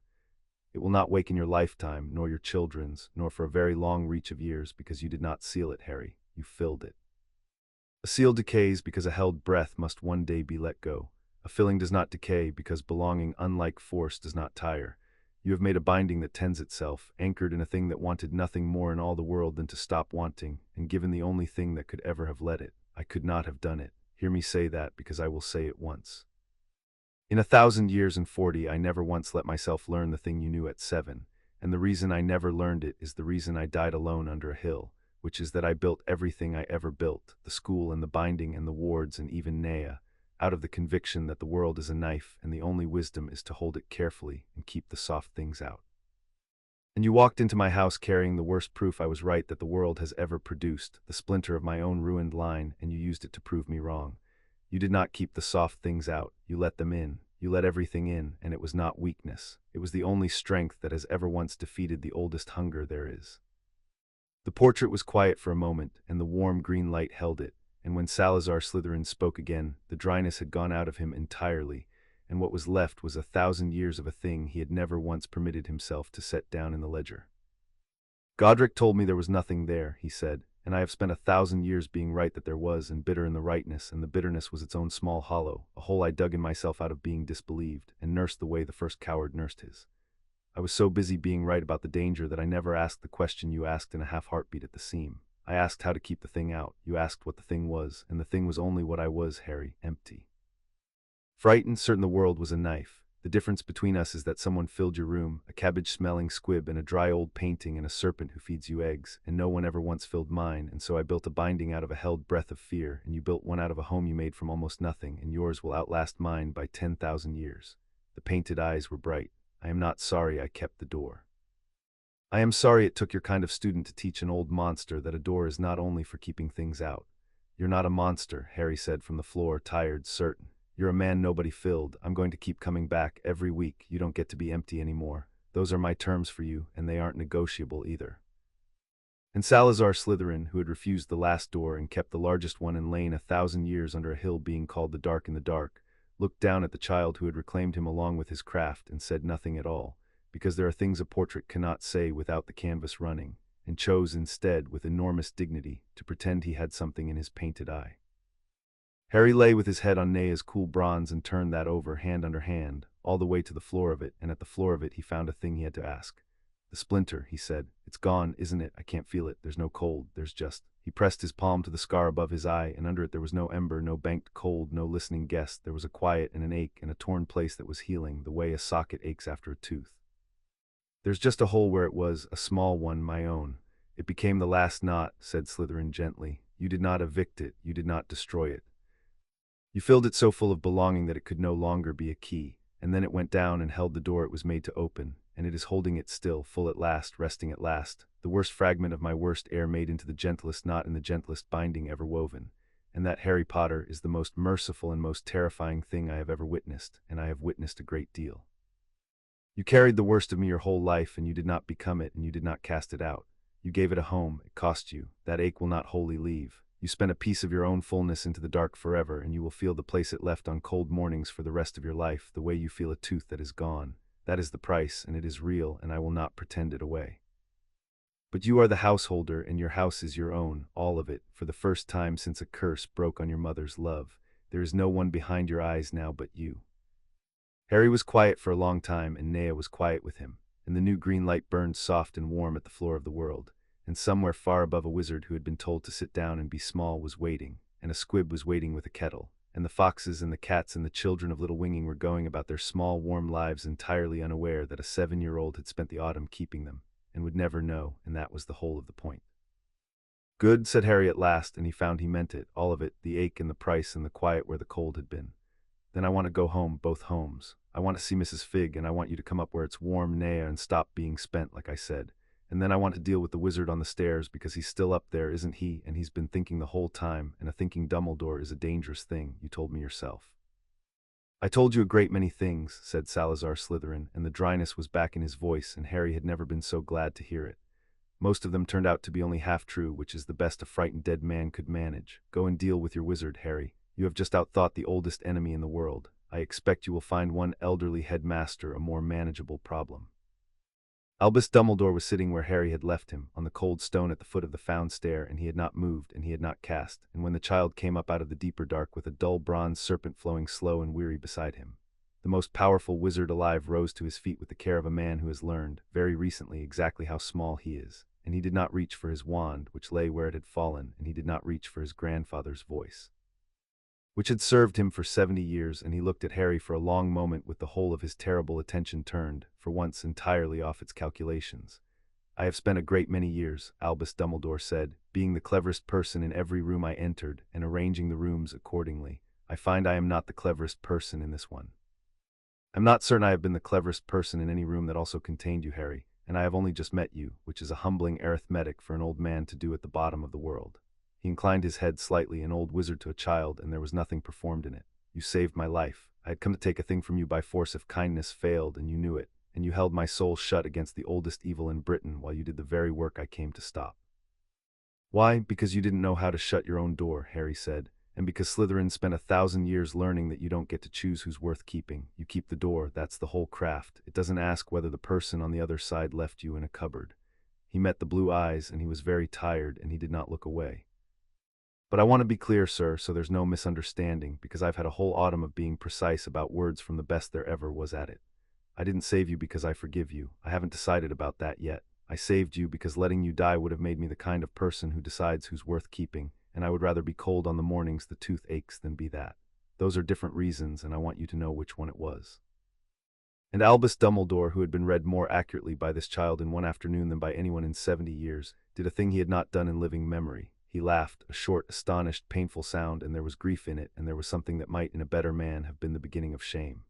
It will not wake in your lifetime, nor your children's, nor for a very long reach of years, because you did not seal it, Harry. You filled it. A seal decays because a held breath must one day be let go. A filling does not decay because belonging, unlike force, does not tire. You have made a binding that tends itself, anchored in a thing that wanted nothing more in all the world than to stop wanting, and given the only thing that could ever have let it. I could not have done it. Hear me say that, because I will say it once. In 1,000 years and 40, I never once let myself learn the thing you knew at 7, and the reason I never learned it is the reason I died alone under a hill, which is that I built everything I ever built, the school and the binding and the wards and even Nea, out of the conviction that the world is a knife and the only wisdom is to hold it carefully and keep the soft things out. And you walked into my house carrying the worst proof I was right that the world has ever produced, the splinter of my own ruined line, and you used it to prove me wrong. You did not keep the soft things out, you let them in. You let everything in, and it was not weakness. It was the only strength that has ever once defeated the oldest hunger there is. The portrait was quiet for a moment, and the warm green light held it, and when Salazar Slytherin spoke again, the dryness had gone out of him entirely, and what was left was 1,000 years of a thing he had never once permitted himself to set down in the ledger. Godric told me there was nothing there, he said, and I have spent 1,000 years being right that there was, and bitter in the rightness, and the bitterness was its own small hollow, a hole I dug in myself out of being disbelieved, and nursed the way the first coward nursed his. I was so busy being right about the danger that I never asked the question you asked in a half-heartbeat at the seam. I asked how to keep the thing out, you asked what the thing was, and the thing was only what I was, Harry, empty. Frightened, certain the world was a knife. The difference between us is that someone filled your room, a cabbage-smelling squib and a dry old painting and a serpent who feeds you eggs, and no one ever once filled mine, and so I built a binding out of a held breath of fear, and you built one out of a home you made from almost nothing, and yours will outlast mine by 10,000 years. The painted eyes were bright. I am not sorry I kept the door. I am sorry it took your kind of student to teach an old monster that a door is not only for keeping things out. You're not a monster, Harry said from the floor, tired, certain. You're a man nobody filled. I'm going to keep coming back every week. You don't get to be empty anymore. Those are my terms for you, and they aren't negotiable either. And Salazar Slytherin, who had refused the last door and kept the largest one and lain 1,000 years under a hill being called the Dark in the Dark, looked down at the child who had reclaimed him along with his craft and said nothing at all, because there are things a portrait cannot say without the canvas running, and chose instead, with enormous dignity, to pretend he had something in his painted eye. Harry lay with his head on Nea's cool bronze and turned that over, hand under hand, all the way to the floor of it, and at the floor of it he found a thing he had to ask. The splinter, he said. It's gone, isn't it? I can't feel it. There's no cold. There's just... He pressed his palm to the scar above his eye, and under it there was no ember, no banked cold, no listening guest. There was a quiet and an ache and a torn place that was healing, the way a socket aches after a tooth. There's just a hole where it was, a small one, my own. It became the last knot, said Slytherin gently. You did not evict it. You did not destroy it. You filled it so full of belonging that it could no longer be a key, and then it went down and held the door it was made to open, and it is holding it still, full at last, resting at last, the worst fragment of my worst air made into the gentlest knot in the gentlest binding ever woven, and that, Harry Potter, is the most merciful and most terrifying thing I have ever witnessed, and I have witnessed a great deal. You carried the worst of me your whole life, and you did not become it, and you did not cast it out. You gave it a home, it cost you. That ache will not wholly leave. You spent a piece of your own fullness into the dark forever, and you will feel the place it left on cold mornings for the rest of your life, the way you feel a tooth that is gone. That is the price, and it is real, and I will not pretend it away. But you are the householder, and your house is your own, all of it, for the first time since a curse broke on your mother's love. There is no one behind your eyes now but you. Harry was quiet for a long time, and Nea was quiet with him, and the new green light burned soft and warm at the floor of the world, and somewhere far above a wizard who had been told to sit down and be small was waiting, and a squib was waiting with a kettle, and the foxes and the cats and the children of Little Winging were going about their small warm lives entirely unaware that a 7-year-old had spent the autumn keeping them, and would never know, and that was the whole of the point. Good, said Harry at last, and he found he meant it, all of it, the ache and the price and the quiet where the cold had been. Then I want to go home, both homes. I want to see Mrs. Figg, and I want you to come up where it's warm, Nea, and stop being spent, like I said. And then I want to deal with the wizard on the stairs, because he's still up there, isn't he? And he's been thinking the whole time, and a thinking Dumbledore is a dangerous thing, you told me yourself. I told you a great many things, said Salazar Slytherin, and the dryness was back in his voice, and Harry had never been so glad to hear it. Most of them turned out to be only half true, which is the best a frightened dead man could manage. Go and deal with your wizard, Harry. You have just outthought the oldest enemy in the world. I expect you will find one elderly headmaster a more manageable problem. Albus Dumbledore was sitting where Harry had left him, on the cold stone at the foot of the found stair, and he had not moved, and he had not cast, and when the child came up out of the deeper dark with a dull bronze serpent flowing slow and weary beside him, the most powerful wizard alive rose to his feet with the care of a man who has learned, very recently, exactly how small he is, and he did not reach for his wand, which lay where it had fallen, and he did not reach for his grandfather's voice, which had served him for 70 years, and he looked at Harry for a long moment with the whole of his terrible attention turned, for once entirely off its calculations. I have spent a great many years, Albus Dumbledore said, being the cleverest person in every room I entered, and arranging the rooms accordingly. I find I am not the cleverest person in this one. I'm not certain I have been the cleverest person in any room that also contained you, Harry, and I have only just met you, which is a humbling arithmetic for an old man to do at the bottom of the world." He inclined his head slightly, an old wizard to a child, and there was nothing performed in it. "You saved my life. I had come to take a thing from you by force if kindness failed, and you knew it, and you held my soul shut against the oldest evil in Britain while you did the very work I came to stop." "Why? Because you didn't know how to shut your own door," Harry said, "and because Slytherin spent 1,000 years learning that you don't get to choose who's worth keeping. You keep the door, that's the whole craft. It doesn't ask whether the person on the other side left you in a cupboard." He met the blue eyes, and he was very tired, and he did not look away. "But I want to be clear, sir, so there's no misunderstanding, because I've had a whole autumn of being precise about words from the best there ever was at it. I didn't save you because I forgive you. I haven't decided about that yet. I saved you because letting you die would have made me the kind of person who decides who's worth keeping, and I would rather be cold on the mornings the tooth aches than be that. Those are different reasons, and I want you to know which one it was." And Albus Dumbledore, who had been read more accurately by this child in one afternoon than by anyone in 70 years, did a thing he had not done in living memory. He laughed, a short, astonished, painful sound, and there was grief in it, and there was something that might, in a better man, have been the beginning of shame.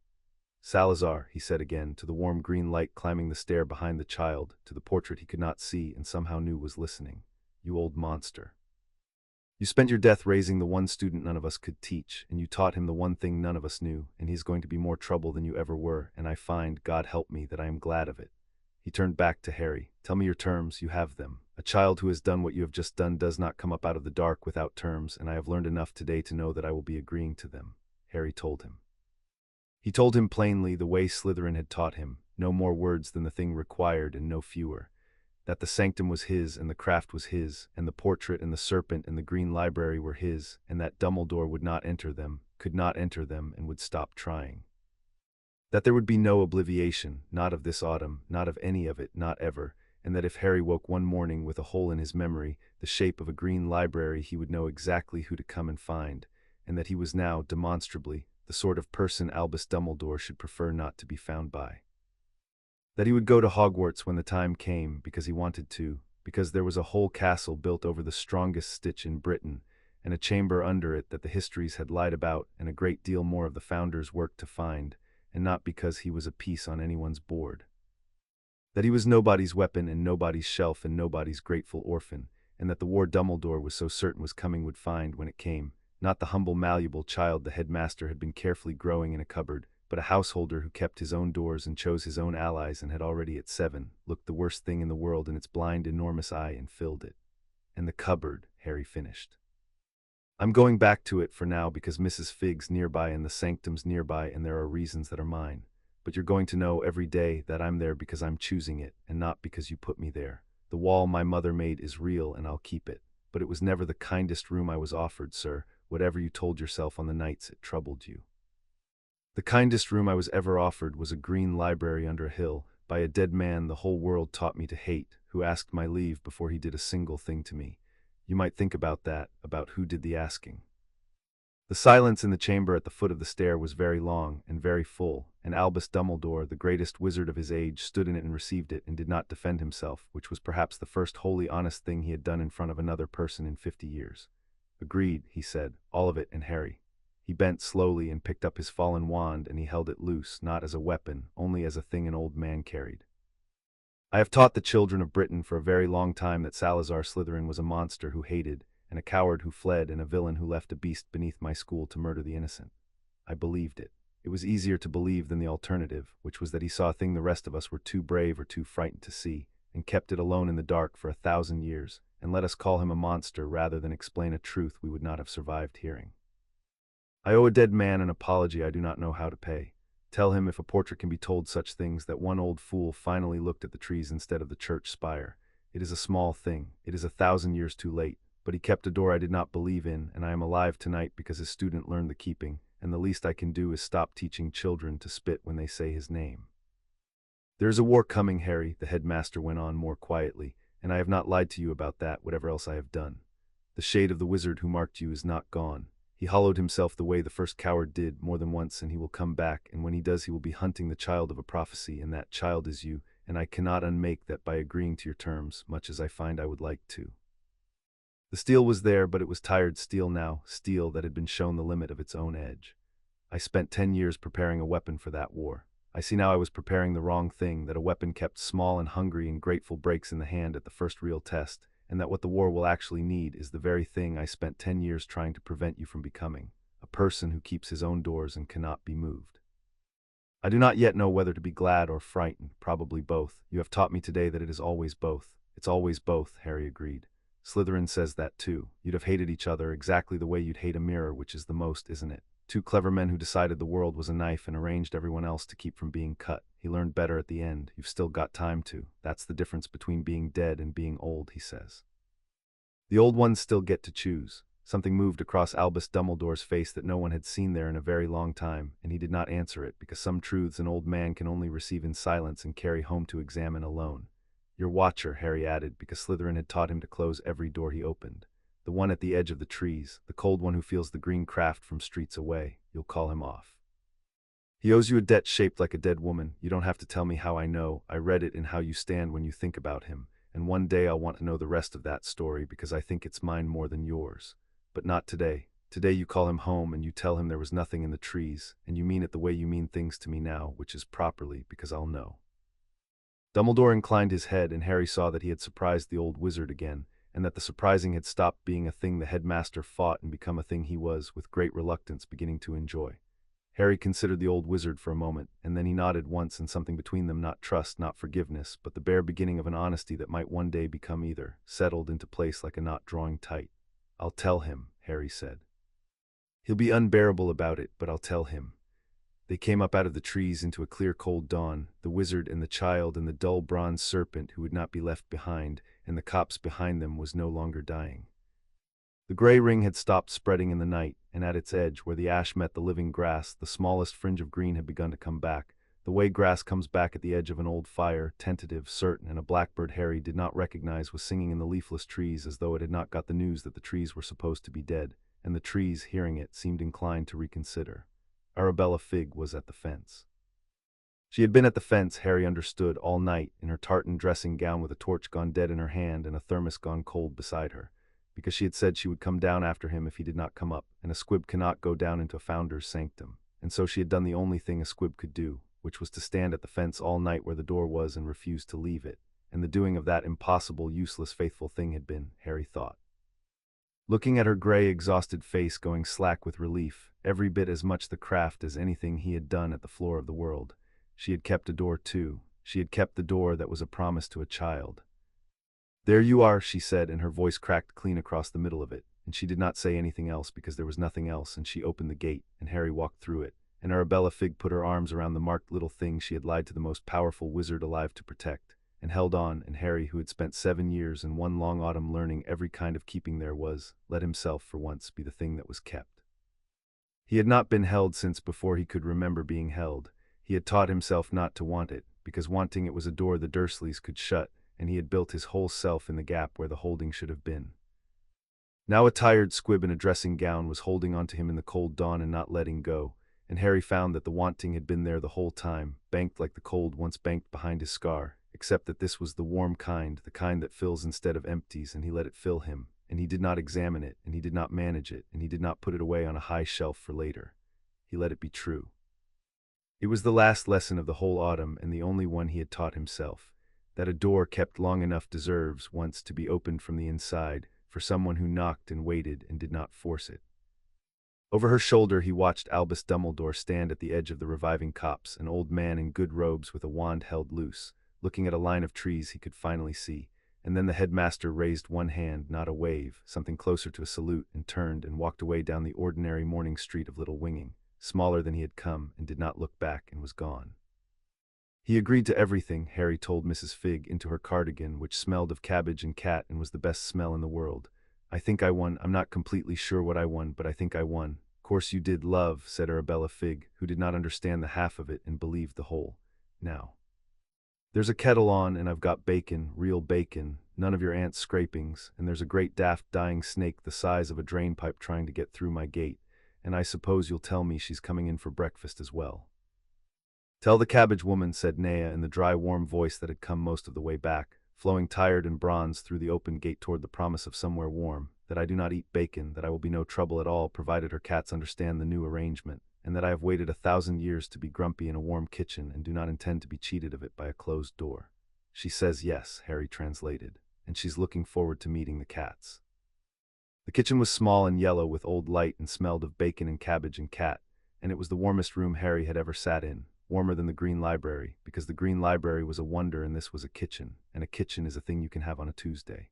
"Salazar," he said again, to the warm green light climbing the stair behind the child, to the portrait he could not see and somehow knew was listening. "You old monster. You spent your death raising the one student none of us could teach, and you taught him the one thing none of us knew, and he's going to be more trouble than you ever were, and I find, God help me, that I am glad of it." He turned back to Harry. "Tell me your terms, you have them. A child who has done what you have just done does not come up out of the dark without terms, and I have learned enough today to know that I will be agreeing to them," Harry told him. He told him plainly, the way Slytherin had taught him, no more words than the thing required and no fewer, that the sanctum was his and the craft was his, and the portrait and the serpent and the green library were his, and that Dumbledore would not enter them, could not enter them, and would stop trying. That there would be no obliviation, not of this autumn, not of any of it, not ever, and that if Harry woke one morning with a hole in his memory, the shape of a green library, he would know exactly who to come and find, and that he was now, demonstrably, the sort of person Albus Dumbledore should prefer not to be found by. That he would go to Hogwarts when the time came, because he wanted to, because there was a whole castle built over the strongest stitch in Britain, and a chamber under it that the histories had lied about, and a great deal more of the founder's work to find, and not because he was a piece on anyone's board. That he was nobody's weapon and nobody's shelf and nobody's grateful orphan, and that the war Dumbledore was so certain was coming would find, when it came, not the humble malleable child the headmaster had been carefully growing in a cupboard, but a householder who kept his own doors and chose his own allies and had already at 7 looked the worst thing in the world in its blind enormous eye and filled it. "And the cupboard," Harry finished. "I'm going back to it for now because Mrs. Figg's nearby and the sanctum's nearby and there are reasons that are mine. But you're going to know every day that I'm there because I'm choosing it and not because you put me there. The wall my mother made is real and I'll keep it. But it was never the kindest room I was offered, sir, whatever you told yourself on the nights it troubled you. The kindest room I was ever offered was a green library under a hill, by a dead man the whole world taught me to hate, who asked my leave before he did a single thing to me. You might think about that, about who did the asking." The silence in the chamber at the foot of the stair was very long and very full, and Albus Dumbledore, the greatest wizard of his age, stood in it and received it and did not defend himself, which was perhaps the first wholly honest thing he had done in front of another person in 50 years. "Agreed," he said, "all of it, and Harry." He bent slowly and picked up his fallen wand, and he held it loose, not as a weapon, only as a thing an old man carried. "I have taught the children of Britain for a very long time that Salazar Slytherin was a monster who hated, and a coward who fled, and a villain who left a beast beneath my school to murder the innocent. I believed it. It was easier to believe than the alternative, which was that he saw a thing the rest of us were too brave or too frightened to see, and kept it alone in the dark for 1,000 years, and let us call him a monster rather than explain a truth we would not have survived hearing. I owe a dead man an apology I do not know how to pay. Tell him, if a portrait can be told such things, that one old fool finally looked at the trees instead of the church spire. It is a small thing. It is 1,000 years too late. But he kept a door I did not believe in, and I am alive tonight because his student learned the keeping, and the least I can do is stop teaching children to spit when they say his name. There is a war coming, Harry," the headmaster went on more quietly, "and I have not lied to you about that, whatever else I have done. The shade of the wizard who marked you is not gone. He hollowed himself the way the first coward did more than once, and he will come back, and when he does he will be hunting the child of a prophecy, and that child is you, and I cannot unmake that by agreeing to your terms, much as I find I would like to." The steel was there, but it was tired steel now, steel that had been shown the limit of its own edge. "I spent 10 years preparing a weapon for that war. I see now I was preparing the wrong thing, that a weapon kept small and hungry and grateful breaks in the hand at the first real test, and that what the war will actually need is the very thing I spent 10 years trying to prevent you from becoming, a person who keeps his own doors and cannot be moved. I do not yet know whether to be glad or frightened, probably both. You have taught me today that it is always both. It's always both, Harry agreed. Slytherin says that too. You'd have hated each other exactly the way you'd hate a mirror, which is the most, isn't it? Two clever men who decided the world was a knife and arranged everyone else to keep from being cut. He learned better at the end. You've still got time to. That's the difference between being dead and being old, he says. The old ones still get to choose. Something moved across Albus Dumbledore's face that no one had seen there in a very long time, and he did not answer it, because some truths an old man can only receive in silence and carry home to examine alone. Your watcher, Harry added, because Slytherin had taught him to close every door he opened. The one at the edge of the trees, the cold one who feels the green craft from streets away. You'll call him off. He owes you a debt shaped like a dead woman. You don't have to tell me how I know. I read it in how you stand when you think about him, and one day I'll want to know the rest of that story, because I think it's mine more than yours. But not today. Today you call him home and you tell him there was nothing in the trees, and you mean it the way you mean things to me now, which is properly, because I'll know. Dumbledore inclined his head, and Harry saw that he had surprised the old wizard again, and that the surprising had stopped being a thing the headmaster fought and become a thing he was, with great reluctance, beginning to enjoy. Harry considered the old wizard for a moment, and then he nodded once, and something between them, not trust, not forgiveness, but the bare beginning of an honesty that might one day become either, settled into place like a knot drawing tight. I'll tell him, Harry said. He'll be unbearable about it, but I'll tell him. They came up out of the trees into a clear cold dawn, the wizard and the child and the dull bronze serpent who would not be left behind, and the copse behind them was no longer dying. The gray ring had stopped spreading in the night, and at its edge, where the ash met the living grass, the smallest fringe of green had begun to come back, the way grass comes back at the edge of an old fire, tentative, certain, and a blackbird Harry did not recognize was singing in the leafless trees as though it had not got the news that the trees were supposed to be dead, and the trees, hearing it, seemed inclined to reconsider. Arabella Figg was at the fence. She had been at the fence, Harry understood, all night, in her tartan dressing gown with a torch gone dead in her hand and a thermos gone cold beside her, because she had said she would come down after him if he did not come up, and a squib cannot go down into a founder's sanctum, and so she had done the only thing a squib could do, which was to stand at the fence all night where the door was and refuse to leave it, and the doing of that impossible, useless, faithful thing had been, Harry thought. Looking at her gray, exhausted face going slack with relief, every bit as much the craft as anything he had done at the floor of the world, she had kept a door too. She had kept the door that was a promise to a child. There you are, she said, and her voice cracked clean across the middle of it, and she did not say anything else because there was nothing else, and she opened the gate, and Harry walked through it, and Arabella Figg put her arms around the marked little thing she had lied to the most powerful wizard alive to protect, and held on, and Harry, who had spent 7 years and one long autumn learning every kind of keeping there was, let himself for once be the thing that was kept. He had not been held since before he could remember being held. He had taught himself not to want it, because wanting it was a door the Dursleys could shut, and he had built his whole self in the gap where the holding should have been. Now a tired squib in a dressing gown was holding on to him in the cold dawn and not letting go, and Harry found that the wanting had been there the whole time, banked like the cold once banked behind his scar, except that this was the warm kind, the kind that fills instead of empties, and he let it fill him, and he did not examine it, and he did not manage it, and he did not put it away on a high shelf for later. He let it be true. It was the last lesson of the whole autumn, and the only one he had taught himself, that a door kept long enough deserves once to be opened from the inside, for someone who knocked and waited and did not force it. Over her shoulder he watched Albus Dumbledore stand at the edge of the reviving copse, an old man in good robes with a wand held loose, looking at a line of trees he could finally see, and then the headmaster raised one hand, not a wave, something closer to a salute, and turned and walked away down the ordinary morning street of Little Winging, smaller than he had come, and did not look back, and was gone. He agreed to everything, Harry told Mrs. Figg into her cardigan, which smelled of cabbage and cat and was the best smell in the world. I think I won. I'm not completely sure what I won, but I think I won. Course you did, love, said Arabella Figg, who did not understand the half of it and believed the whole. Now, there's a kettle on, and I've got bacon, real bacon, none of your aunt's scrapings, and there's a great daft dying snake the size of a drain pipe trying to get through my gate, and I suppose you'll tell me she's coming in for breakfast as well. Tell the cabbage woman, said Nea in the dry, warm voice that had come most of the way back, flowing tired and bronzed through the open gate toward the promise of somewhere warm, that I do not eat bacon, that I will be no trouble at all provided her cats understand the new arrangement, and that I have waited 1,000 years to be grumpy in a warm kitchen and do not intend to be cheated of it by a closed door. She says yes, Harry translated, and she's looking forward to meeting the cats. The kitchen was small and yellow with old light and smelled of bacon and cabbage and cat, and it was the warmest room Harry had ever sat in, warmer than the Green Library, because the Green Library was a wonder and this was a kitchen, and a kitchen is a thing you can have on a Tuesday.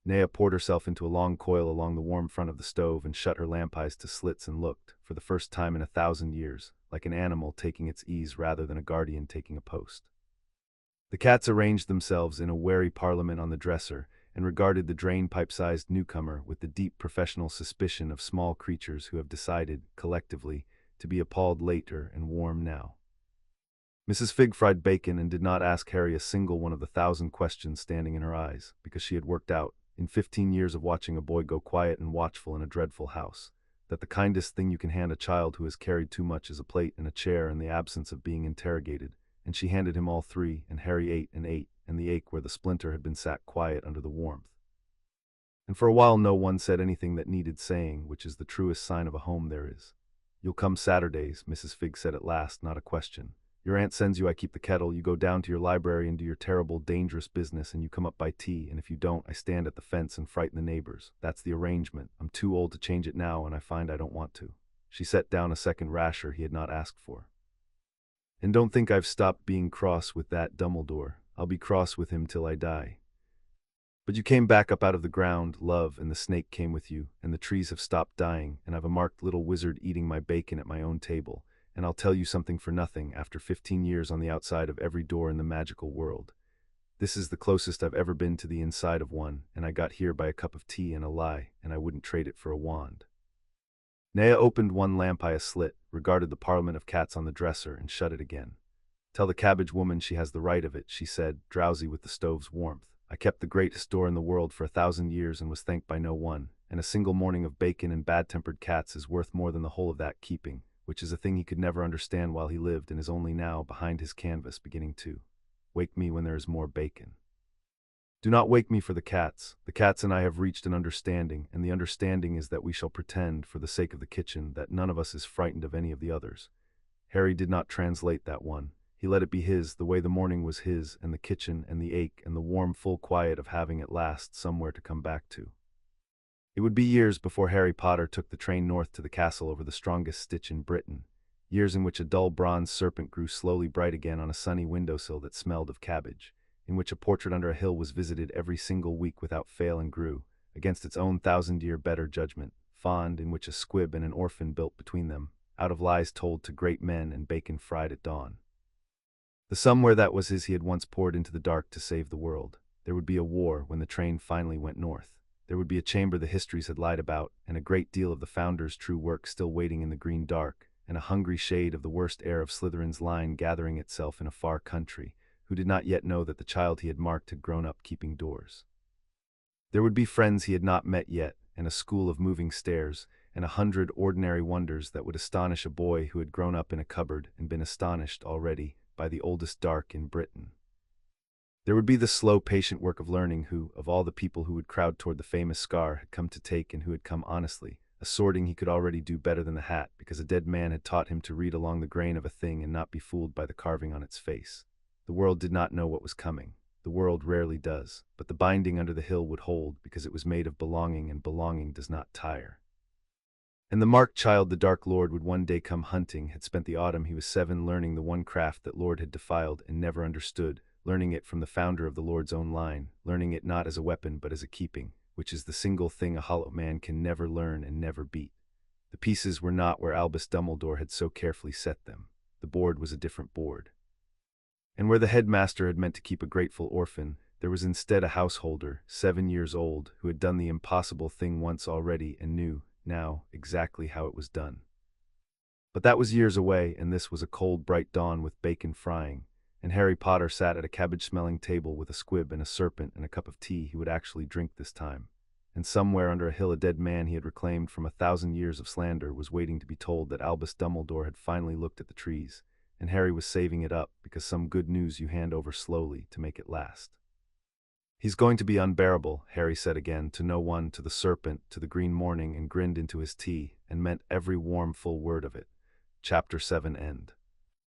Nea poured herself into a long coil along the warm front of the stove and shut her lamp eyes to slits and looked, for the first time in 1,000 years, like an animal taking its ease rather than a guardian taking a post. The cats arranged themselves in a wary parliament on the dresser, and regarded the drain-pipe-sized newcomer with the deep professional suspicion of small creatures who have decided, collectively, to be appalled later and warm now. Mrs. Fig fried bacon and did not ask Harry a single one of the 1,000 questions standing in her eyes, because she had worked out, in 15 years of watching a boy go quiet and watchful in a dreadful house, that the kindest thing you can hand a child who has carried too much is a plate and a chair in the absence of being interrogated, and she handed him all three, and Harry ate, and the ache where the splinter had been sat quiet under the warmth. And for a while no one said anything that needed saying, which is the truest sign of a home there is. "You'll come Saturdays," Mrs. Fig said at last, not a question. "Your aunt sends you, I keep the kettle, you go down to your library and do your terrible, dangerous business, and you come up by tea, and if you don't, I stand at the fence and frighten the neighbors. That's the arrangement. I'm too old to change it now, and I find I don't want to." She set down a second rasher he had not asked for. "And don't think I've stopped being cross with that Dumbledore. I'll be cross with him till I die. But you came back up out of the ground, love, and the snake came with you, and the trees have stopped dying, and I've a marked little wizard eating my bacon at my own table, and I'll tell you something for nothing, after 15 years on the outside of every door in the magical world. This is the closest I've ever been to the inside of one, and I got here by a cup of tea and a lie, and I wouldn't trade it for a wand." Nea opened one lamp eye a slit, regarded the parliament of cats on the dresser, and shut it again. "Tell the cabbage woman she has the right of it," she said, drowsy with the stove's warmth. "I kept the greatest door in the world for 1,000 years and was thanked by no one, and a single morning of bacon and bad-tempered cats is worth more than the whole of that keeping, which is a thing he could never understand while he lived and is only now, behind his canvas, beginning to wake me when there is more bacon. Do not wake me for the cats. The cats and I have reached an understanding, and the understanding is that we shall pretend, for the sake of the kitchen, that none of us is frightened of any of the others." Harry did not translate that one. He let it be his, the way the morning was his, and the kitchen, and the ache, and the warm, full quiet of having at last somewhere to come back to. It would be years before Harry Potter took the train north to the castle over the strongest stitch in Britain, years in which a dull bronze serpent grew slowly bright again on a sunny windowsill that smelled of cabbage, in which a portrait under a hill was visited every single week without fail and grew, against its own 1,000-year better judgment, fond, in which a squib and an orphan built between them, out of lies told to great men and bacon fried at dawn. The somewhere that was his he had once poured into the dark to save the world. There would be a war when the train finally went north. There would be a chamber the histories had lied about, and a great deal of the founder's true work still waiting in the green dark, and a hungry shade of the worst heir of Slytherin's line gathering itself in a far country, who did not yet know that the child he had marked had grown up keeping doors. There would be friends he had not met yet, and a school of moving stairs, and 100 ordinary wonders that would astonish a boy who had grown up in a cupboard and been astonished already by the oldest dark in Britain. There would be the slow, patient work of learning who, of all the people who would crowd toward the famous scar, had come to take and who had come honestly, a sorting he could already do better than the hat, because a dead man had taught him to read along the grain of a thing and not be fooled by the carving on its face. The world did not know what was coming. The world rarely does, but the binding under the hill would hold, because it was made of belonging, and belonging does not tire. And the marked child the Dark Lord would one day come hunting had spent the autumn he was 7 learning the one craft that Lord had defiled and never understood, learning it from the founder of the Lord's own line, learning it not as a weapon but as a keeping, which is the single thing a hollow man can never learn and never beat. The pieces were not where Albus Dumbledore had so carefully set them. The board was a different board. And where the headmaster had meant to keep a grateful orphan, there was instead a householder, 7 years old, who had done the impossible thing once already and knew, now, exactly how it was done. But that was years away, and this was a cold, bright dawn with bacon frying, and Harry Potter sat at a cabbage-smelling table with a squib and a serpent and a cup of tea he would actually drink this time. And somewhere under a hill a dead man he had reclaimed from 1,000 years of slander was waiting to be told that Albus Dumbledore had finally looked at the trees, and Harry was saving it up because some good news you hand over slowly to make it last. "He's going to be unbearable," Harry said again, to no one, to the serpent, to the green morning, and grinned into his tea, and meant every warm, full word of it. Chapter 7 End.